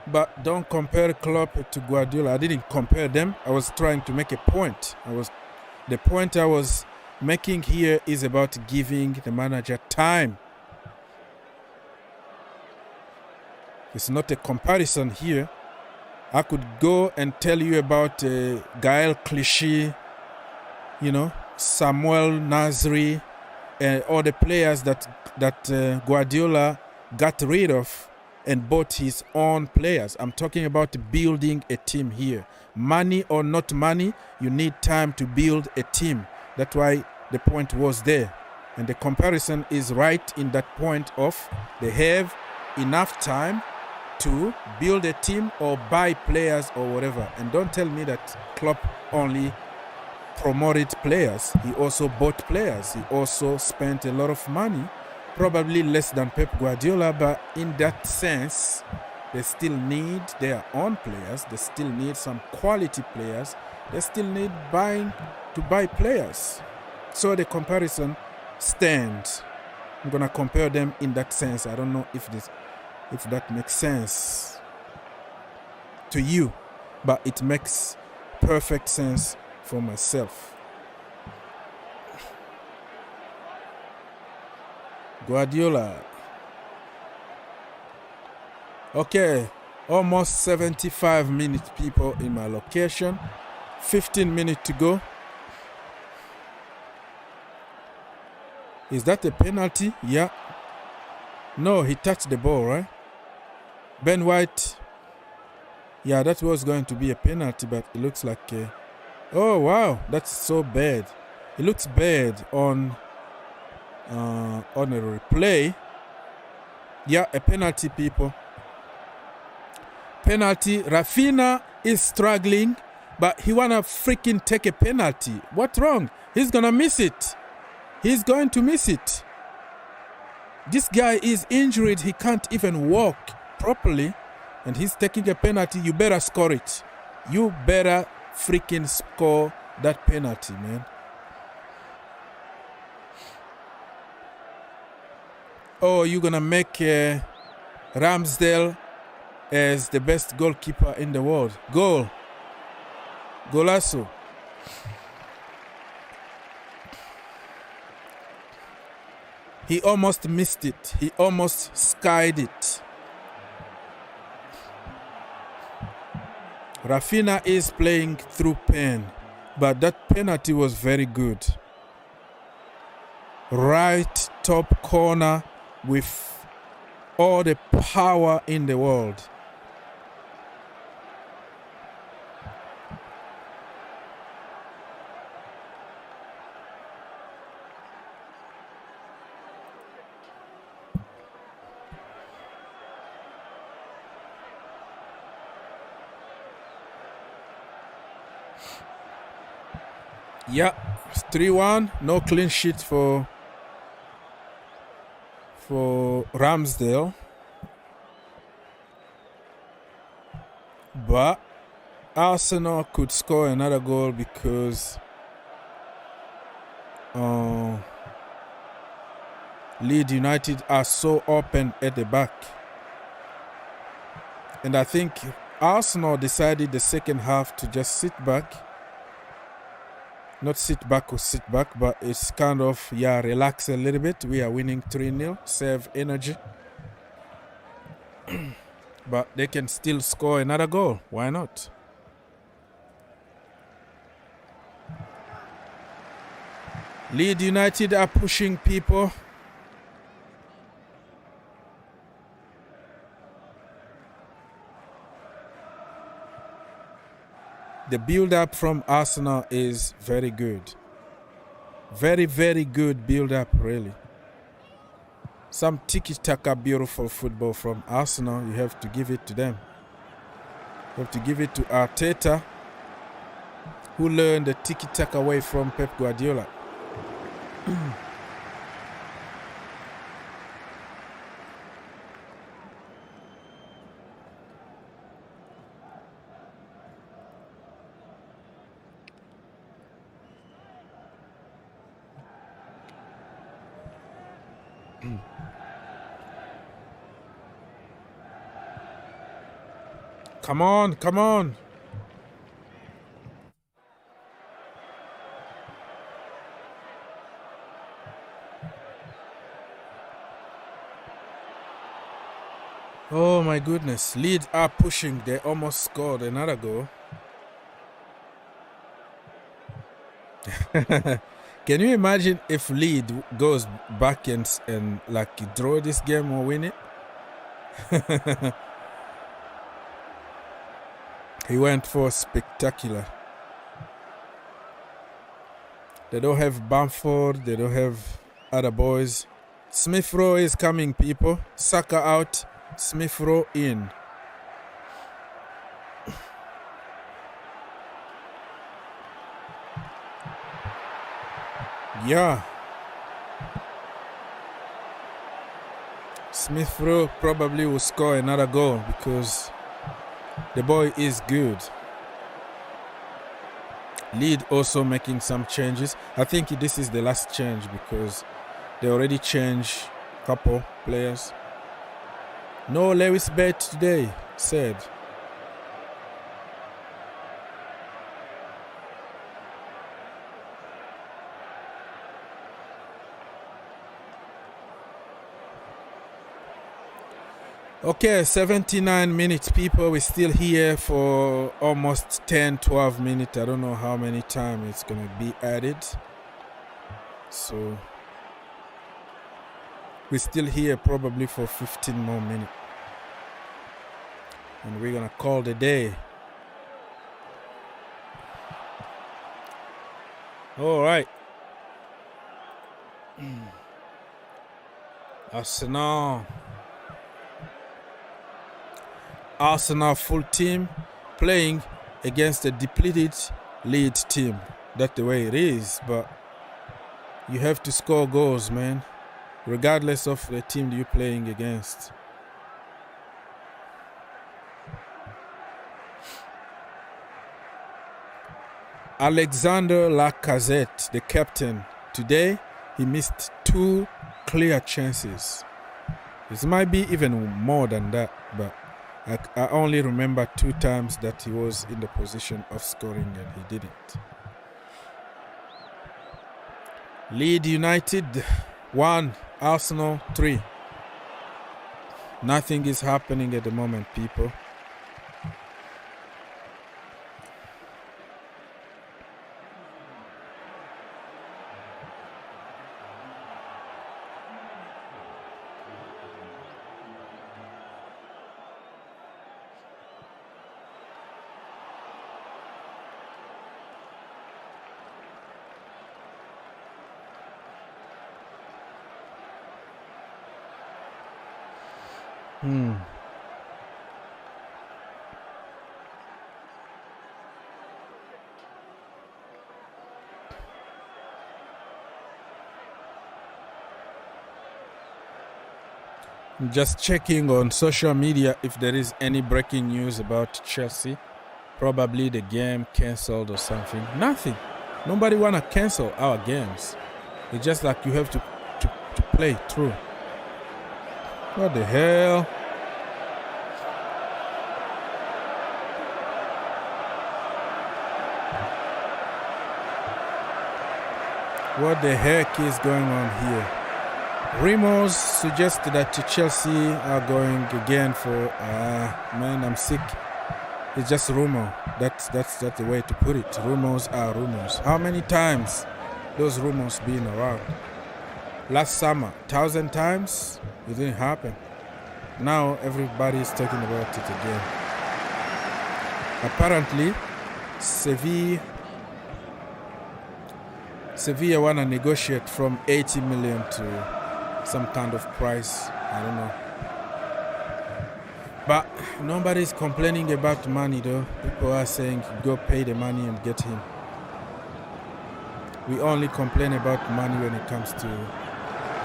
S1: But don't compare Klopp to Guardiola. I didn't compare them. I was trying to make a point. The point I was making here is about giving the manager time. It's not a comparison here. I could go and tell you about Gaël Clichy, Samuel Nasri, and all the players that Guardiola got rid of and bought his own players. I'm talking about building a team here. Money or not money, you need time to build a team. That's why the point was there. And the comparison is right in that point of they have enough time to build a team or buy players or whatever. And don't tell me that Klopp only promoted players. He also bought players. He also spent a lot of money. Probably less than Pep Guardiola, but in that sense, They still need their own players. They still need some quality players. They still need to buy players. So the comparison stands. I'm gonna compare them in that sense. I don't know if that makes sense to you, but it makes perfect sense for myself. Guardiola. Okay, almost 75 minutes people in my location. 15 minutes to go. Is that a penalty? Yeah. No, he touched the ball, right? Ben White. Yeah, that was going to be a penalty, but it looks like oh, wow. That's so bad. It looks bad on a replay. Yeah, a penalty, people. Penalty. Rafinha is struggling, but he wanna freaking take a penalty. What's wrong? He's gonna miss it. He's going to miss it. This guy is injured. He can't even walk properly, and he's taking a penalty. You better score it. You better freaking score that penalty, man. Oh, you're gonna make Ramsdale as the best goalkeeper in the world. Golasso. He almost missed it. He almost skied it. Rafinha is playing through pain, but that penalty was very good. Right top corner with all the power in the world. Yeah, 3-1. No clean sheet for Ramsdale. But Arsenal could score another goal because Leeds United are so open at the back. And I think Arsenal decided the second half to just sit back. Not sit back or sit back, but it's kind of, relax a little bit. We are winning 3-0, save energy. But they can still score another goal. Why not? Leeds United are pushing people. The build-up from Arsenal is very good. Very, very good build-up, really. Some tiki-taka beautiful football from Arsenal. You have to give it to them. You have to give it to Arteta, who learned the tiki-taka way from Pep Guardiola. Come on, come on. Oh my goodness. Leeds are pushing. They almost scored another goal. Can you imagine if Leeds goes back and like draw this game or win it? He went for spectacular. They don't have Bamford. They don't have other boys. Smith Rowe is coming, people. Saka out. Smith Rowe in. Smith Rowe probably will score another goal because the boy is good. Leeds also making some changes. I think this is the last change because they already changed a couple players. No Lewis bet today, said. Okay, 79 minutes, people. We're still here for almost 10, 12 minutes. I don't know how many times it's going to be added. So, we're still here probably for 15 more minutes. And we're going to call the day. All right. Arsenal full team playing against a depleted Leeds team. That's the way it is, but you have to score goals, man, regardless of the team you're playing against. Alexander Lacazette, the captain, today he missed 2 clear chances. This might be even more than that, but I only remember 2 times that he was in the position of scoring and he didn't. Leeds United 1, Arsenal 3. Nothing is happening at the moment, people. Just checking on social media if there is any breaking news about Chelsea. Probably the game cancelled or something. Nothing. Nobody want to cancel our games. It's just like you have to play through. What the hell? What the heck is going on here? Rumors suggest that Chelsea are going again for man, I'm sick. It's just rumor. That's the way to put it. Rumors are rumors. How many times those rumors been around? Last summer, 1,000 times. It didn't happen. Now everybody is talking about it again. Apparently, Sevilla want to negotiate from 80 million to some kind of price. I don't know. But nobody's complaining about money though. People are saying go pay the money and get him. We only complain about money when it comes to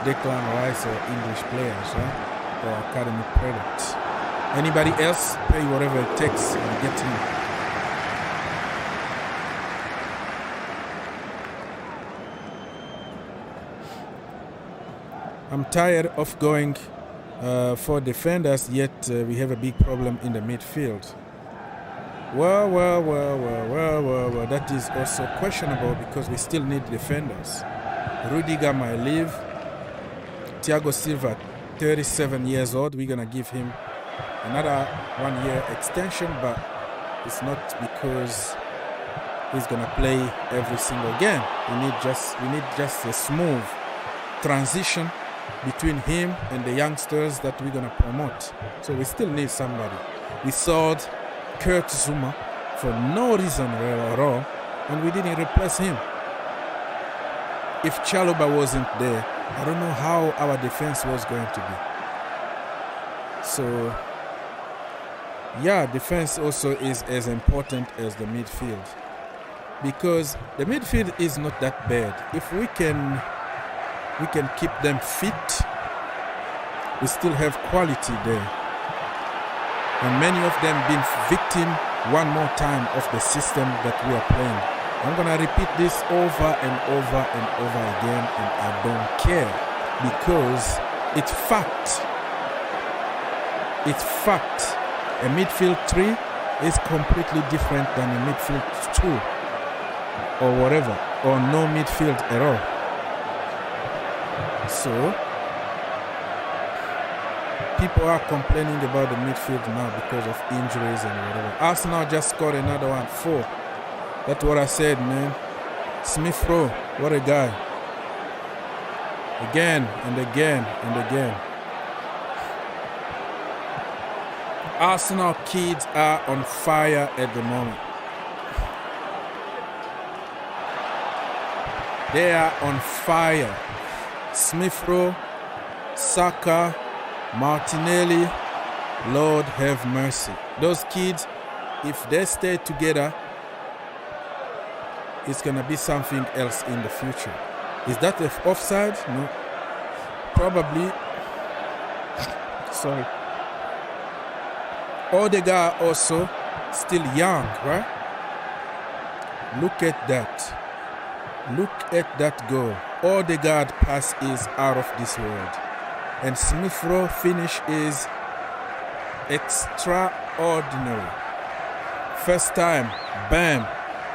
S1: Declan Rice or English players, right? Or academy products. Anybody else, pay whatever it takes and get him. I'm tired of going for defenders, yet we have a big problem in the midfield. Well, that is also questionable because we still need defenders. Rudiger might leave. Thiago Silva, 37 years old, we're going to give him another 1-year extension, but it's not because he's going to play every single game. We need just a smooth transition between him and the youngsters that we're going to promote. So we still need somebody. We sold Kurt Zuma for no reason at all, and we didn't replace him. If Chalobah wasn't there, I don't know how our defense was going to be. So, yeah, defense also is as important as the midfield. Because the midfield is not that bad. If we can keep them fit, we still have quality there. And many of them been victim one more time of the system that we are playing. I'm going to repeat this over and over and over again, and I don't care, because it's fact. It's fact. A midfield 3 is completely different than a midfield 2 or whatever, or no midfield at all. So people are complaining about the midfield now because of injuries and whatever. Arsenal just scored another one, 4. That's what I said, man. Smith Rowe, what a guy. Again and again and again. Arsenal kids are on fire at the moment. They are on fire. Smith Rowe, Saka, Martinelli, Lord have mercy. Those kids, if they stay together, it's going to be something else in the future. Is that the offside? No. Probably. Sorry. Odegaard also still young, right? Look at that. Look at that goal. Odegaard pass is out of this world. And Smith Rowe finish is extraordinary. First time, bam,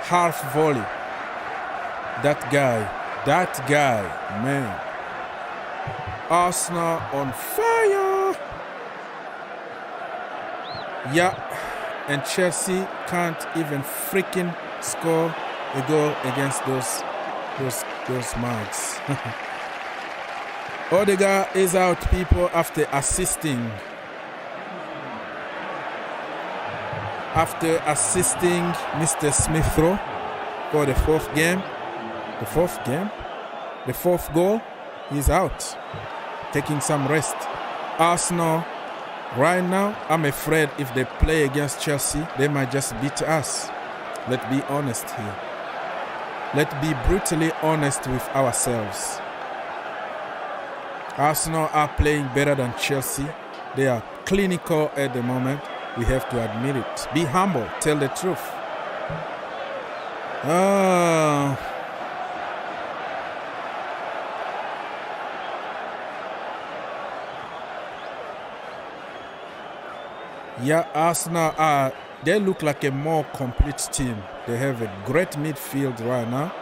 S1: half volley. That guy, man. Arsenal on fire. Yeah, and Chelsea can't even freaking score a goal against those mugs. Odegaard is out, people, after assisting. After assisting Mr. Smith Rowe for the fourth game. The fourth goal, he's out. Taking some rest. Arsenal, right now, I'm afraid if they play against Chelsea, they might just beat us. Let's be honest here. Let's be brutally honest with ourselves. Arsenal are playing better than Chelsea. They are clinical at the moment. We have to admit it. Be humble. Tell the truth. Yeah, Arsenal they look like a more complete team. They have a great midfield right now.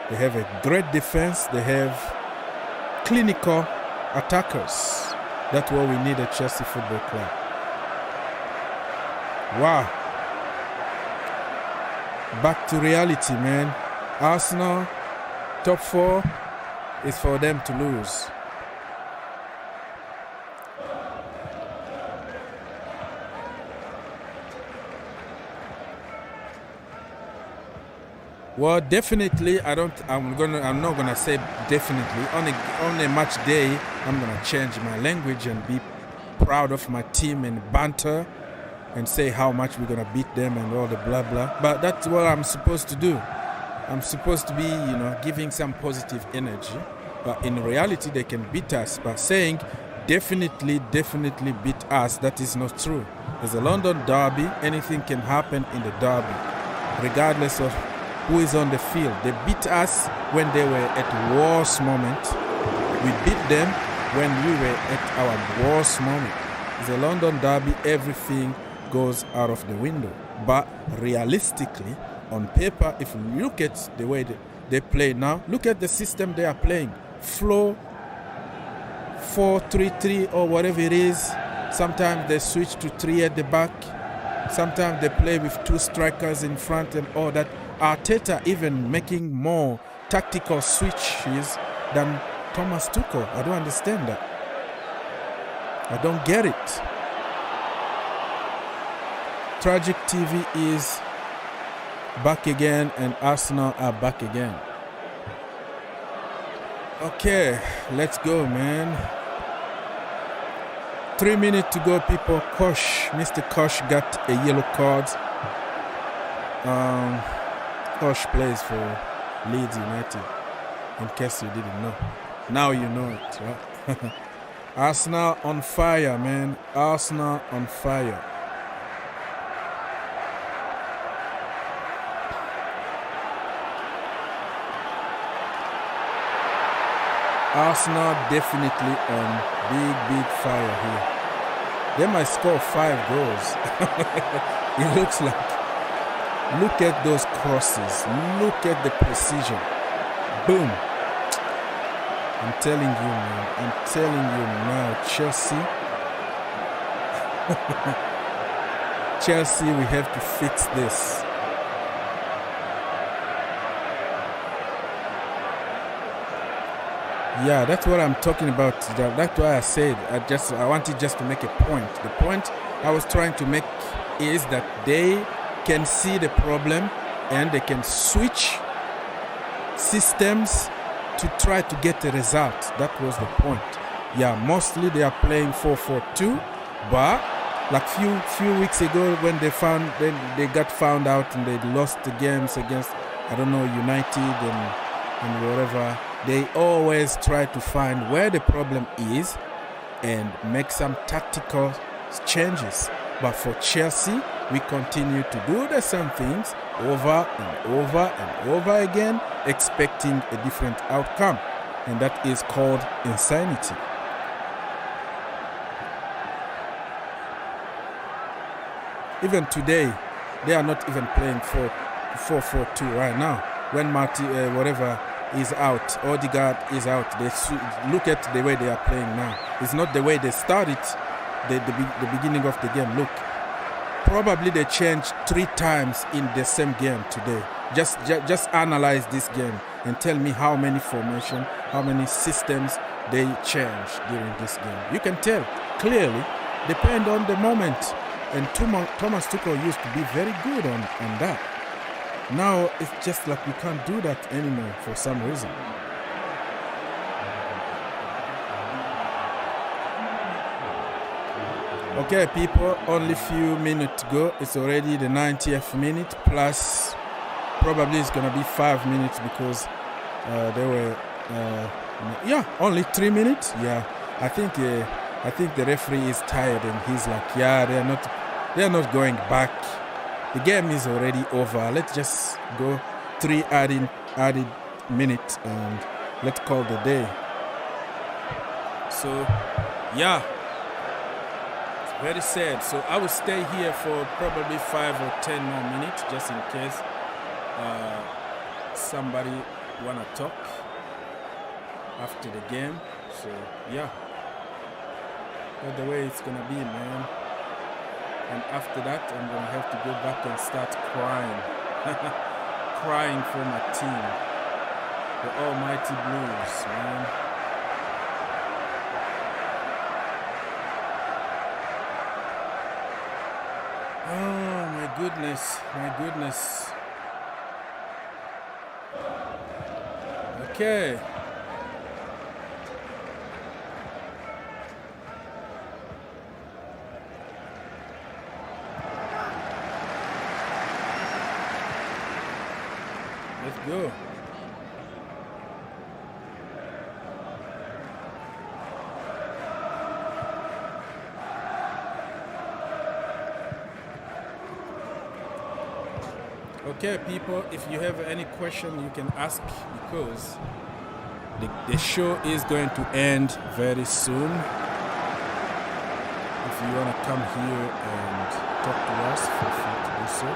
S1: They have a great defense. They have clinical attackers. That's what we need at Chelsea Football Club. Wow. Back to reality, man. Arsenal, top 4 is for them to lose. Well, definitely, I'm not gonna say definitely. On a match day, I'm gonna change my language and be proud of my team and banter and say how much we're gonna beat them and all the blah blah. But that's what I'm supposed to do. I'm supposed to be, giving some positive energy. But in reality, they can beat us. But saying definitely beat us, that is not true. It's a London derby. Anything can happen in the derby, regardless of who is on the field. They beat us when they were at worst moment. We beat them when we were at our worst moment. It's a London derby. Everything goes out of the window. But realistically, on paper, if you look at the way they play now, look at the system they are playing. Flow 4-3-3 or whatever it is. Sometimes they switch to 3 at the back. Sometimes they play with 2 strikers in front and all that. Arteta even making more tactical switches than Thomas Tuchel. I don't understand that. I don't get it. Tragic TV is back again and Arsenal are back again. Okay, let's go, man. 3 minutes to go, people. Mr. Kosh got a yellow card. Kosh plays for Leeds United, in case you didn't know. Now you know it, right? Arsenal on fire, man. Arsenal on fire. Arsenal definitely on big fire here. They might score 5 goals. It looks like. Look at those crosses. Look at the precision. Boom. I'm telling you, man. I'm telling you now, Chelsea. Chelsea, we have to fix this. Yeah, that's what I'm talking about. That's why I said I wanted just to make a point. The point I was trying to make is that they can see the problem and they can switch systems to try to get a result. That was the point. Yeah, mostly they are playing 4-4-2, but like few weeks ago when they got found out and they lost the games against, I don't know, United and wherever. They always try to find where the problem is and make some tactical changes. But for Chelsea, we continue to do the same things over and over and over again, expecting a different outcome. And that is called insanity. Even today, they are not even playing 4-4-2 right now. When whatever is out, Odegaard is out, they look at the way they are playing now. It's not the way they started the beginning of the game. Look, probably they changed 3 times in the same game today. Just analyze this game and tell me how many formation, how many systems they changed during this game. You can tell clearly, depend on the moment. And Thomas Tuchel used to be very good on that. Now it's just like we can't do that anymore for some reason. Okay, people, only few minutes to go. It's already the 90th minute, plus probably it's gonna be 5 minutes because they were only 3 minutes. Yeah, I think the referee is tired and he's like, yeah, they're not going back. The game is already over. Let's just go 3 added minutes and let's call the day. So, yeah, it's very sad. So I will stay here for probably 5 or 10 more minutes just in case somebody wanna talk after the game. So, yeah, that's the way it's gonna be, man. And after that, I'm going to have to go back and start crying. Crying for my team. The almighty Blues, man. Oh, my goodness. My goodness. Okay. Let's go. Okay, people, if you have any question, you can ask because the show is going to end very soon. If you want to come here and talk to us, feel free to do so.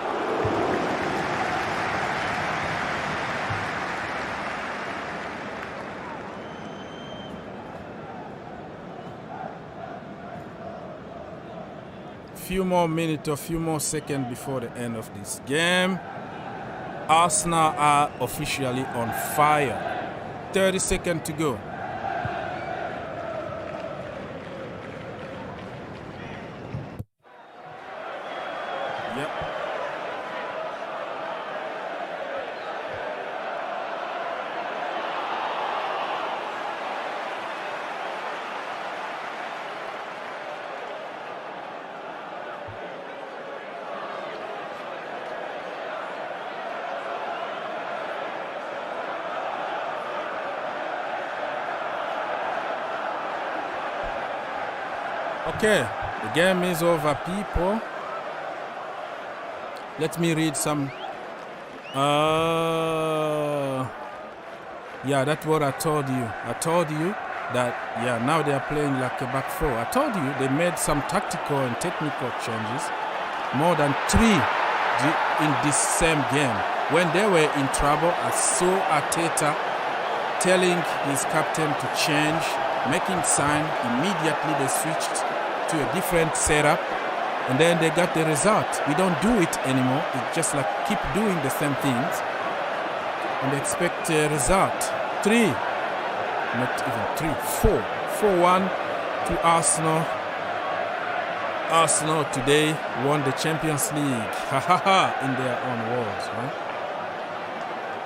S1: Few more minutes or few more seconds before the end of this game. Arsenal are officially on fire. 30 seconds to go. Yep. Okay, the game is over, people. Let me read some. Yeah, that's what I told you. I told you that, yeah, now they are playing like a back four. I told you they made some tactical and technical changes, more than 3 in this same game. When they were in trouble, I saw Arteta telling his captain to change, making sign. Immediately they switched to a different setup, and then they got the result. We don't do it anymore. It's just like keep doing the same things and expect a result. 3, not even 3, 4. 4-1 to Arsenal. Arsenal today won the Champions League. Ha ha ha, in their own words, right?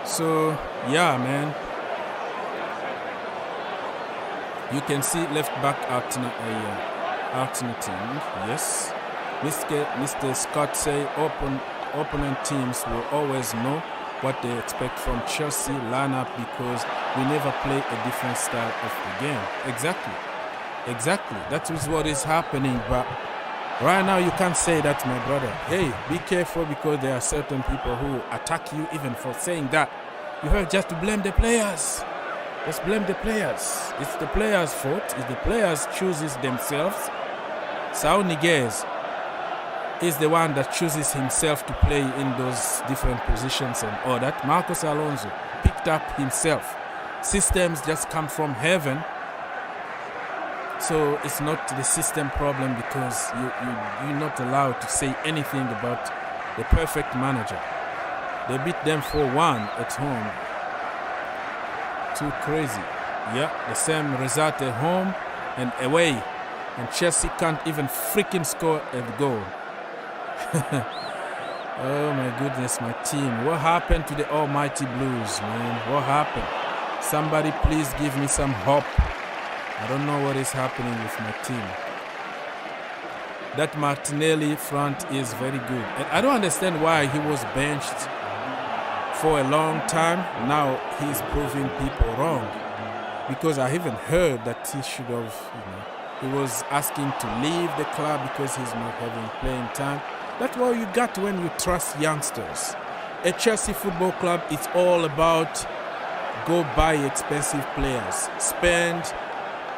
S1: So, yeah, man. You can see left back alternating, yes. Mr. Scott say opponent teams will always know what they expect from Chelsea lineup because we never play a different style of the game. Exactly. That is what is happening. But right now you can't say that, my brother. Hey, be careful because there are certain people who attack you even for saying that. You have just to blame the players. Just blame the players. It's the players' fault. It's the players chooses themselves. Saul Niguez is the one that chooses himself to play in those different positions and all that. Marcos Alonso picked up himself. Systems just come from heaven. So it's not the system problem because you're not allowed to say anything about the perfect manager. They beat them 4-1 at home. Too crazy. Yeah, the same result at home and away. And Chelsea can't even freaking score a goal. Oh my goodness, my team. What happened to the almighty Blues, man? What happened? Somebody please give me some hope. I don't know what is happening with my team. That Martinelli front is very good. And I don't understand why he was benched for a long time. Now he's proving people wrong. Because I even heard that he should have, he was asking to leave the club because he's not having playing time. That's what you got when you trust youngsters. A Chelsea Football Club, it's all about go buy expensive players. Spend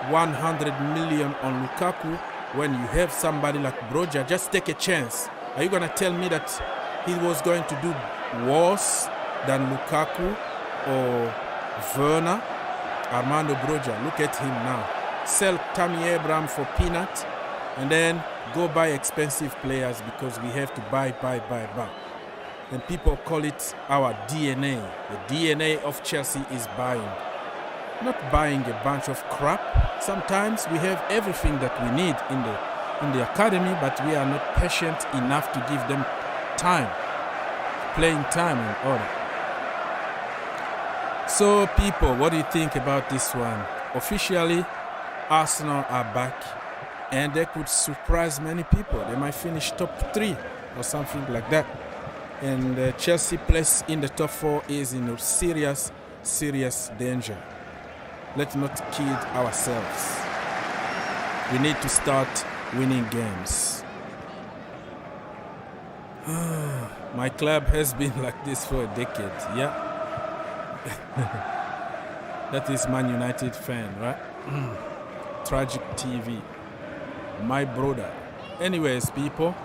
S1: 100 million on Lukaku when you have somebody like Broja. Just take a chance. Are you going to tell me that he was going to do worse than Lukaku or Werner? Armando Broja, look at him now. Sell Tammy Abraham for peanut and then go buy expensive players because we have to buy. And people call it our DNA. The DNA of Chelsea is buying. Not buying a bunch of crap. Sometimes we have everything that we need in the academy, but we are not patient enough to give them time. Playing time and all. So people, what do you think about this one? Officially, Arsenal are back and they could surprise many people. They might finish top 3 or something like that. And Chelsea place in the top 4 is in serious danger. Let's not kid ourselves. We need to start winning games. My club has been like this for a decade, yeah? That is Man United fan, right? Tragic TV. My brother. Anyways, people,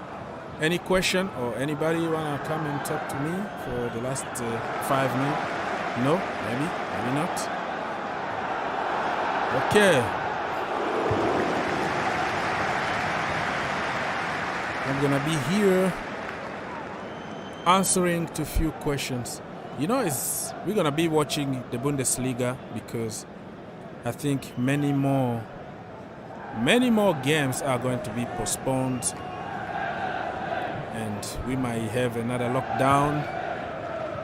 S1: any question or anybody wanna come and talk to me for the last 5 minutes? No? Maybe not. Okay. I'm gonna be here answering to few questions. We're gonna be watching the Bundesliga because I think many more games are going to be postponed, and we might have another lockdown,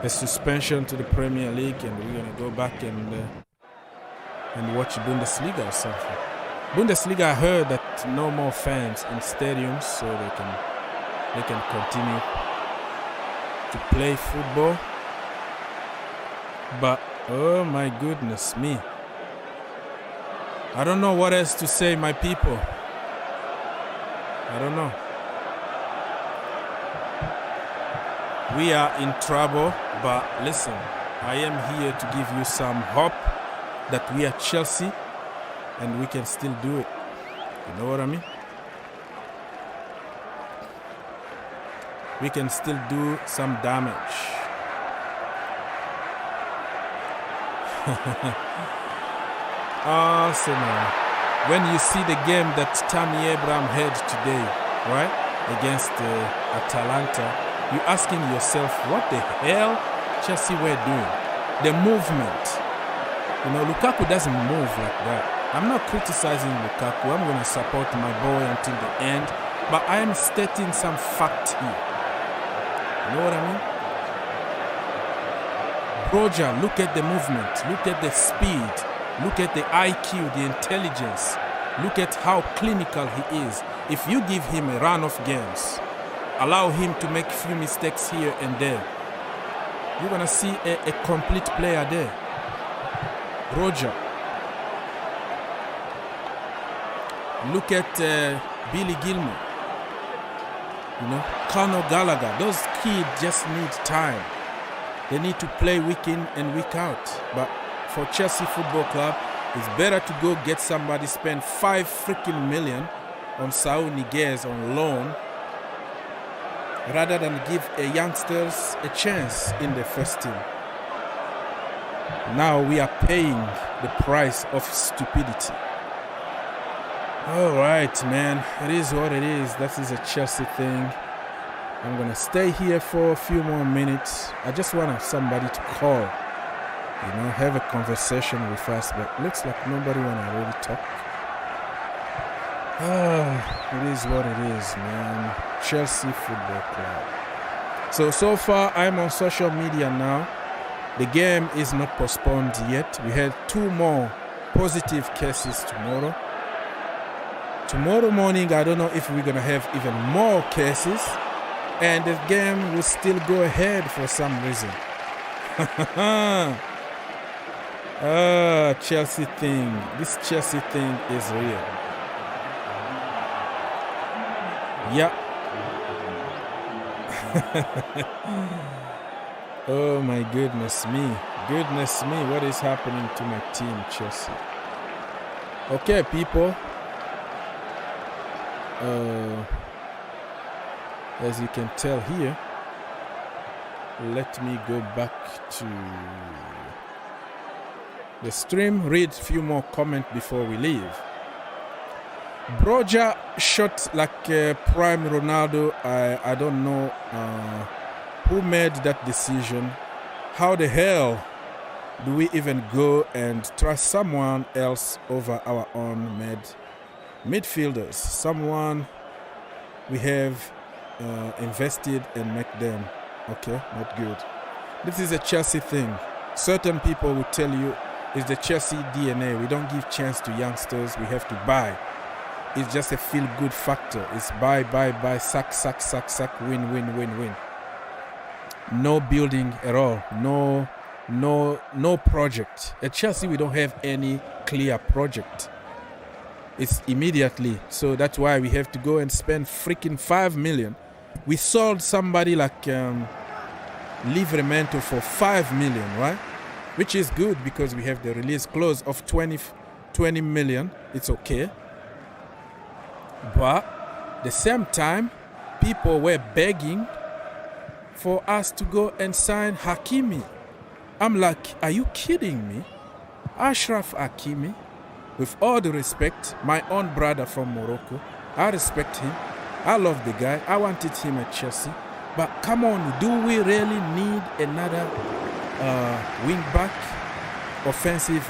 S1: a suspension to the Premier League, and we're gonna go back and watch Bundesliga or something. Bundesliga, I heard that no more fans in stadiums, so they can continue to play football. But oh my goodness me, I don't know what else to say, my people. I don't know. We are in trouble, but listen, I am here to give you some hope that we are Chelsea and we can still do it. You know what I mean? We can still do some damage. Arsenal. When you see the game that Tammy Abraham had today, right, against Atalanta, you're asking yourself, what the hell Chelsea were doing? The movement. You know, Lukaku doesn't move like that. I'm not criticizing Lukaku. I'm going to support my boy until the end. But I am stating some fact here. You know what I mean? Roger, look at the movement. Look at the speed. Look at the IQ, the intelligence. Look at how clinical he is. If you give him a run of games, allow him to make a few mistakes here and there, you're going to see a complete player there. Roger. Look at Billy Gilmour. You know, Conor Gallagher. Those kids just need time. They need to play week in and week out. But for Chelsea Football Club, it's better to go get somebody, spend $5 million on Saul Niguez on loan, rather than give youngsters a chance in the first team. Now we are paying the price of stupidity. All right, man. It is what it is. That is a Chelsea thing. I'm going to stay here for a few more minutes. I just want somebody to call, you know, have a conversation with us. But looks like nobody want to really talk. It is what it is, man. Chelsea Football Club. So far, I'm on social media now. The game is not postponed yet. We had 2 more positive cases tomorrow. Tomorrow morning, I don't know if we're going to have even more cases. And the game will still go ahead for some reason. Chelsea thing. This Chelsea thing is real. Yeah. Oh my goodness me. Goodness me, what is happening to my team, Chelsea? Okay, people. As you can tell here, let me go back to the stream, read a few more comments before we leave. Broja shot like prime Ronaldo. I don't know who made that decision. How the hell do we even go and trust someone else over our own midfielders? Someone we have invested and make them okay, not good. This is a Chelsea thing. Certain people will tell you it's the Chelsea DNA. We don't give chance to youngsters. We have to buy. It's just a feel-good factor. It's buy, sack, win. No building at all. No project. At Chelsea, we don't have any clear project. It's immediately. So that's why we have to go and spend freaking $5 million. We sold somebody like Livramento for $5 million, right? Which is good because we have the release clause of 20 million. It's okay. But at the same time, people were begging for us to go and sign Hakimi. I'm like, are you kidding me? Ashraf Hakimi, with all the respect, my own brother from Morocco, I respect him. I love the guy. I wanted him at Chelsea. But come on, do we really need another wing back, offensive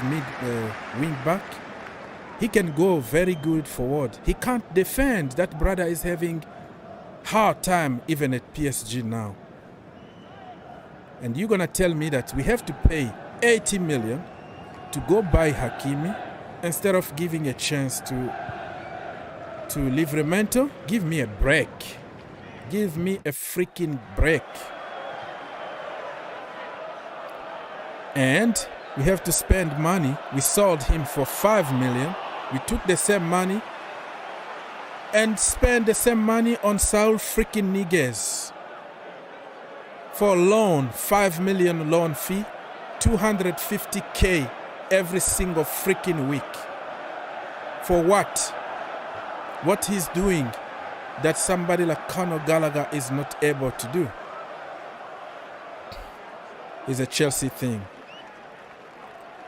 S1: wing back? He can go very good forward. He can't defend. That brother is having hard time even at PSG now. And you're going to tell me that we have to pay 80 million to go buy Hakimi instead of giving a chance to Livramento? Give me a break. Give me a freaking break. And we have to spend money. We sold him for 5 million. We took the same money and spend the same money on Saul freaking Niguez for loan, 5 million loan fee, 250K every single freaking week. For what? What he's doing that somebody like Conor Gallagher is not able to do is a Chelsea thing.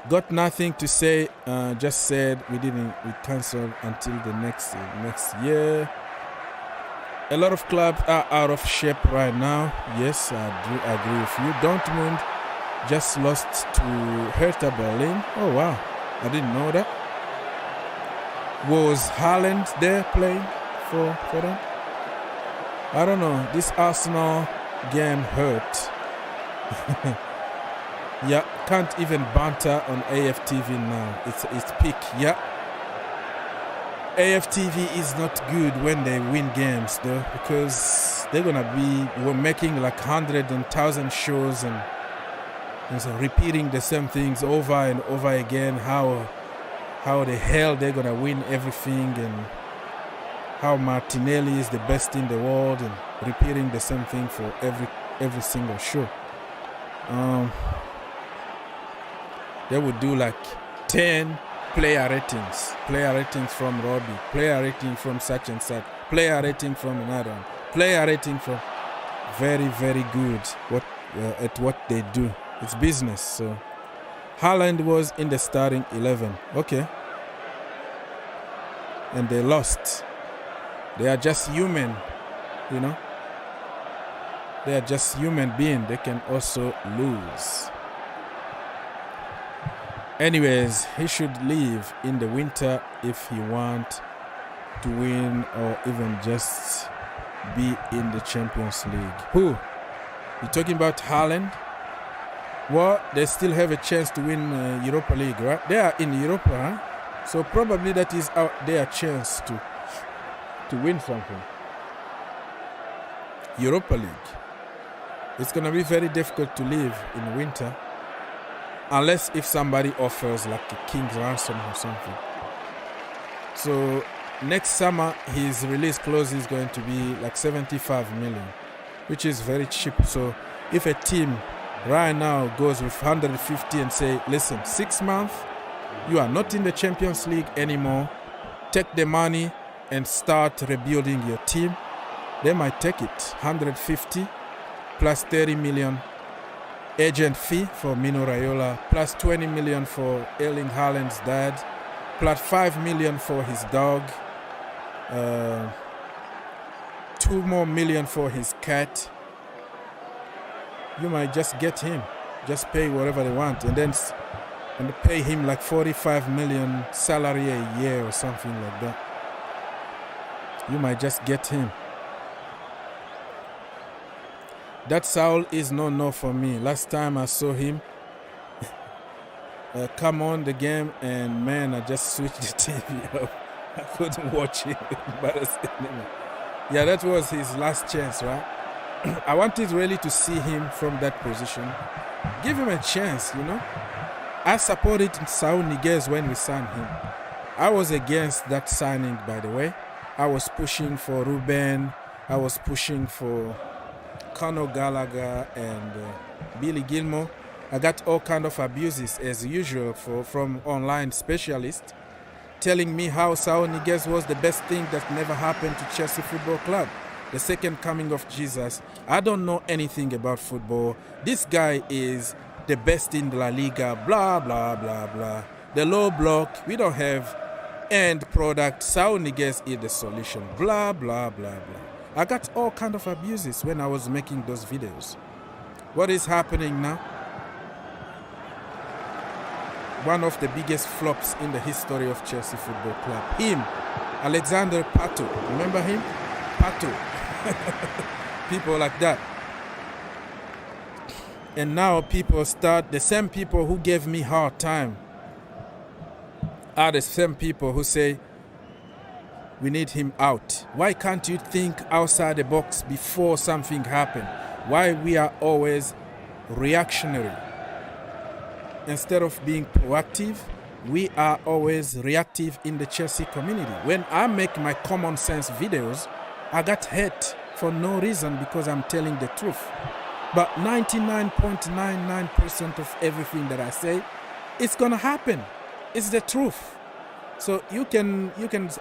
S1: Got nothing to say, just said we cancelled until the next year. A lot of clubs are out of shape right now. Yes, I agree with you. Dortmund just lost to Hertha Berlin. Oh wow, I didn't know that. Was Haaland there playing for them? I don't know. This Arsenal game hurt. Yeah, can't even banter on AFTV now. It's peak. Yeah. AFTV is not good when they win games though, because we're making like 100 and 1,000 shows and so repeating the same things over and over again. How the hell they're gonna win everything, and how Martinelli is the best in the world, and repeating the same thing for every single show. They would do like 10 player ratings from Robbie, player rating from such and such, player rating from another one, player rating from very, very good at what they do. It's business. So Haaland was in the starting 11. Okay. And they lost. They are just human, you know. They are just human beings. They can also lose. Anyways, he should leave in the winter if he wants to win or even just be in the Champions League. Who? You talking about Haaland? Well, they still have a chance to win Europa League, right? They are in Europa, huh? So probably that is their chance to win something. Europa League. It's going to be very difficult to live in winter. Unless if somebody offers like a king's ransom or something. So next summer his release clause is going to be like 75 million, which is very cheap. So if a team right now goes with 150 and say, listen, 6 months, you are not in the Champions League anymore, take the money and start rebuilding your team, they might take it. 150 plus 30 million agent fee for Mino Raiola, plus 20 million for Erling Haaland's dad, plus 5 million for his dog, 2 more million for his cat. You might just get him, just pay whatever they want, and then pay him like 45 million salary a year or something like that. You might just get him. That Saul is no for me. Last time I saw him come on the game, and man, I just switched the TV off. I couldn't watch it. Yeah, that was his last chance, right? I wanted really to see him from that position. Give him a chance, you know. I supported Saul Niguez when we signed him. I was against that signing, by the way. I was pushing for Ruben. I was pushing for Conor Gallagher and Billy Gilmore. I got all kind of abuses as usual from online specialists telling me how Saul Niguez was the best thing that never happened to Chelsea Football Club. The second coming of Jesus. I don't know anything about football. This guy is the best in La Liga, blah, blah, blah, blah. The low block, we don't have end product. Saul Niguez is the solution, blah, blah, blah, blah. I got all kind of abuses when I was making those videos. What is happening now? One of the biggest flops in the history of Chelsea Football Club. Him, Alexander Pato. Remember him? Pato. People like that. And now the same people who gave me hard time are the same people who say, we need him out. Why can't you think outside the box before something happens? Why we are always reactionary? Instead of being proactive, we are always reactive in the Chelsea community. When I make my common sense videos, I got hate for no reason because I'm telling the truth. But 99.99% of everything that I say, it's gonna happen. It's the truth. So you can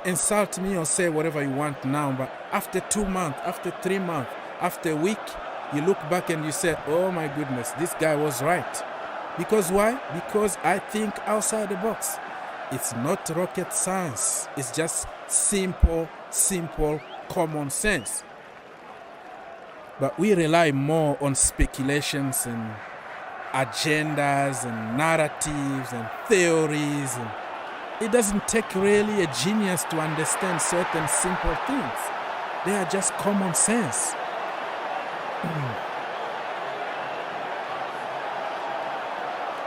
S1: insult me or say whatever you want now, but after 2 months, after 3 months, after a week, you look back and you say, oh my goodness, this guy was right. Because why? Because I think outside the box. It's not rocket science. It's just simple common sense. But we rely more on speculations and agendas and narratives and theories. And it doesn't take really a genius to understand certain simple things. They are just common sense.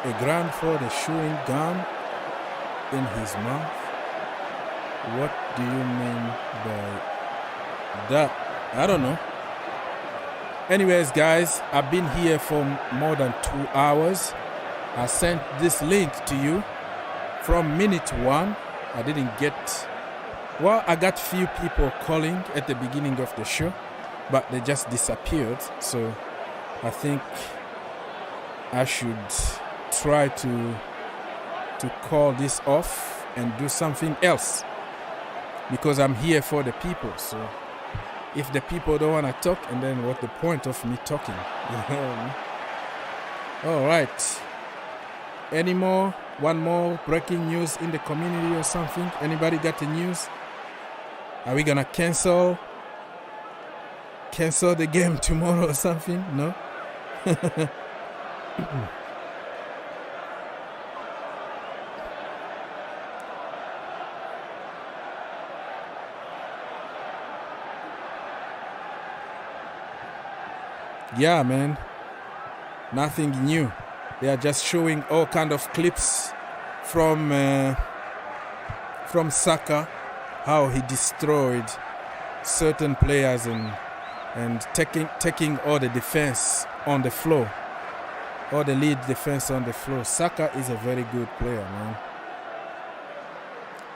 S1: A grandfather chewing gum in his mouth. What do you mean by that? I don't know. Anyways, guys, I've been here for more than 2 hours. I sent this link to you from minute 1. I didn't get... Well, I got few people calling at the beginning of the show, but they just disappeared. So I think I should try to call this off and do something else, because I'm here for the people. So if the people don't want to talk, and then what's the point of me talking? All right. One more breaking news in the community or something? Anybody got the news? Are we gonna cancel the game tomorrow or something? No? Yeah, man. Nothing new. They are just showing all kind of clips from Saka, how he destroyed certain players and taking all the defense on the floor, all the lead defense on the floor. Saka is a very good player, man.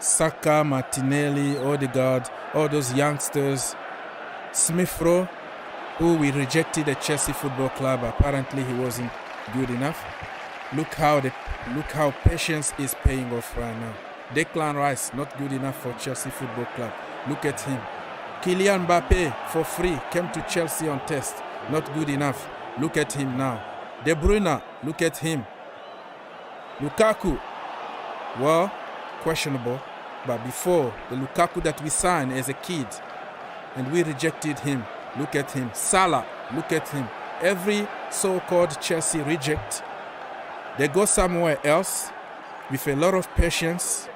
S1: Saka, Martinelli, Odegaard, all those youngsters. Smith Rowe, who we rejected at Chelsea Football Club. Apparently he wasn't good enough. Look how patience is paying off right now. Declan Rice, not good enough for Chelsea Football Club. Look at him. Kylian Mbappe, for free, came to Chelsea on test. Not good enough. Look at him now. De Bruyne, look at him. Lukaku, well, questionable. But before, the Lukaku that we signed as a kid, and we rejected him. Look at him. Salah, look at him. Every so-called Chelsea reject, they go somewhere else with a lot of patience.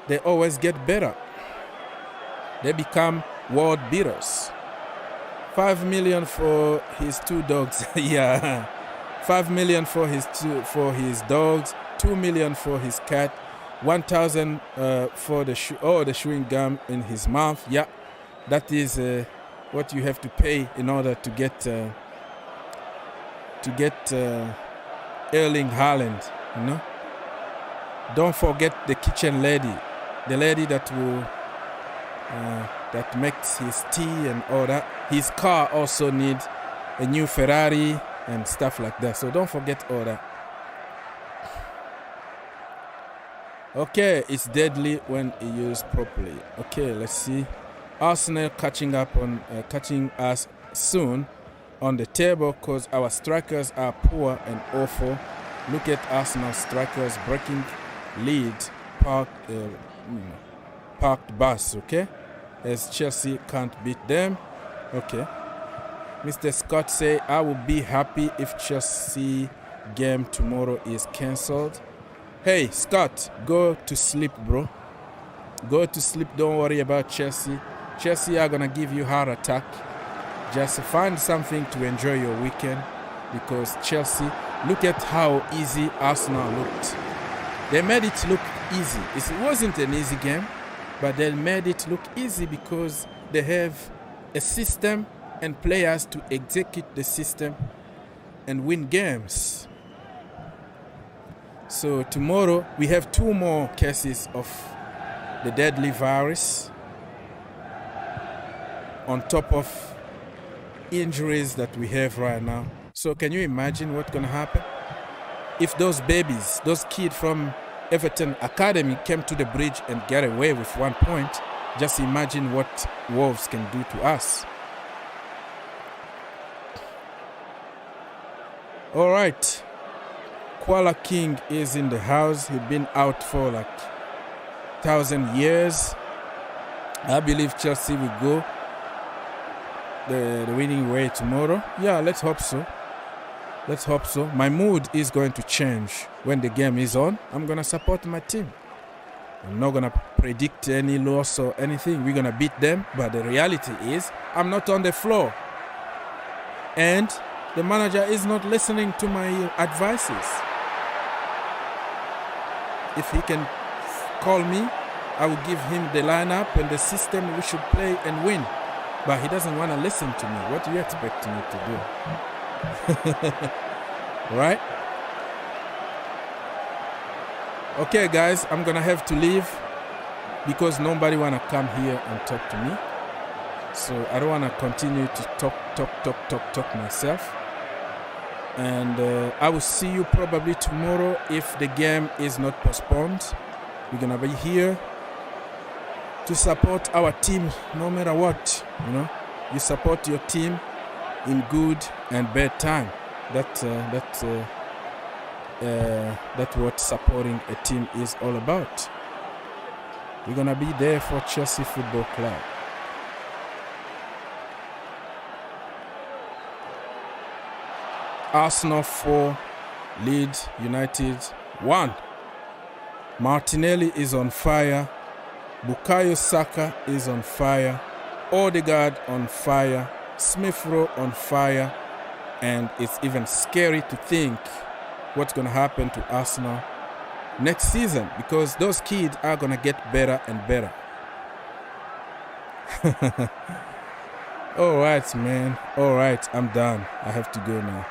S1: They always get better. They become world beaters. 5 million for his 2 dogs. Yeah. 5 million for his dogs. 2 million for his cat. 1,000 for the chewing gum in his mouth. Yeah. That is what you have to pay in order to get Erling Haaland, you know. Don't forget the kitchen lady, the lady that will that makes his tea and all that. His car also needs a new Ferrari and stuff like that. So don't forget all that. Okay, it's deadly when used properly. Okay, let's see. Arsenal catching us soon on the table because our strikers are poor and awful. Look at Arsenal strikers breaking lead parked bus, okay? As Chelsea can't beat them. Okay. Mr. Scott say, I will be happy if Chelsea game tomorrow is cancelled. Hey, Scott, go to sleep, bro. Go to sleep. Don't worry about Chelsea. Chelsea are going to give you heart attack. Just find something to enjoy your weekend, because Chelsea, look at how easy Arsenal looked. They made it look easy. It wasn't an easy game, but they made it look easy because they have a system and players to execute the system and win games. So tomorrow we have 2 more cases of the deadly virus on top of injuries that we have right now. So can you imagine what's going to happen? If those babies, those kids from Everton Academy came to the bridge and get away with 1 point, just imagine what Wolves can do to us. All right. Kuala King is in the house. He's been out for like 1,000 years. I believe Chelsea will go the winning way tomorrow. Yeah, let's hope so. Let's hope so. My mood is going to change when the game is on. I'm going to support my team. I'm not going to predict any loss or anything. We're going to beat them. But the reality is I'm not on the floor. And the manager is not listening to my advices. If he can call me, I will give him the lineup and the system we should play and win. But he doesn't want to listen to me. What do you expect me to do? Right? Okay, guys, I'm going to have to leave because nobody want to come here and talk to me. So I don't want to continue to talk myself. And I will see you probably tomorrow if the game is not postponed. We're going to be here to support our team no matter what. You know, you support your team in good and bad time. That's what supporting a team is all about. We're going to be there for Chelsea Football Club. Arsenal 4, Leeds United 1. Martinelli is on fire. Bukayo Saka is on fire. Odegaard on fire. Smith Rowe on fire. And it's even scary to think what's going to happen to Arsenal next season because those kids are going to get better and better. All right, man. All right, I'm done. I have to go now.